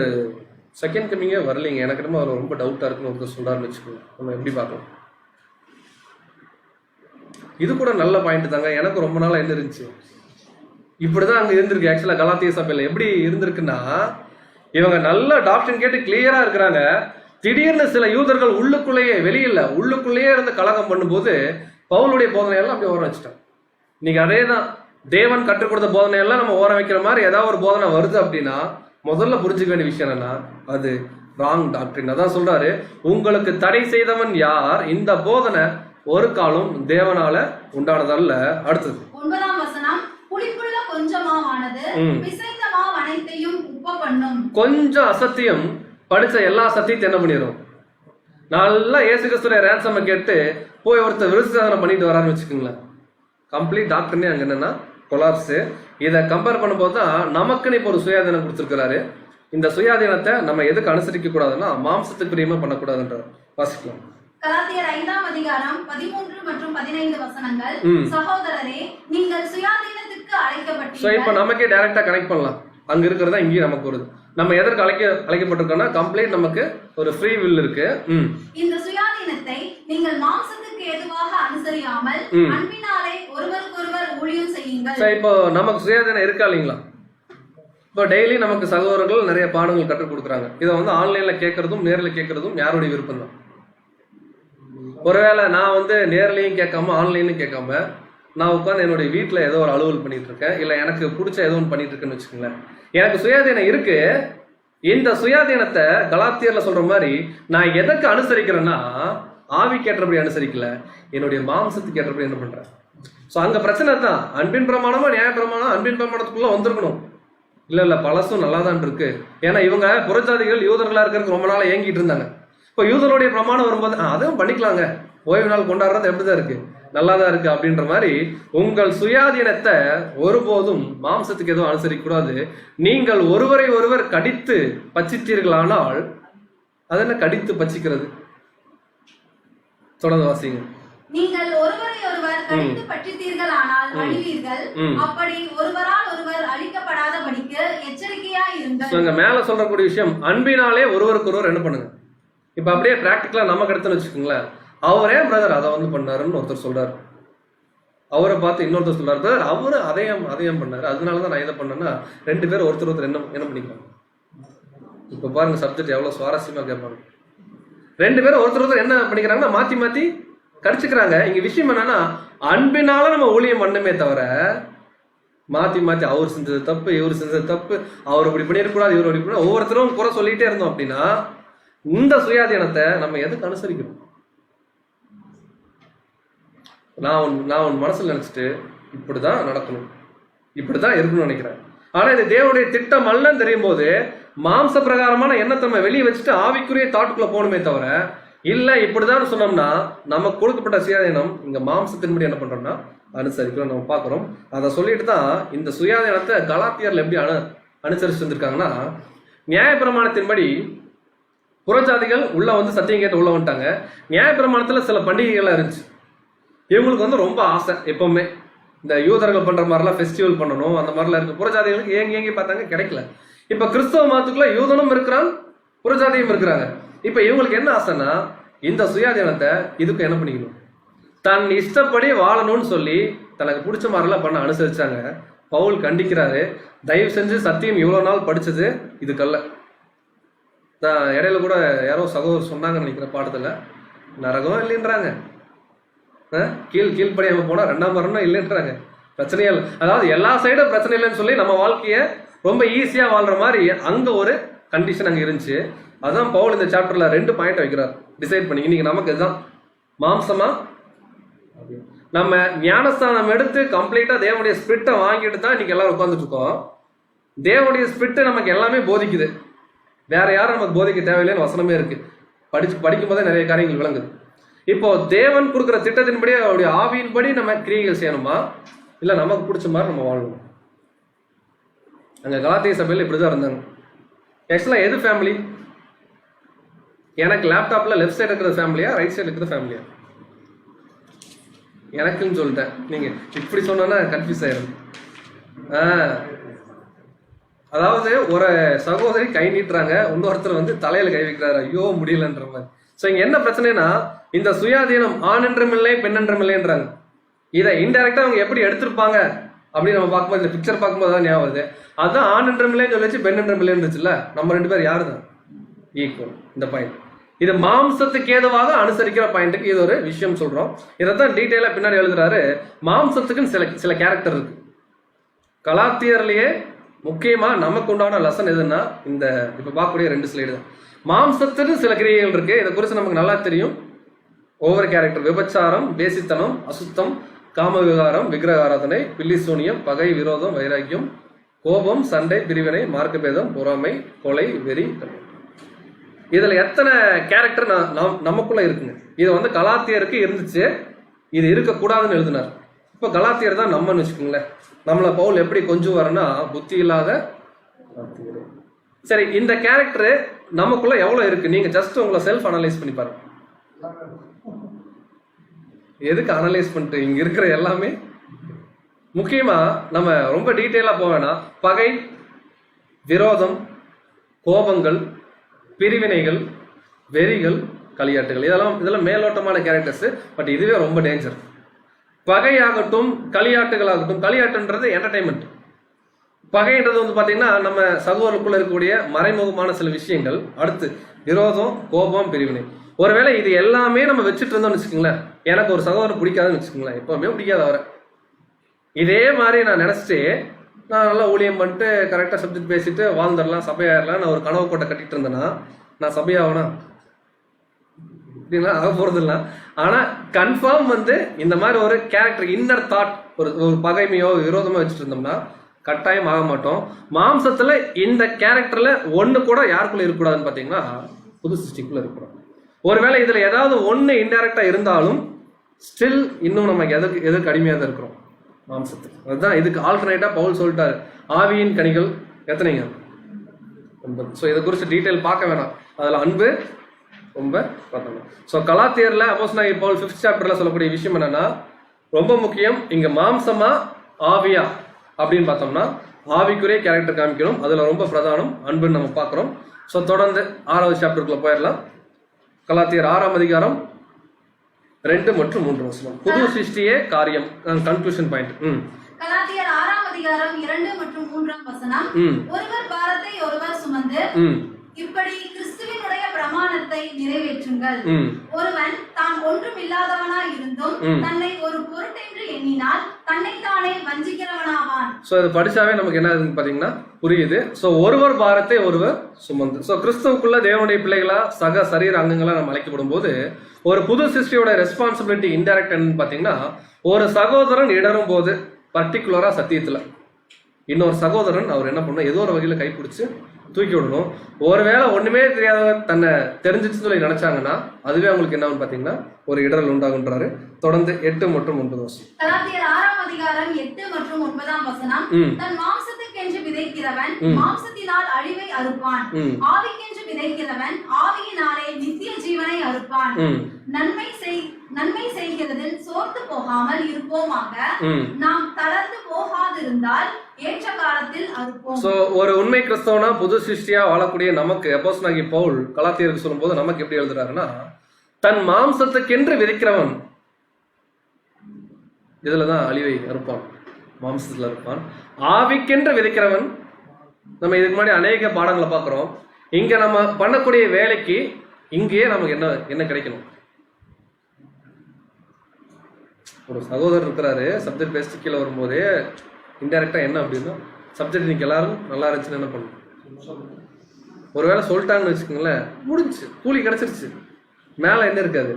செகண்ட் கமிங்கே வரலைங்க, எனக்கு என்னமோ அவர் ரொம்ப டவுட்டா இருக்குன்னு ஒருத்தர் சொல்றாருன்னு வச்சுக்கோங்க. நம்ம எப்படி பார்க்கலாம்? இது கூட நல்ல பாயிண்ட் தாங்க. எனக்கு ரொம்ப நாளா என்ன இருந்துச்சு, இப்படிதான் அங்க இருந்திருக்கு. ஆக்சுவலா கலாத்திய சபையில எப்படி இருந்திருக்குன்னா, இவங்க நல்ல டாக்டரின் கேட்டு கிளியரா இருக்கிறாங்க. திடீர்னு சில யூதர்கள் உள்ளுக்குள்ளேயே இருந்து கலகம் பண்ணும்போது பவுலுடைய போதனையெல்லாம் அப்படி ஓரம் வச்சுட்டாங்க. இன்னைக்கு அதே தான், தேவன் கற்றுக் கொடுத்த போதனையெல்லாம் நம்ம ஓரம் வைக்கிற மாதிரி ஏதாவது ஒரு போதனை வருது அப்படின்னா முதல்ல புரிஞ்சுக்க வேண்டிய விஷயம் என்னன்னா அது ராங் டாக்டரின். அதான் சொல்றாரு, உங்களுக்கு தடை செய்தவன் யார்? இந்த போதனை ஒரு காலம் தேவனால உண்டானதல்ல. அடுத்தது 9ஆம் வசனம். புளிப்புள்ள கொஞ்சம் மாவானது பிசைந்த மாவு அனைத்தையும் உப்ப பண்ணும். கொஞ்சம் அசத்தியம் படிச்ச எல்லா சத்தியத்தையும் என்ன பண்ணிரும்? நல்லா இயேசு கிறிஸ்துவின் ரேன்சம் கேட்டு போய் ஒருத்தர் விருத்த சேதனம் பண்ணிட்டு வரான்னு வச்சுக்கோங்களேன். கம்ப்ளீட் டாக்டர்னே அங்க என்னன்னா கொலாப்ஸ். இதை கம்பேர் பண்ணும்போது தான் நமக்குன்னு இப்போ ஒரு சுயாதீனம் கொடுத்துருக்கிறாரு. இந்த சுயாதீனத்தை நம்ம எதுக்கு அனுசரிக்க கூடாதுன்னா மாம்சத்துக்கு பிரியமா பண்ணக்கூடாதுன்றார். வாசிக்கலாம். கலாத்தியர் 5ஆம் அதிகாரம் 13 மற்றும் 15 வசனங்கள். சகோதரரே, நீங்கள் சுயாதீனத்துக்கு அழைக்கப்பட்டீர்கள். இப்போ நமக்கே டைரக்டா கனெக்ட் பண்ணலாம். அங்க இருக்கிறதா இங்கேயும் நமக்கு வருது. நம்ம எதற்கு அழைக்கப்பட்டிருக்கோம்னா கம்ப்ளீட் நமக்கு ஒரு ஃப்ரீ வில் இருக்கு. இந்த சுயாதீனத்தை நீங்கள் மாம்சத்துக்கு ஏதுவாக அனுசரியாமல் அன்பினாலே ஒருவருக்கொருவர் ஊழியம் செய்யுங்கள். இப்போ நமக்கு சுயாதீனம் இருக்கா இல்லைங்களா? இப்போ டெய்லி நமக்கு சகோதரர்கள் நிறைய பாடங்கள் கற்றுக் கொடுக்குறாங்க. இதை வந்து ஆன்லைன்ல கேட்கறதும் நேரில் கேட்கறதும் யாருடைய விருப்பம் தான். ஒருவேளை நான் வந்து நேர்லையும் கேட்காம ஆன்லைனும் கேட்காம நான் உட்காந்து என்னுடைய வீட்டில் ஏதோ ஒரு அலுவல் பண்ணிட்டு இருக்கேன், இல்லை எனக்கு பிடிச்ச ஏதோ ஒன்று பண்ணிட்டு இருக்கேன்னு வச்சுக்கோங்களேன். எனக்கு சுயாதீனம் இருக்கு. இந்த சுயாதீனத்தை கலாத்தியர்ல சொல்ற மாதிரி நான் எதற்கு அனுசரிக்கிறேன்னா ஆவிக்கு ஏற்றபடி அனுசரிக்கல, என்னுடைய மாம்சத்துக்கு ஏற்றபடி என்ன பண்றேன். ஸோ அங்க பிரச்சனை தான். அன்பின் பிரமாணமா நியாய பிரமாணம் அன்பின் பிரமாணத்துக்குள்ள வந்திருக்கணும். இல்ல பழசும் நல்லா தான் இருக்கு. ஏன்னா இவங்க புறஜாதிகள் யூதர்களா இருக்கிறதுக்கு ரொம்ப நாளா ஏங்கிட்டு இருந்தாங்க. இப்போ யூதருடைய பிரமாணம் வரும்போது அதுவும் பண்ணிக்கலாங்க, ஓய்வு நாள் கொண்டாடுறது எப்படிதான் இருக்கு, நல்லாதான் இருக்கு அப்படின்ற மாதிரி உங்கள் சுயாதீனத்தை ஒருபோதும் மாம்சத்துக்கு எதுவும் அனுசரிக்க கூடாது. நீங்கள் ஒருவரை ஒருவர் கடித்து பச்சித்தீர்களானால் அது என்ன கடித்து பச்சிக்கிறது? தொடர்ந்து வாசிங்க. நீங்கள் ஒருவரை ஒருவர் கடித்து பற்றித்தீர்களானால் அழிவீர்கள். அப்படி ஒருவரால் ஒருவர் அழிக்கப்படாதபடிக்கு எச்சரிக்கையாய் இருங்கள். மேல சொல்லக்கூடிய விஷயம் அன்பினாலே ஒருவருக்கு ஒருவர் என்ன பண்ணுங்க. இப்ப அப்படியே பிராக்டிகலா நமக்கு எடுத்துன்னு வச்சுக்கோங்களேன். அவரே பிரதர் அதை வந்து பண்ணாருன்னு ஒருத்தர் சொல்றாரு, அவரை பார்த்து இன்னொருத்தர் சொல்றாரு பிரதர் அவரு அதையும் பண்ணாரு, அதனாலதான் நான் இதை பண்ணேன்னா ரெண்டு பேரும் ஒருத்தர் என்ன பண்ணிக்கலாம். இப்ப பாருங்க சப்ஜெக்ட் எவ்வளவு சுவாரஸ்யமா கேட்பாங்க. ரெண்டு பேரும் ஒருத்தர் என்ன பண்ணிக்கிறாங்கன்னா மாத்தி மாத்தி கடிச்சுக்கிறாங்க. இங்க விஷயம் என்னன்னா அன்பினால நம்ம ஊழியம் பண்ணுமே தவிர மாத்தி மாத்தி அவர் செஞ்சது தப்பு இவர் செஞ்சது தப்பு, அவர் இப்படி பண்ணிடக்கூடாது இவர் இப்படி பண்ண ஒவ்வொருத்தரும் குறை சொல்லிட்டே இருந்தோம் அப்படின்னா இந்த சுயாதீனத்தை நம்ம எதுக்கு அனுசரிக்கணும்? நான் உன் மனசுல நினைச்சிட்டு இப்படிதான் நடக்கணும் இப்படிதான் இருக்கணும்னு நினைக்கிறேன். ஆனா இது தேவனுடைய திட்டம் அல்லன்னு தெரியும் போது மாம்ச பிரகாரமான எண்ணத்தை நம்ம வெளியே வச்சுட்டு ஆவிக்குரிய தாட்டுக்குள்ள போகணுமே தவிர இல்ல இப்படிதான் சொன்னோம்னா நமக்கு கொடுக்கப்பட்ட சுயாதீனம் இங்க மாம்சத்தின்படி என்ன பண்றோம்னா அனுசரிக்கிறோம் நம்ம பாக்குறோம். அதை சொல்லிட்டு தான் இந்த சுயாதீனத்தை கலாத்தியர்ல எப்படி அனுசரிச்சு வந்திருக்காங்கன்னா நியாயப்பிரமாணத்தின்படி புறஜாதிகள் உள்ள வந்து சத்தியம் கேட்டு உள்ள வந்துட்டாங்க. நியாயப்பிரமாணத்துல சில பண்டிகைகள்லாம் இருந்துச்சு. இவங்களுக்கு வந்து ரொம்ப ஆசை எப்பவுமே இந்த யூதர்கள் பண்ற மாதிரிலாம் ஃபெஸ்டிவல் பண்ணணும் அந்த மாதிரிலாம் இருக்கு. புறஜாதிகளுக்கு ஏங்கி பார்த்தாங்க, கிடைக்கல. இப்ப கிறிஸ்தவ மதத்துக்குள்ள யூதனும் இருக்கிறான் புறஜாதியும் இருக்கிறாங்க. இப்ப இவங்களுக்கு என்ன ஆசைன்னா இந்த சுயாதீனத்தை இதுக்கு என்ன பண்ணிக்கணும், தன் இஷ்டப்படி வாழணும்னு சொல்லி தனக்கு பிடிச்ச மாதிரிலாம் பண்ண அனுசரிச்சாங்க. பவுல் கண்டிக்கிறாரு, தயவு செஞ்சு சத்தியம் இவ்வளவு நாள் படிச்சது இதுக்கல்ல. இடையில கூட யாரோ சகோதரர் சொன்னாங்கன்னு நினைக்கிற பாடத்துல நரகம் இல்லைன்றாங்க, கீழ்படியாம போனா ரெண்டாம் மரணம் இல்லைன்றாங்க. பிரச்சனையே இல்லை. அதாவது எல்லா சைடும் பிரச்சனை இல்லைன்னு சொல்லி நம்ம வாழ்க்கைய ரொம்ப ஈஸியா வாழ்ற மாதிரி அங்க ஒரு கண்டிஷன் அங்க இருந்துச்சு. அதான் பவுல் இந்த சாப்டர்ல 2 பாயிண்ட் வைக்கிறார் டிசைட் பண்ணி. இன்னைக்கு நமக்கு இதுதான் மாம்சமா நம்ம ஞானஸ்தானம் எடுத்து கம்ப்ளீட்டா தேவனுடைய ஸ்பிரிட்டை வாங்கிட்டு தான் இன்னைக்கு எல்லாரும் உட்காந்துட்டு இருக்கோம். தேவனுடைய ஸ்பிரிட்டு நமக்கு எல்லாமே போதிக்குது, வேற யாரும் நமக்கு போதிக்க தேவையில்லைன்னு வசனமே இருக்கு. படிக்கும் போதே நிறைய காரியங்கள் விளங்குது. இப்போ தேவன் கொடுக்குற திட்டத்தின்படி அவருடைய ஆவியின்படி நம்ம கிரியைகள் செய்யணுமா இல்ல நமக்கு பிடிச்ச மாதிரி நம்ம வாழணும்? அங்க கலாத்திய சபையில் இப்படிதான் இருந்தாங்க. ஆக்சுவலா எது ஃபேமிலி? எனக்கு லேப்டாப்ல லெஃப்ட் சைடு இருக்கிற ஃபேமிலியா ரைட் சைடு இருக்கிற ஃபேமிலியா? எனக்குன்னு சொல்லிட்டேன். நீங்க இப்படி சொன்னா கன்ஃபியூஸ் ஆயிரும். அதாவது ஒரு சகோதரி கை நீட்டுறாங்க, இன்னொருத்தர் வந்து தலையில கை வைக்கிறாரு, ஐயோ முடியலன்ற மாதிரி. ஸோ இங்க என்ன பிரச்சனைனா இந்த சுயாதீனம் ஆண் என்றும் இல்லை பெண் என்றும் இல்லைன்றாங்க. இதை இன்டெரக்டா அவங்க எப்படி எடுத்திருப்பாங்க அப்படின்னு நம்ம பார்க்கும்போது இந்த பிக்சர் பார்க்கும்போது தான் ஞாபகம் வருது. அதுதான் ஆண் என்றும் இல்லைன்னு சொல்லிச்சு பெண் என்றும் இல்லைன்னு இருந்துச்சுல்ல. நம்ம 2 பேர் யாரு தான் ஈக்குவல். இந்த பாயிண்ட் இது மாம்சத்துக்கு ஏதுவாக அனுசரிக்கிற பாயிண்ட்டுக்கு இது ஒரு விஷயம் சொல்றோம். இதைத்தான் டீட்டெயிலா பின்னாடி எழுதுறாரு. மாம்சத்துக்குன்னு சில கேரக்டர் இருக்கு. கலாத்தியர்லயே முக்கியமா நமக்கு உண்டான லெசன் எதுன்னா இந்த இப்ப பார்க்கக்கூடிய 2 ஸ்லைடு தான். மாம்சத்துக்கு சில கிரியைகள் இருக்கு, இதை குறித்து நமக்கு நல்லா தெரியும். ஒவ்வொரு கேரக்டர் விபச்சாரம், பேசித்தனம், அசுத்தம், காம விகாரம், விக்கிரகாராதனை, பில்லிசூனியம், பகை, விரோதம், வைராக்கியம், கோபம், சண்டை, பிரிவினை, மார்க்கபேதம், பொறாமை, கொலை, வெறி. இதுல எத்தனை கேரக்டர் நமக்குள்ள இருக்குங்க. இது வந்து கலாத்தியருக்கு இருந்துச்சு, இது இருக்கக்கூடாதுன்னு எழுதினார். இப்போ கலாத்தியர் தான் நம்மன்னு வச்சுக்கோங்களேன். நம்மளை பவுல் எப்படி கொஞ்சம் வரனா புத்தி இல்லாத. சரி, இந்த கேரக்டர் நமக்குள்ள எவ்வளவு இருக்கு? நீங்க ஜஸ்ட் உங்களை செல்ஃப் அனலைஸ் பண்ணி பாருங்க. எதுக்கு அனலைஸ் பண்ணிட்டு இங்க இருக்கிற எல்லாமே முக்கியமா நம்ம ரொம்ப டீட்டெயிலா போவேன்னா பகை, விரோதம், கோபங்கள், பிரிவினைகள், வெறிகள், களியாட்டுகள், இதெல்லாம் மேலோட்டமான கேரக்டர்ஸ். பட் இதுவே ரொம்ப டேஞ்சர். பகையாகட்டும் களியாட்டுகளாகட்டும், களியாட்டுன்றது என்டர்டைன்மெண்ட். பகைன்றது வந்து பாத்தீங்கன்னா நம்ம சகோதரருக்குள்ள இருக்கக்கூடிய மறைமுகமான சில விஷயங்கள். அடுத்து விரோதம், கோபம், பிரிவினை. ஒருவேளை இது எல்லாமே நம்ம வச்சுட்டு இருந்தோம்னு வச்சுக்கோங்களேன், எனக்கு ஒரு சகோதரர் பிடிக்காதுன்னு வச்சுக்கோங்களேன், எப்பவுமே பிடிக்காது அவரை. இதே மாதிரி நான் நினைச்சிட்டு நான் நல்லா ஊழியம் பண்ணிட்டு கரெக்டாக சப்ஜெக்ட் பேசிட்டு வாழ்ந்துடலாம், சபையாயிரலாம், நான் ஒரு கனவு கோட்டை கட்டிட்டு இருந்தேன்னா நான் சபையாகனா அப்படின்னா ஆக போறது இல்லை. ஆனா கன்ஃபார்ம் வந்து இந்த மாதிரி ஒரு கேரக்டர் இன்னர் தாட், ஒரு பகைமையோ விரோதமோ வச்சுட்டு இருந்தோம்னா கட்டாயம் ஆக மாட்டோம். மாம்சத்துல இந்த கேரக்டர்ல ஒண்ணு கூட யாருக்குள்ள இருக்கக்கூடாதுன்னு பாத்தீங்கன்னா புது சிருஷ்டிக்குள்ள இருக்கிறோம். ஒருவேளை இதுல ஏதாவது ஒண்ணு இன்டைரக்டா இருந்தாலும் ஸ்டில் இன்னும் நமக்கு எதற்கு அடிமையாக தான் இருக்கிறோம், மாம்சத்துக்கு. அதுதான் இதுக்கு ஆல்டர்னேட்டா பவுல் சொல்லிட்டாரு, ஆவியின் கனிகள் எத்தனைங்க? 9. ஸோ இதை குறித்து டீட்டெயில் பார்க்க வேணாம், அதில் அன்பு ரொம்ப பார்த்தோம். ஸோ கலாத்தியர்ல அப்போஸ்தலனாகிய பவுல் 5th சாப்டர்ல சொல்லக்கூடிய விஷயம் என்னன்னா ரொம்ப முக்கியம். இங்க மாம்சமா ஆவியா அப்படின்னு பார்த்தோம்னா ஆவிக்குரிய கேரக்டர் காமிக்கணும், அதுல ரொம்ப பிரதானம் அன்புன்னு நம்ம பார்க்குறோம். ஸோ தொடர்ந்து 6வது சாப்டருக்குள்ள போயிடலாம். கலாத்தியர் 6ஆம் அதிகாரம் 2 மற்றும் 3 வசனம். புது சிருஷ்டியே காரியம், கன்க்ளூஷன் பாயிண்ட். கலாத்தியர் 6ஆம் அதிகாரம் 2 மற்றும் 3ஆம் வசனம். ஒருவர் பாரத்தை ஒருவர் சுமந்து இப்படி கிறிஸ்துவினுடைய பிரமாணத்தை நிறைவேற்றுங்கள். ஒருவன் தான் ஒன்றும் இல்லாதவனாய் இருந்தும் தன்னை ஒரு பொருட்டென்று எண்ணினால் தன்னைத்தானே வஞ்சிக்கிறவனாவான். சோ இது படிச்சாவே நமக்கு என்ன ஆகுதுன்னு பாத்தீங்கன்னா புரியுது. சோ ஒருவர் பாரத்தை ஒருவர் சுமந்து, சோ கிறிஸ்துவுக்குள்ள தேவனுடைய பிள்ளைகளா சக சரீர அங்கங்களா நம்ம அழைக்கப்படும் போது ஒரு புது சிருஷ்டியோட ரெஸ்பான்சிபிலிட்டி இன்டைரக்ட் என்னன்னு பாத்தீங்கன்னா, ஒரு சகோதரன் இடரும் போது பர்டிகுலரா சத்தியத்துல இன்னொரு சகோதரன் அவர் என்ன பண்ணணும், ஏதோ ஒரு வகையில கைப்பிடிச்சு தூக்கி விடணும். ஒருவேளை ஒண்ணுமே தெரியாத தன்னை தெரிஞ்சிச்சு சொல்லி நினைச்சாங்கன்னா அதுவே அவங்களுக்கு என்ன பாத்தீங்கன்னா ஒரு இடரல் உண்டாகுன்றாரு. தொடர்ந்து 8 மற்றும் 9 வசனம். கலாத்தியர் 6ஆம் அதிகாரம் 8 மற்றும் 9ஆம் வசனம். தன் மாம்சத்துக்கென்று விதைக்கிறவன் மாம்சத்தினால் அழிவை அறுப்பான், ஆவிக்கென்று விதைக்கிறவன் ஆவியினாலே நித்திய ஜீவனை அறுப்பான். நன்மை செய்கிறதில் சோர்ந்து போகாமல் இருப்போமாக, நாம் தளர்ந்து போகாதிருந்தால் ஏற்ற காலத்தில் அறுப்போம். சோ ஒரு உண்மை கிறிஸ்தவனா புது சிருஷ்டியா வாழக்கூடிய நமக்கு அப்போஸ்தலனாகிய பவுல் கலாத்தியருக்கு சொல்லும்போது நமக்கு எப்படி எழுதுறாருன்னா, தன் மாம்சத்துக்கென்று விதைக்கிறவன் இதுலதான் அழிவை அறுப்பான், மாம்சத்துல இருப்பான். ஆவிக்கென்று விதைக்கிறவன், நம்ம இதுக்கு முன்னாடி அநேக பாடங்களை பார்க்கிறோம். இங்க நம்ம பண்ணக்கூடிய வேலைக்கு இங்கேயே நமக்கு என்ன கிடைக்கணும். ஒரு சகோதரர் இருக்கிறாரு, சப்ஜெக்ட் பேஸ்ட் கீழே வரும்போதே இன்டெரக்டா என்ன அப்படின்னா, சப்ஜெக்ட் இன்னைக்கு எல்லாரும் நல்லா இருந்துச்சுன்னு என்ன பண்ணணும், ஒருவேளை சொல்லிட்டாங்கன்னு வச்சுக்கோங்களேன், முடிஞ்சு கூலி கிடைச்சிருச்சு, மேல என்ன இருக்காது.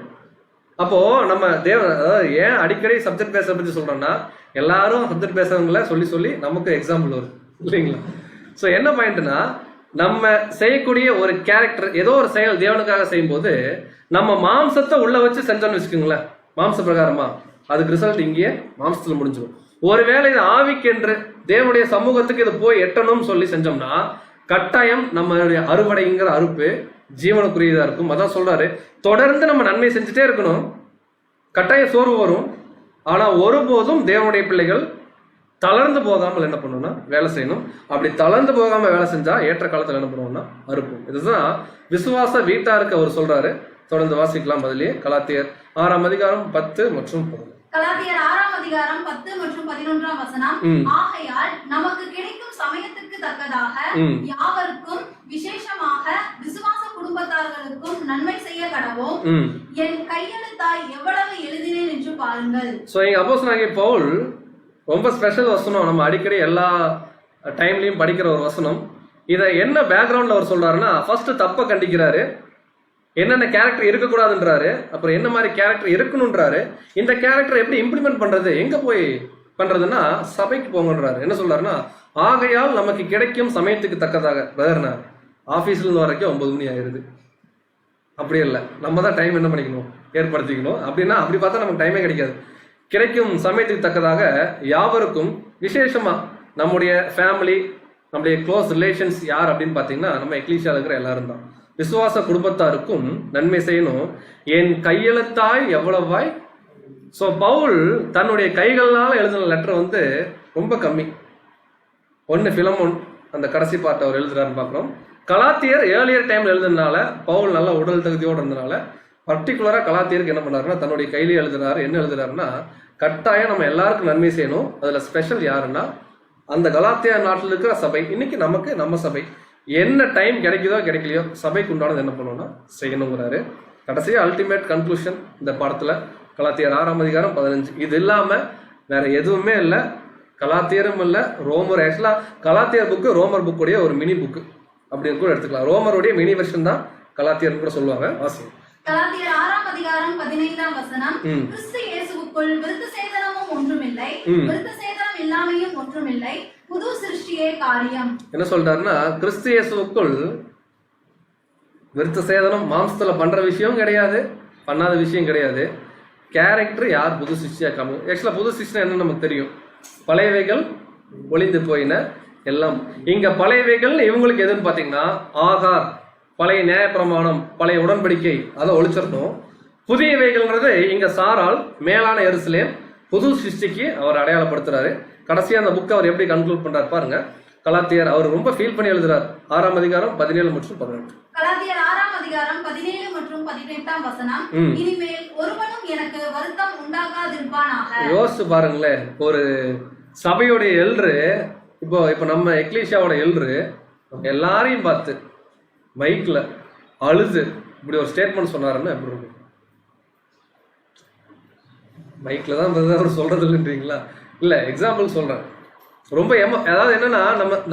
அப்போ நம்ம அதாவது ஏன் அடிக்கடி சப்ஜெக்ட் பேச பத்தி சொல்றோம்னா, எல்லாரும் சப்ஜெக்ட் பேசுறவங்கள சொல்லி சொல்லி நமக்கு எக்ஸாம்பிள் வரும் இல்லைங்களா. ஸோ என்ன பாயிண்ட்னா, நம்ம செய்யக்கூடிய ஒரு கேரக்டர், ஏதோ ஒரு செயல் தேவனுக்காக செய்யும் போது நம்ம மாம்சத்தை உள்ள வச்சு செஞ்சோம்னு வச்சுக்கோங்களேன், மாம்ச பிரகாரமா அதுக்கு ரிசல்ட் இங்கேயே மாம்சத்துல முடிஞ்சிடும். ஒருவேளை இது ஆவிக்கென்று தேவனுடைய சமூகத்துக்கு இது போய் எட்டணும்னு சொல்லி செஞ்சோம்னா கட்டாயம் நம்மளுடைய அறுவடைங்கிற அறுப்பு ஜீவனுக்குரியதா இருக்கும். அதான் சொல்றாரு, தொடர்ந்து நம்ம நன்மை செஞ்சுட்டே இருக்கணும், கட்டாயம் சோர்வு வரும். ஆனா ஒருபோதும் தேவனுடைய பிள்ளைகள் தளர்ந்து போகாமல் என்ன பண்ணணும்னா வேலை செய்யணும். அப்படி தளர்ந்து போகாம வேலை செஞ்சா ஏற்ற காலத்துல என்ன பண்ணுவோம்னா அறுப்போம். இதுதான் விசுவாச வீட்டாருக்கு அவர் சொல்றாரு. தொடர்ந்து வாசிக்கலாம். பதிலே கலாத்தியர் 6ஆம் அதிகாரம் 10 மற்றும் 11. கலாத்தியர் 6ஆம் அதிகாரம் 10 மற்றும் 11ஆம் வசனம். ஆகையால் நமக்கு கிடைக்கும் சமயத்துக்கு தக்கதாக யாவருக்கும் விசேஷமாக விசுவாச குடும்பத்தார்களுக்கும் நன்மை செய்ய கடவோம். என் கையெழுத்தாய் எவ்வளவு எழுதினேன் என்று பாருங்கள். சோ இங்க அப்போஸ்தலனாகிய பவுல் ரொம்ப ஸ்பெஷல் வசனம், நம்ம அடிக்கடி எல்லா டைம்லயும் படிக்கிற ஒரு வசனம். இதை என்ன பேக்ரவுண்ட்ல அவர் சொல்றாருன்னா, ஃபர்ஸ்ட் தப்ப கண்டிக்கிறாரு, என்னென்ன கேரக்டர் இருக்கக்கூடாதுன்றாரு, அப்புறம் என்ன மாதிரி கேரக்டர் இருக்கணும்ன்றாரு, இந்த கேரக்டர் எப்படி இம்ப்ளிமெண்ட் பண்றது, எங்க போய் பண்றதுன்னா சபைக்கு போங்கன்றாரு. என்ன சொல்றாருன்னா, ஆகையால் நமக்கு கிடைக்கும் சமயத்துக்கு தக்கதாக. பிரதர்னா ஆபீஸ்ல இருந்து வரைக்கும் 9 மணி ஆயிருது, அப்படி இல்லை, நம்ம தான் டைம் என்ன பண்ணிக்கணும், ஏற்படுத்திக்கணும். அப்படின்னா அப்படி பார்த்தா நமக்கு டைமே கிடைக்காது. கிடைக்கும் சமயத்துக்கு தக்கதாக யாவருக்கும், விசேஷமா நம்முடைய ஃபேமிலி, நம்முடைய க்ளோஸ் ரிலேஷன்ஸ் யார் அப்படின்னு பார்த்தீங்கன்னா நம்ம எக்லீசியாவில் இருக்கிற எல்லாரும் தான். விசுவாச குடும்பத்தாருக்கும் நன்மை செய்யணும், என் கையெழுத்தாய் எவ்வளவாய். ஸோ பவுல் தன்னுடைய கைகள்னால எழுதின லெட்டர் வந்து ரொம்ப கம்மி. ஒன்று பிலமோன் அந்த கடைசி பார்ட் அவர் எழுதுறாருன்னு பார்க்குறோம். கலாத்தியர் ஏர்லியர் டைம்ல எழுதுனால பவுல் நல்ல உடல் தகுதியோடு இருந்தனால பர்டிகுலராக கலாத்தியருக்கு என்ன பண்ணாருன்னா தன்னுடைய கையிலேயே எழுதுறாரு. என்ன எழுதுறாருன்னா, கட்டாயம் நம்ம எல்லாருக்கும் நன்மை செய்யணும். அதில் ஸ்பெஷல் யாருன்னா அந்த கலாத்தியா நாட்டில் இருக்கிற சபை. இன்னைக்கு நமக்கு நம்ம சபை என்ன டைம் கிடைக்குதோ கிடைக்கலையோ சபைக்கு உண்டானது என்ன பண்ணணும்னா செய்யணுங்கிறாரு. கடைசியாக அல்டிமேட் கன்க்ளூஷன் இந்த பாடத்தில் கலாத்தியர் 6ஆம் அதிகாரம் 15. இது இல்லாமல் வேற எதுவுமே இல்லை. கலாத்தியரும் இல்லை, ரோமர். ஆக்சுவலாக கலாத்தியர் புக்கு ரோமர் புக்குடைய ஒரு மினி புக்கு அப்படின்னு கூட எடுத்துக்கலாம். ரோமருடைய மினி வெர்ஷன் தான் கலாத்தியர்னு கூட சொல்லுவாங்க. வாசிங்க. கலாத்தியர் 6ஆம் அதிகாரம் 15ஆம் வசனம். கிறிஸ்து இயேசுவுக்குள் விருத்த சேதனமும் ஒன்றுமில்லை, விருத்த சேதனம் இல்லாமையும் ஒன்றுமில்லை, புது சிருஷ்டியே காரியம். என்ன சொல்றாருன்னா, கிறிஸ்து இயேசுவுக்குள் விருத்த சேதனம் மாம்சத்துல பண்ற விஷயம் கிடையாது, பண்ணாத விஷயம் கிடையாது. கேரக்டர் யார் புது சிருஷ்டியா காமி. ஆக்சுவலா புது சிருஷ்டி என்ன நமக்கு தெரியும், பழையவைகள் ஒளிந்து போயின எல்லாம். இங்க பழையவைகள் இவங்களுக்கு எதுன்னு பாத்தீங்கன்னா ஆகார், பழைய நியாயப்பிரமாணம், பழைய உடன்படிக்கை, அதை ஒழிச்சிடணும். புதியவைகள்ன்றது இங்க சாரால் மேலான எருசலேம் புது சிருஷ்டிக்கு அவர் அடையாளப்படுத்துறாரு. கடைசியா அந்த புக் அவர் எப்படி கன்க்ளூட் பண்றாரு பாருங்க. கலாத்தியர் அவர் ரொம்ப ஃபீல் பண்ணி எழுதுறாரு. 6ஆம் அதிகாரம் 17 மற்றும் 18. கலாத்தியர் 6ஆம் அதிகாரம் 17 மற்றும் 18ஆம் வசனம். இனிமேல் ஒருவனும் எனக்கு வருத்தம் உண்டாகாதிருப்பானாக. யோசிச்சு பாருங்களேன், ஒரு சபையுடைய எல்ரு, இப்போ நம்ம எக்லீசியாவோட எல்ரு எல்லாரையும் பார்த்து மைக்ல அழுது இப்படி ஒரு ஸ்டேட்மெண்ட் சொன்னாருன்னா எப்படி இருக்கும்? மைக்ல தான் அவர் சொல்றது இல்லைன்றீங்களா? இல்லை, எக்ஸாம்பிள் சொல்றேன். ரொம்ப அதாவது என்னன்னா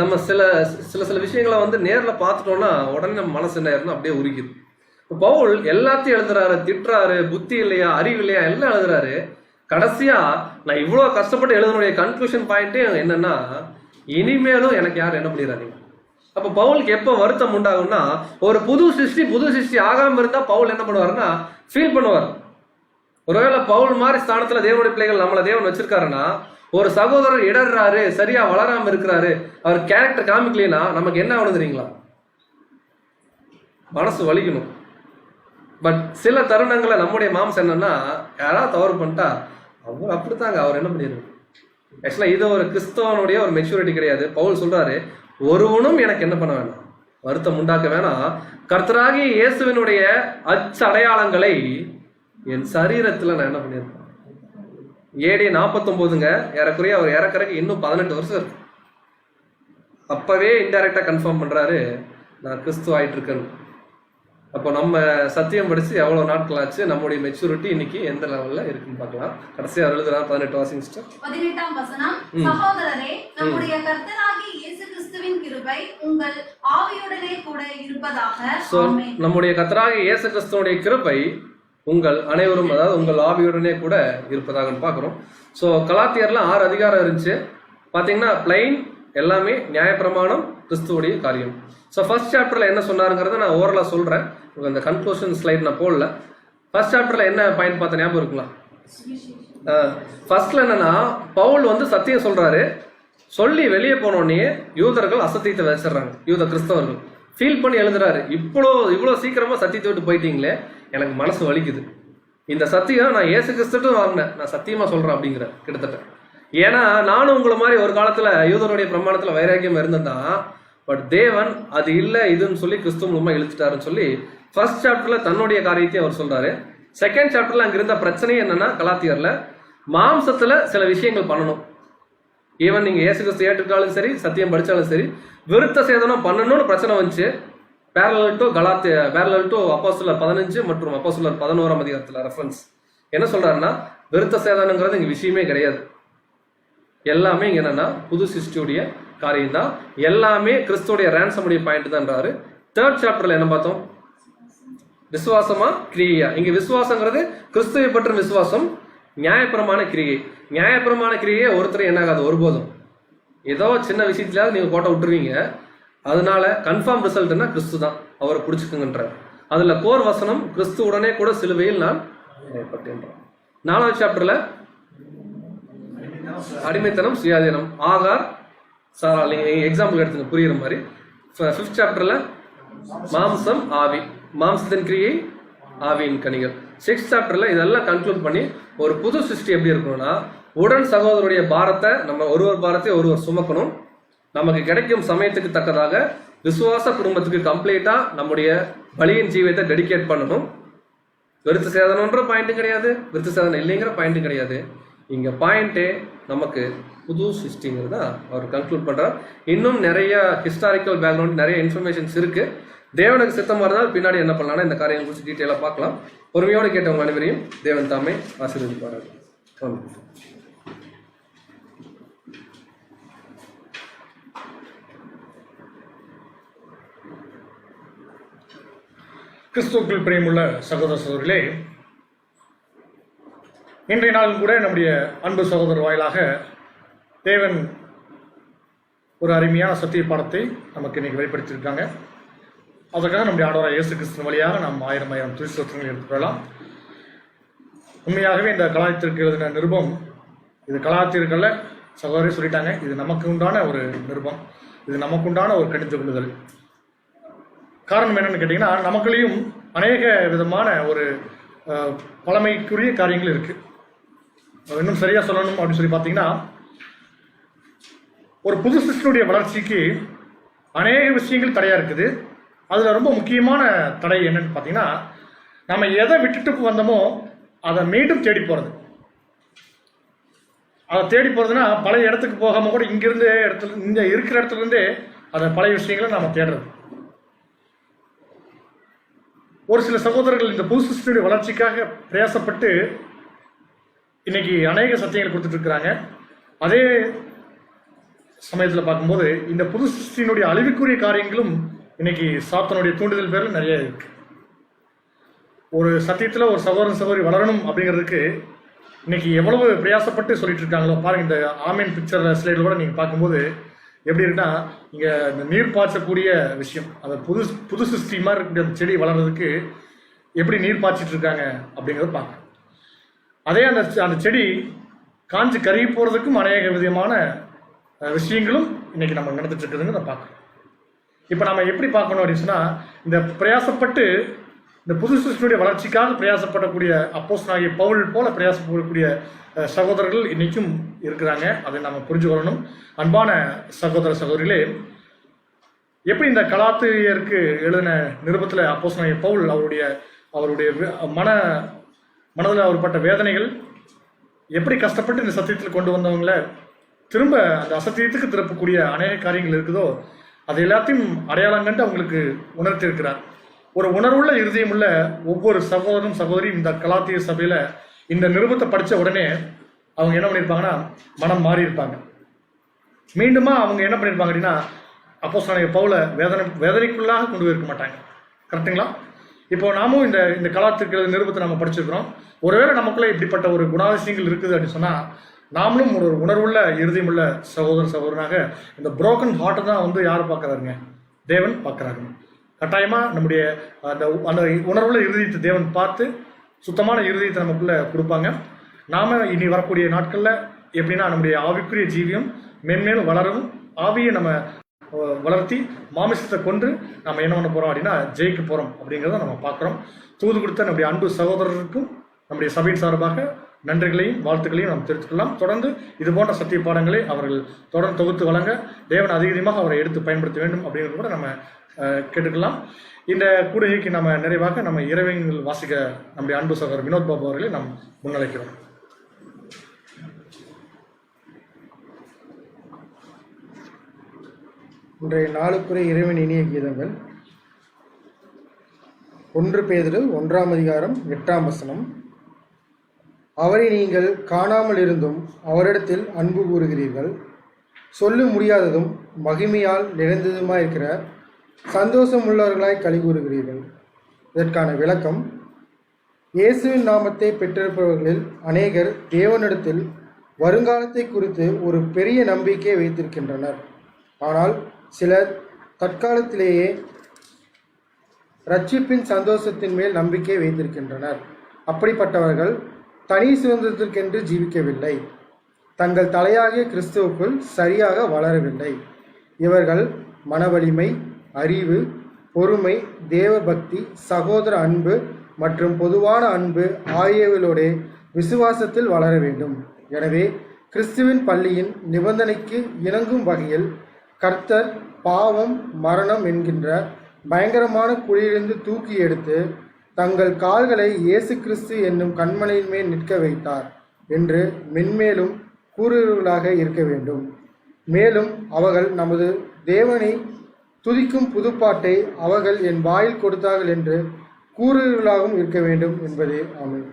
நம்ம சில விஷயங்களை வந்து நேரில் பார்த்துட்டோம்னா உடனே நம்ம மனசு என்ன ஆயிருந்தா அப்படியே உருகிது. பவுல் எல்லாத்தையும் எழுதுறாரு, திட்டுறாரு, புத்தி இல்லையா, அறிவு இல்லையா, எல்லாம் எழுதுறாரு. கடைசியா நான் இவ்வளோ கஷ்டப்பட்டு எழுதனுடைய கன்க்ளூஷன் பாயிண்டே என்னன்னா, இனிமேலும் எனக்கு யார் என்ன பண்ணிடுறாங்க. அப்ப பவுலுக்கு எப்போ வருத்தம் உண்டாகும்னா, ஒரு புது சிருஷ்டி ஆகாம இருந்தா பவுல் என்ன பண்ணுவாருன்னா ஃபீல் பண்ணுவார். ஒருவேளை பவுல் மாதிரி ஸ்தானத்துல தேவனுடைய பிள்ளைகள் நம்மளை தேவன் வச்சிருக்காருன்னா, ஒரு சகோதரர் இடர்றாரு, சரியா வளராம இருக்கிறாரு, அவர் கேரக்டர் காமிக்கலனா நமக்கு என்ன ஆகணும் தெரியுங்களா? மனசு வலிக்கணும். பட் சில தருணங்களை நம்முடைய மாம்சம் என்னன்னா, யாராவது தவறு பண்ணிட்டா அவர் அப்படித்தாங்க, அவர் என்ன பண்ணிடுறாரு. ஆக்சுவலா இது ஒரு கிறிஸ்தவனுடைய ஒரு மெச்சூரிட்டி கிடையாது. பவுல் சொல்றாரு, ஒருவனும் எனக்கு என்ன பண்ண வேணாம், வருத்தம் உண்டாக்க வேணாம். கர்த்தராகிய இயேசுவினுடைய அச்சடையாளங்களை என் சரீரத்துல நான் என்ன பண்ணியிருக்கேன். AD 49ங்க, ஏறக்குறைய அவர் இறக்கறக்கு இன்னும் 18 வருஷம் இருக்கு. அப்பவே இன்டைரக்டா கன்ஃபார்ம் பண்றாரு, நான் கிறிஸ்துவ ஆயிட்டு இருக்கேன்னு. அப்போ நம்ம சத்தியம் படிச்சு எவ்வளவு நாட்கள் ஆச்சு, நம்முடைய மெச்சூரிட்டி இன்னைக்கு எந்த லெவல்ல இருக்குன்னு பார்க்கலாம். கடைசியா எழுதுறான் 18 வாசிங் சிஸ்டர். 18ஆம் வசனம். சகோதரரே, நம்முடைய கர்த்தராகிய இயேசு கிறிஸ்துவின் கிருபை உங்கள் ஆவியுடனே கூட இருப்பதாக. ஆமென். நம்முடைய கர்த்தராகிய இயேசு கிறிஸ்துவினுடைய கிருபை உங்கள் அனைவரும், அதாவது உங்கள் ஆவியுடனே கூட இருப்பதாக பார்க்கிறோம். ஸோ கலாத்தியர்ல 6 அதிகாரம் இருந்துச்சு. பாத்தீங்கன்னா பிளைன் எல்லாமே நியாயப்பிரமாணம், கிறிஸ்துவோடைய காரியம். ஸோ ஃபர்ஸ்ட் சாப்டர்ல என்ன சொன்னாருங்கிறத நான் ஓரலா சொல்றேன். அந்த கன்க்ளூஷன் ஸ்லைட் நான் போடல. ஃபர்ஸ்ட் சாப்டர்ல என்ன பாயிண்ட் பார்த்த ஞாபகம் இருக்குங்களா? ஃபர்ஸ்ட்ல என்னன்னா, பவுல் வந்து சத்தியம் சொல்றாரு. சொல்லி வெளியே போனோடனே யூதர்கள் அசத்தியத்தை வச்சிடறாங்க. யூத கிறிஸ்தவர்கள் ஃபீல் பண்ணி எழுதுறாரு, இவ்வளோ சீக்கிரமா சத்தியத்தை விட்டு போயிட்டீங்களே, எனக்கு மனசு வலிக்குது. இந்த சத்தியம் நான் இயேசு கிறிஸ்துட்டு வாங்கினேன், நான் சத்தியமா சொல்றேன் அப்படிங்கிற கிட்டத்தட்ட. ஏன்னா நானும் உங்களை மாதிரி ஒரு காலத்துல யூதனுடைய பிரமாணத்துல வைராக்கியம் இருந்ததுதான். பட் தேவன் அது இல்லை இதுன்னு சொல்லி கிறிஸ்துவ மூலமா இழுத்துட்டாருன்னு சொல்லி ஃபர்ஸ்ட் சாப்டர்ல தன்னுடைய காரியத்தையும் அவர் சொல்றாரு. செகண்ட் சாப்டர்ல அங்க இருந்த பிரச்சனை என்னன்னா, கலாத்தியர்ல மாம்சத்துல சில விஷயங்கள் பண்ணணும். ஈவன் நீங்க இயேசு கிறிஸ்து ஏற்றுக்காலும் சரி, சத்தியம் படிச்சாலும் சரி, விருத்த சேதனம் பண்ணணும்னு பிரச்சனை வந்துச்சு. பேரலல் டு அப்போஸ்தலர் 15 மற்றும் அப்போஸ்தலர் 11ஆம் அதிகாரத்துல ரெஃபரன்ஸ் என்ன சொல்றாருன்னா, விருத்த சேதனங்கிறது இங்க விஷயமே கிடையாது. எல்லாமே இங்க என்னன்னா புது சிருஷ்டியுடைய காரியம் தான். எல்லாமே கிறிஸ்துவோடைய ரேன்சமுடைய பாயிண்ட் தான்றாரு. தேர்ட் சாப்டர்ல என்ன பார்த்தோம்? விசுவாசமா கிரியா. இங்க விசுவாசங்கிறது கிறிஸ்துவை பற்றும் விசுவாசம், நியாயப்பிரமாண கிரியை. நியாயப்பிரமாண கிரியை ஒருத்தர் என்ன ஆகாது ஒருபோதும். ஏதோ சின்ன விஷயத்துலயாவது நீங்க கோட்டை விட்டுருவீங்க. அதனால கன்ஃபார்ம் ரிசல்ட்னா கிறிஸ்து தான், அவரை பிடிச்சுக்குங்கன்றார். அதுல கோர் வசனம், கிறிஸ்து உடனே கூட சிலுவையில் நான் ஏற்பட்டேன்றார். 4வது சாப்டர்ல அடிமைத்தனம், சுயாதீனம். ஆகார், சாரா. நீங்கள் எக்ஸாம்பிள் எடுத்துங்க புரியுற மாதிரி. 5th சாப்டர்ல மாம்சம், ஆவி, மாம்சத்தின் கிரியை, ஆவியின் கனிகள். 6th சாப்டர்ல இதெல்லாம் கன்க்ளூட் பண்ணி ஒரு புது சிருஷ்டி எப்படி இருக்கணும்னா, உடன் சகோதரருடைய பாரத்தை நம்ம ஒருவர் பாரத்தை ஒருவர் சுமக்கணும். நமக்கு கிடைக்கும் சமயத்துக்கு தக்கதாக விசுவாச குடும்பத்துக்கு கம்ப்ளீட்டா நம்முடைய பலியின் ஜீவியத்தை டெடிகேட் பண்ணணும். விருத்த சேதனம்ன்ற பாயிண்ட் கிடையாது, விருத்த சேதனம் இல்லைங்கிற பாயிண்ட் கிடையாது. இங்க பாயிண்டே நமக்கு புது சிருஷ்டிங்கிறத அவர் கன்க்ளூட் பண்றார். இன்னும் நிறைய ஹிஸ்டாரிக்கல் பேக்ரவுண்ட், நிறைய இன்ஃபர்மேஷன்ஸ் இருக்கு. தேவனுக்கு சித்தமாக இருந்தால் பின்னாடி என்ன பண்ணலாம்னா இந்த காரியங்கள் குறித்து டீட்டெயிலாக பார்க்கலாம். பொறுமையோடு கேட்டவங்க அனைவரையும் தேவன் தாமே ஆசீர்வதிப்பார்கள். கிறிஸ்துவுக்குள் பிரியமுள்ள சகோதர சகோதரிகளே, இன்றைய நாளும் கூட நம்முடைய அன்பு சகோதரர் வாயிலாக தேவன் ஒரு அருமையான சத்திய பாடத்தை நமக்கு இன்னைக்கு வெளிப்படுத்தியிருக்காங்க. அதற்காக நம்முடைய ஆண்டவராகிய இயேசு கிறிஸ்து வழியாக நாம் 1000 துதி ஸ்தோத்திரங்களை எடுத்துக்கொள்ளலாம். உண்மையாகவே இந்த கலாத்திற்கு எழுதின நிருபம், இது கலாத்திற்கல்ல, சகோதரி சொல்லிட்டாங்க, இது நமக்கு உண்டான ஒரு நிருபம், இது நமக்கு உண்டான ஒரு கடிந்து கொள்ளுதல். காரணம் என்னன்னு கேட்டிங்கன்னா, நமக்குள்ளேயும் அநேக விதமான ஒரு பழமைக்குரிய காரியங்கள் இருக்கு. இன்னும் சரியா சொல்லணும் அப்படின்னு சொல்லி பார்த்தீங்கன்னா, ஒரு புது சிஸ்டனுடைய வளர்ச்சிக்கு அநேக விஷயங்கள் தடையா இருக்குது. அதுல ரொம்ப முக்கியமான தடை என்னன்னு பார்த்தீங்கன்னா, நம்ம எதை விட்டுட்டு வந்தோமோ அதை மீண்டும் தேடி போறது. அதை தேடி போறதுன்னா பழைய இடத்துக்கு போகாம கூட இங்கிருந்து இங்க இருக்கிற இடத்துல இருந்தே அந்த பழைய விஷயங்களை நாம தேடுறது. ஒரு சில சகோதரர்கள் இந்த புது சிஸ்டனுடைய வளர்ச்சிக்காக பிரயாசப்பட்டு இன்னைக்கு அநேக சத்தியங்களை கொடுத்துட்டு இருக்கிறாங்க. அதே சமயத்தில் பார்க்கும்போது இந்த புது சிஸ்டினுடைய அழிவுக்குரிய காரியங்களும் இன்னைக்கு சாத்தனுடைய தூண்டுதல் பேர்ல நிறைய இருக்கு. ஒரு சத்தியத்துல ஒரு சகோதரன் சகோதரி வளரணும் அப்படிங்கிறதுக்கு இன்னைக்கு எவ்வளவு பிரயாசப்பட்டு சொல்லிட்டு இருக்காங்களோ பாருங்க. இந்த ஆமீன் பிக்சர் ஸ்லைடில் கூட நீங்க பார்க்கும்போது எப்படி இருக்குன்னா, இங்க இந்த நீர் பாய்ச்சக்கூடிய விஷயம், அந்த புது சிஸ்டி மாதிரி இருக்கிற அந்த செடி வளர்றதுக்கு எப்படி நீர் பாய்ச்சிட்டு இருக்காங்க அப்படிங்கிறத பார்க்கணும். அதே அந்த செடி காஞ்சி கருகி போறதுக்கும் அநேக விதமான விஷயங்களும் இன்னைக்கு நம்ம நடந்துட்டு இருக்குதுன்னு நான் பார்க்கணும். இப்போ நம்ம எப்படி பார்க்கணும் அப்படின்னு சொன்னா, இந்த பிரயாசப்பட்டு இந்த புது சிருஷ்டியுடைய வளர்ச்சிக்காக பிரயாசப்படக்கூடிய அப்போஸ்தலனாகிய பவுல் போல பிரயாசப்படக்கூடிய சகோதரர்கள் இன்னைக்கும் இருக்கிறாங்க. அதை நம்ம புரிஞ்சு கொள்ளணும். அன்பான சகோதர சகோதரிகளே, எப்படி இந்த கலாத்தியருக்கு எழுதின நிருபத்தில் அப்போஸ்தலனாகிய பவுல் அவருடைய மனதில் அவர் பட்ட வேதனைகள், எப்படி கஷ்டப்பட்டு இந்த சத்தியத்தில் கொண்டு வந்தவங்கள திரும்ப அந்த அசத்தியத்துக்கு திருப்பக்கூடிய அநேக காரியங்கள் இருக்குதோ அது எல்லாத்தையும் அடையாளம் கண்டு அவங்களுக்கு உணர்த்தி இருக்கிறார். ஒரு உணர்வுள்ள இருதயம் உள்ள ஒவ்வொரு சகோதரனும் சகோதரியும் இந்த கலாத்திய சபையில இந்த நிருபத்தை படித்த உடனே அவங்க என்ன பண்ணியிருப்பாங்கன்னா, மனம் மாறி இருப்பாங்க. மீண்டுமா அவங்க என்ன பண்ணியிருப்பாங்க அப்படின்னா, அப்போஸ்தலனாகிய பவுலை வேதனைக்குள்ளாக கொண்டு போயிருக்க மாட்டாங்க. கரெக்டுங்களா? இப்போ நாமும் இந்த கலாத்திய நிருபத்தை நம்ம படிச்சிருக்கிறோம். ஒருவேளை நமக்குள்ள இப்படிப்பட்ட ஒரு குணாதிசயங்கள் இருக்குது அப்படின்னு சொன்னா, நாமளும் ஒரு உணர்வுள்ள இருதயமுள்ள சகோதரனாக இந்த புரோக்கன் ஹார்ட்டை தான் யார் பார்க்கறாருங்க? தேவன் பார்க்கறாருங்க. கட்டாயமா நம்முடைய அந்த உணர்வுள்ள இருதயத்தை தேவன் பார்த்து சுத்தமான இருதயத்தை நமக்குள்ள கொடுப்பாங்க. நாம இனி வரக்கூடிய நாட்கள்ல எப்படின்னா நம்முடைய ஆவிக்குரிய ஜீவியம் மென்மேலும் வளரவும், ஆவியை நம்ம வளர்த்தி மாமிசத்தை கொண்டு நம்ம என்ன பண்ண போறோம் அப்படின்னா ஜெயிக்க போறோம் அப்படிங்கிறத நம்ம பார்க்குறோம். தூது கொடுத்த நம்முடைய அன்பு சகோதரருக்கும் நம்முடைய சபையின் சார்பாக நன்றிகளையும் வாழ்த்துக்களையும் நாம் தெரிவித்துக்கொள்ளலாம். தொடர்ந்து இது போன்ற சத்திய பாடங்களை அவர்கள் தொடர்ந்து தொகுத்து வழங்க தேவன் அதிகமாக அவரை எடுத்து பயன்படுத்த வேண்டும் அப்படிங்கிறது கூட நம்ம கேட்டுக்கலாம். இந்த கூடுகைக்கு நம்ம நிறைவாக நம்ம இறைவன்கள் வாசிக்க நம்முடைய அன்பு சகோதரர் வினோத் பாபு அவர்களை நாம் முன்னழைக்கிறோம். இன்றைய நாளுக்குரிய இறைவன் இனிய கீதங்கள் 1 பேதுரு 1ஆம் அதிகாரம் 8ஆம் வசனம். அவரை நீங்கள் காணாமல் இருந்தும் அவரிடத்தில் அன்பு கூறுகிறீர்கள், சொல்ல முடியாததும் மகிமையால் நிறைந்ததுமாயிருக்கிற சந்தோஷம் உள்ளவர்களாய் களி கூறுகிறீர்கள். இதற்கான விளக்கம், இயேசுவின் நாமத்தை பெற்றிருப்பவர்களில் அநேகர் தேவனிடத்தில் வருங்காலத்தை குறித்து ஒரு பெரிய நம்பிக்கையை வைத்திருக்கின்றனர். ஆனால் சிலர் தற்காலத்திலேயே இரட்சிப்பின் சந்தோஷத்தின் மேல் நம்பிக்கை வைத்திருக்கின்றனர். அப்படிப்பட்டவர்கள் தனி சுதந்திரத்திற்கென்று ஜீவிக்கவில்லை. தங்கள் தலையாகிய கிறிஸ்துவுக்குள் சரியாக வளரவில்லை. இவர்கள் மனவலிமை, அறிவு, பொறுமை, தேவபக்தி, சகோதர அன்பு மற்றும் பொதுவான அன்பு ஆகியவர்களோட விசுவாசத்தில் வளர வேண்டும். எனவே கிறிஸ்துவின் பள்ளியின் நிபந்தனைக்கு இணங்கும் வகையில் கர்த்தர் பாவம், மரணம் என்கின்ற பயங்கரமான குழியிலிருந்து தூக்கி எடுத்து தங்கள் கால்களை இயேசு கிறிஸ்து என்னும் கண்மலையின் மேல் நிற்க வைத்தார் என்று மென்மேலும் கூறுகிறவர்களாக இருக்க வேண்டும். மேலும் அவர்கள் நமது தேவனை துதிக்கும் புதுப்பாட்டை அவர்கள் என் வாயில் கொடுத்தார்கள் என்று கூறுகிறவர்களாகவும் இருக்க வேண்டும் என்பதே. ஆமென்.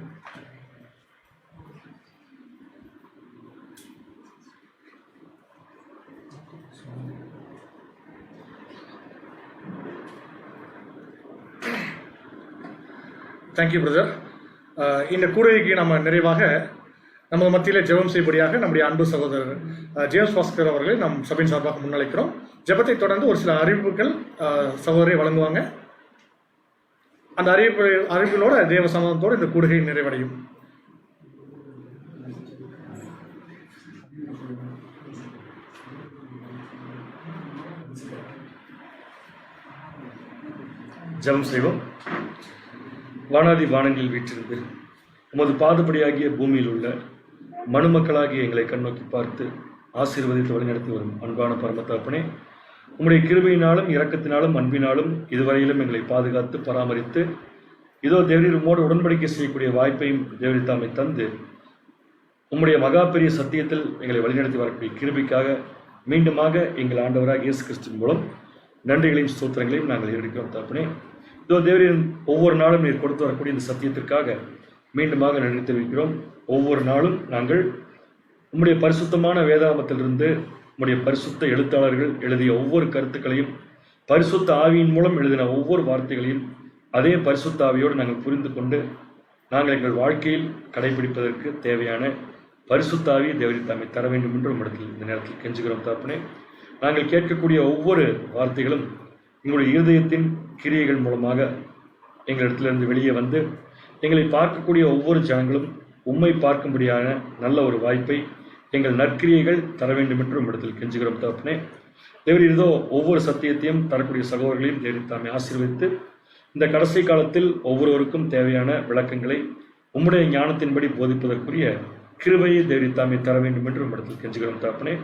Thank you brother. இந்த கூடைக்கு நம்ம நிறைவாக நமது மத்தியில் ஜெபம் செய்யும்படியாக நம்முடைய அன்பு சகோதரர் ஜேம்ஸ் பாஸ்கர் அவர்களை நம் சபையின் சார்பாக முன்னிலைக்கிறோம். ஜெபத்தை தொடர்ந்து ஒரு சில அறிவிப்புகள் சகோதரை வழங்குவாங்க. அந்த அறிவிப்புகளோட தேவ சமாதானத்தோடு இந்த கூடுகை நிறைவடையும். ஜெபம் செய்வோம். வானாதி வானங்களில் வீற்றிருந்து உமது பாதபடியாகிய பூமியில் உள்ள மனுமக்களாகிய எங்களை கண்ணோக்கி பார்த்து ஆசீர்வதித்து வழிநடத்தி வரும் அன்பான பரமத்தகப்பனே, உம்முடைய கிருபையினாலும் இரக்கத்தினாலும் அன்பினாலும் இதுவரையிலும் எங்களை பாதுகாத்து பராமரித்து இதோ தேவரீர் உம்மோடு உடன்படிக்கை செய்யக்கூடிய வாய்ப்பையும் தேவரீர் தாமே தந்து உம்முடைய மகா பெரிய சத்தியத்தில் எங்களை வழிநடத்தி வரக்கூடிய கிருபைக்காக மீண்டுமாக எங்கள் ஆண்டவராக இயேசு கிறிஸ்துவின் மூலம் நன்றிகளையும் ஸ்தோத்திரங்களையும் நாங்கள் எடுக்கிறோம் தகப்பனே. இதோ தேவரின் ஒவ்வொரு நாளும் நீர் கொடுத்து வரக்கூடிய இந்த சத்தியத்திற்காக மீண்டுமாக நன்றி தெரிவிக்கிறோம். ஒவ்வொரு நாளும் நாங்கள் உம்முடைய பரிசுத்தமான வேதாகமத்திலிருந்து உம்முடைய பரிசுத்த எழுத்தாளர்கள் எழுதிய ஒவ்வொரு கருத்துக்களையும், பரிசுத்த ஆவியின் மூலம் எழுதின ஒவ்வொரு வார்த்தைகளையும் அதே பரிசுத்த ஆவியோடு நாங்கள் புரிந்து கொண்டு நாங்கள் எங்கள் வாழ்க்கையில் கடைபிடிப்பதற்கு தேவையான பரிசுத்த ஆவியை தேவரீர் தாமே தர வேண்டும் என்று உம்மிடத்தில் இந்த நேரத்தில் கெஞ்சுகிறோம் தகப்பனே. நாங்கள் கேட்கக்கூடிய ஒவ்வொரு வார்த்தைகளும் எங்களுடைய இருதயத்தின் கிரியைகள் மூலமாக எங்களிடத்திலிருந்து வெளியே வந்து எங்களை பார்க்கக்கூடிய ஒவ்வொரு ஜனங்களும் உம்மை பார்க்கும்படியான நல்ல ஒரு வாய்ப்பை எங்கள் நற்கிரியைகள் தர வேண்டும் என்று உம்மிடத்தில் கெஞ்சுகிறோம் தகப்பனே. தேவரீர் இதோ ஒவ்வொரு சத்தியத்தையும் தரக்கூடிய சகோதரர்களையும் தேவரீர் தாமே ஆசீர்வதித்து இந்த கடைசி காலத்தில் ஒவ்வொருவருக்கும் தேவையான விளக்கங்களை உம்முடைய ஞானத்தின்படி போதிப்பதற்குரிய கிருபையை தேவரீர் தாமே தர வேண்டும் என்று உம்மிடத்தில் கெஞ்சுகிறோம் தகப்பனே.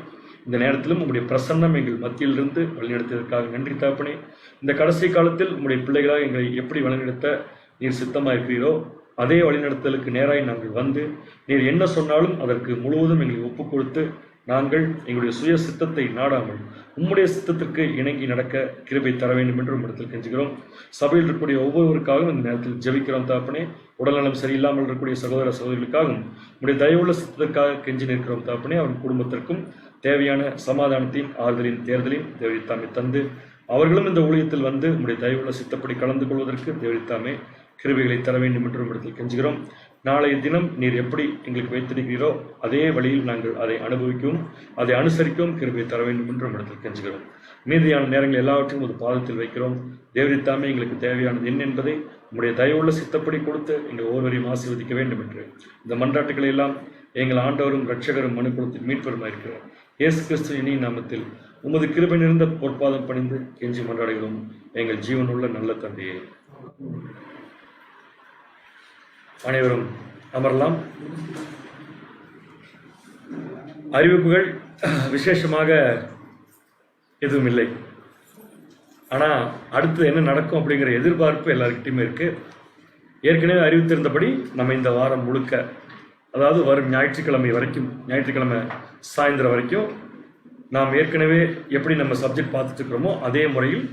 இந்த நேரத்திலும் உம்முடைய பிரசன்னம் எங்கள் மத்தியிலிருந்து வழிநடத்தியதற்காக நன்றி தகப்பனே. இந்த கடைசி காலத்தில் உம்முடைய பிள்ளைகளாக எங்களை எப்படி வழிநடத்த நீர் சித்தமாயிருக்கிறீரோ அதே வழிநடத்தலுக்கு நேராய் நாங்கள் வந்து நீர் என்ன சொன்னாலும் அதற்கு முழுவதும் எங்களை ஒப்புக் கொடுத்து நாங்கள் எங்களுடைய சுய சித்தத்தை நாடாமல் உம்முடைய சித்தத்திற்கு இணங்கி நடக்க கிருபை தர வேண்டும் என்று உம்மிடத்தில் கெஞ்சுகிறோம். சபையில் இருக்கக்கூடிய ஒவ்வொருவருக்காகவும் இந்த நேரத்தில் ஜெபிக்கிறோம் தகப்பனே. உடல்நலம் சரியில்லாமல் இருக்கக்கூடிய சகோதர சகோதரிகளுக்காகவும் உம்முடைய தயவுள்ள சித்தத்திற்காக கெஞ்சி நிற்கிறோம் தகப்பனே. அவன் குடும்பத்திற்கும் தேவையான சமாதானத்தையும் ஆறுதலையும் தேர்தலையும் தேவரித்தாமே தந்து அவர்களும் இந்த ஊழியத்தில் வந்து உம்முடைய தயவுள்ள சித்தப்படி கலந்து கொள்வதற்கு தேவரித்தாமே கிருபைகளை தர வேண்டும் என்று இடத்தில் கெஞ்சுகிறோம். நாளைய தினம் நீர் எப்படி எங்களுக்கு வைத்திருக்கிறீரோ அதே வழியில் நாங்கள் அதை அனுபவிக்கவும் அதை அனுசரிக்கவும் கிருபையை தர வேண்டும் என்று இடத்தில் கெஞ்சுகிறோம். மீதியான நேரங்கள் எல்லாவற்றையும் ஒரு பாதத்தில் வைக்கிறோம். தேவரித்தாமே எங்களுக்கு தேவையானது என்ன என்பதை உம்முடைய தயவுள்ள சித்தப்படி கொடுத்து எங்கள் ஒவ்வொருவரையும் ஆசீர்வதிக்க வேண்டும் என்று இந்த மன்றாட்டுகளை எல்லாம் எங்கள் ஆண்டவரும் இரட்சகரும் மனுக்குலத்தின் மீட்பெருமாயிருக்கிறார் இயேசு கிறிஸ்து இனி நாமத்தில் உமது கிருபை நிறைந்த பொற்பாதம் பணிந்து கெஞ்சி மன்றாடுகிறோம் எங்கள் ஜீவனுள்ள நல்ல தந்தையே. அனைவரும் அமரலாம். அறிவிப்புகள் விசேஷமாக எதுவும் இல்லை. ஆனால் அடுத்து என்ன நடக்கும் அப்படிங்கிற எதிர்பார்ப்பு எல்லாருக்கிட்டையுமே இருக்கு. ஏற்கனவே அறிவித்திருந்தபடி நம்ம இந்த வாரம் முழுக்க, அதாவது வரும் ஞாயிற்றுக்கிழமை வரைக்கும், ஞாயிற்றுக்கிழமை சாயந்தரம் வரைக்கும் நாம் ஏற்கனவே எப்படி நம்ம சப்ஜெக்ட் பார்த்துட்டு இருக்கிறோமோ அதே முறையில்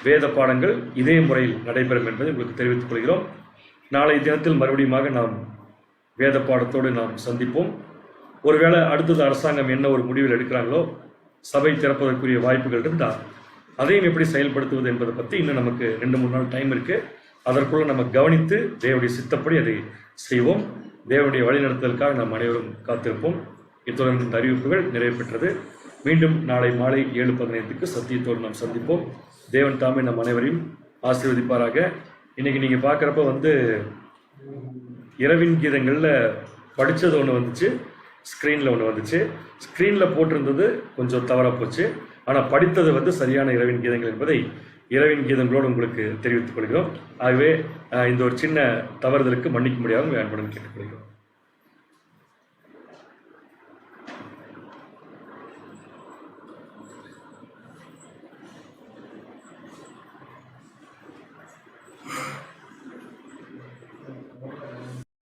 வேத பாடங்கள் இதே முறையில் நடைபெறும் என்பதை உங்களுக்கு தெரிவித்துக் கொள்கிறோம். நாளைய தினத்தில் மறுபடியும் நாம் வேத பாடத்தோடு நாம் சந்திப்போம். ஒருவேளை அடுத்தது அரசாங்கம் என்ன ஒரு முடிவில் எடுக்கிறாங்களோ, சபை திறப்பதற்குரிய வாய்ப்புகள் இருந்தால் அதையும் எப்படி செயல்படுத்துவது என்பதை பற்றி இன்னும் நமக்கு 2-3 நாள் டைம் இருக்குது. அதற்குள்ள நம்ம கவனித்து தேவனுடைய சித்தப்படி அதை செய்வோம். தேவனுடைய வழிநடத்தலுக்காக நாம் அனைவரும் காத்திருப்போம். இத்துடன் இந்த அறிவிப்புகள் நிறைவு பெற்றது. மீண்டும் நாளை மாலை 7:15க்கு சத்தியத்தோடு நாம் சந்திப்போம். தேவன் தாமே நம் அனைவரையும் ஆசீர்வதிப்பாராக. இன்னைக்கு நீங்கள் பார்க்குறப்ப இரவின் கீதங்களில் படித்தது ஒன்று வந்துச்சு, ஸ்க்ரீனில் ஒன்று வந்துச்சு. ஸ்க்ரீனில் போட்டிருந்தது கொஞ்சம் தவறாக போச்சு. ஆனால் படித்தது வந்து சரியான இறைவன் கீதங்கள் என்பதை இறைவன் கீதங்களோடு உங்களுக்கு தெரிவித்துக் கொள்கிறோம். ஆகவே இந்த ஒரு சின்ன தவறுதலுக்கு மன்னிக்க முடியாமல் அன்புடன் கேட்டுக்கொள்கிறோம்.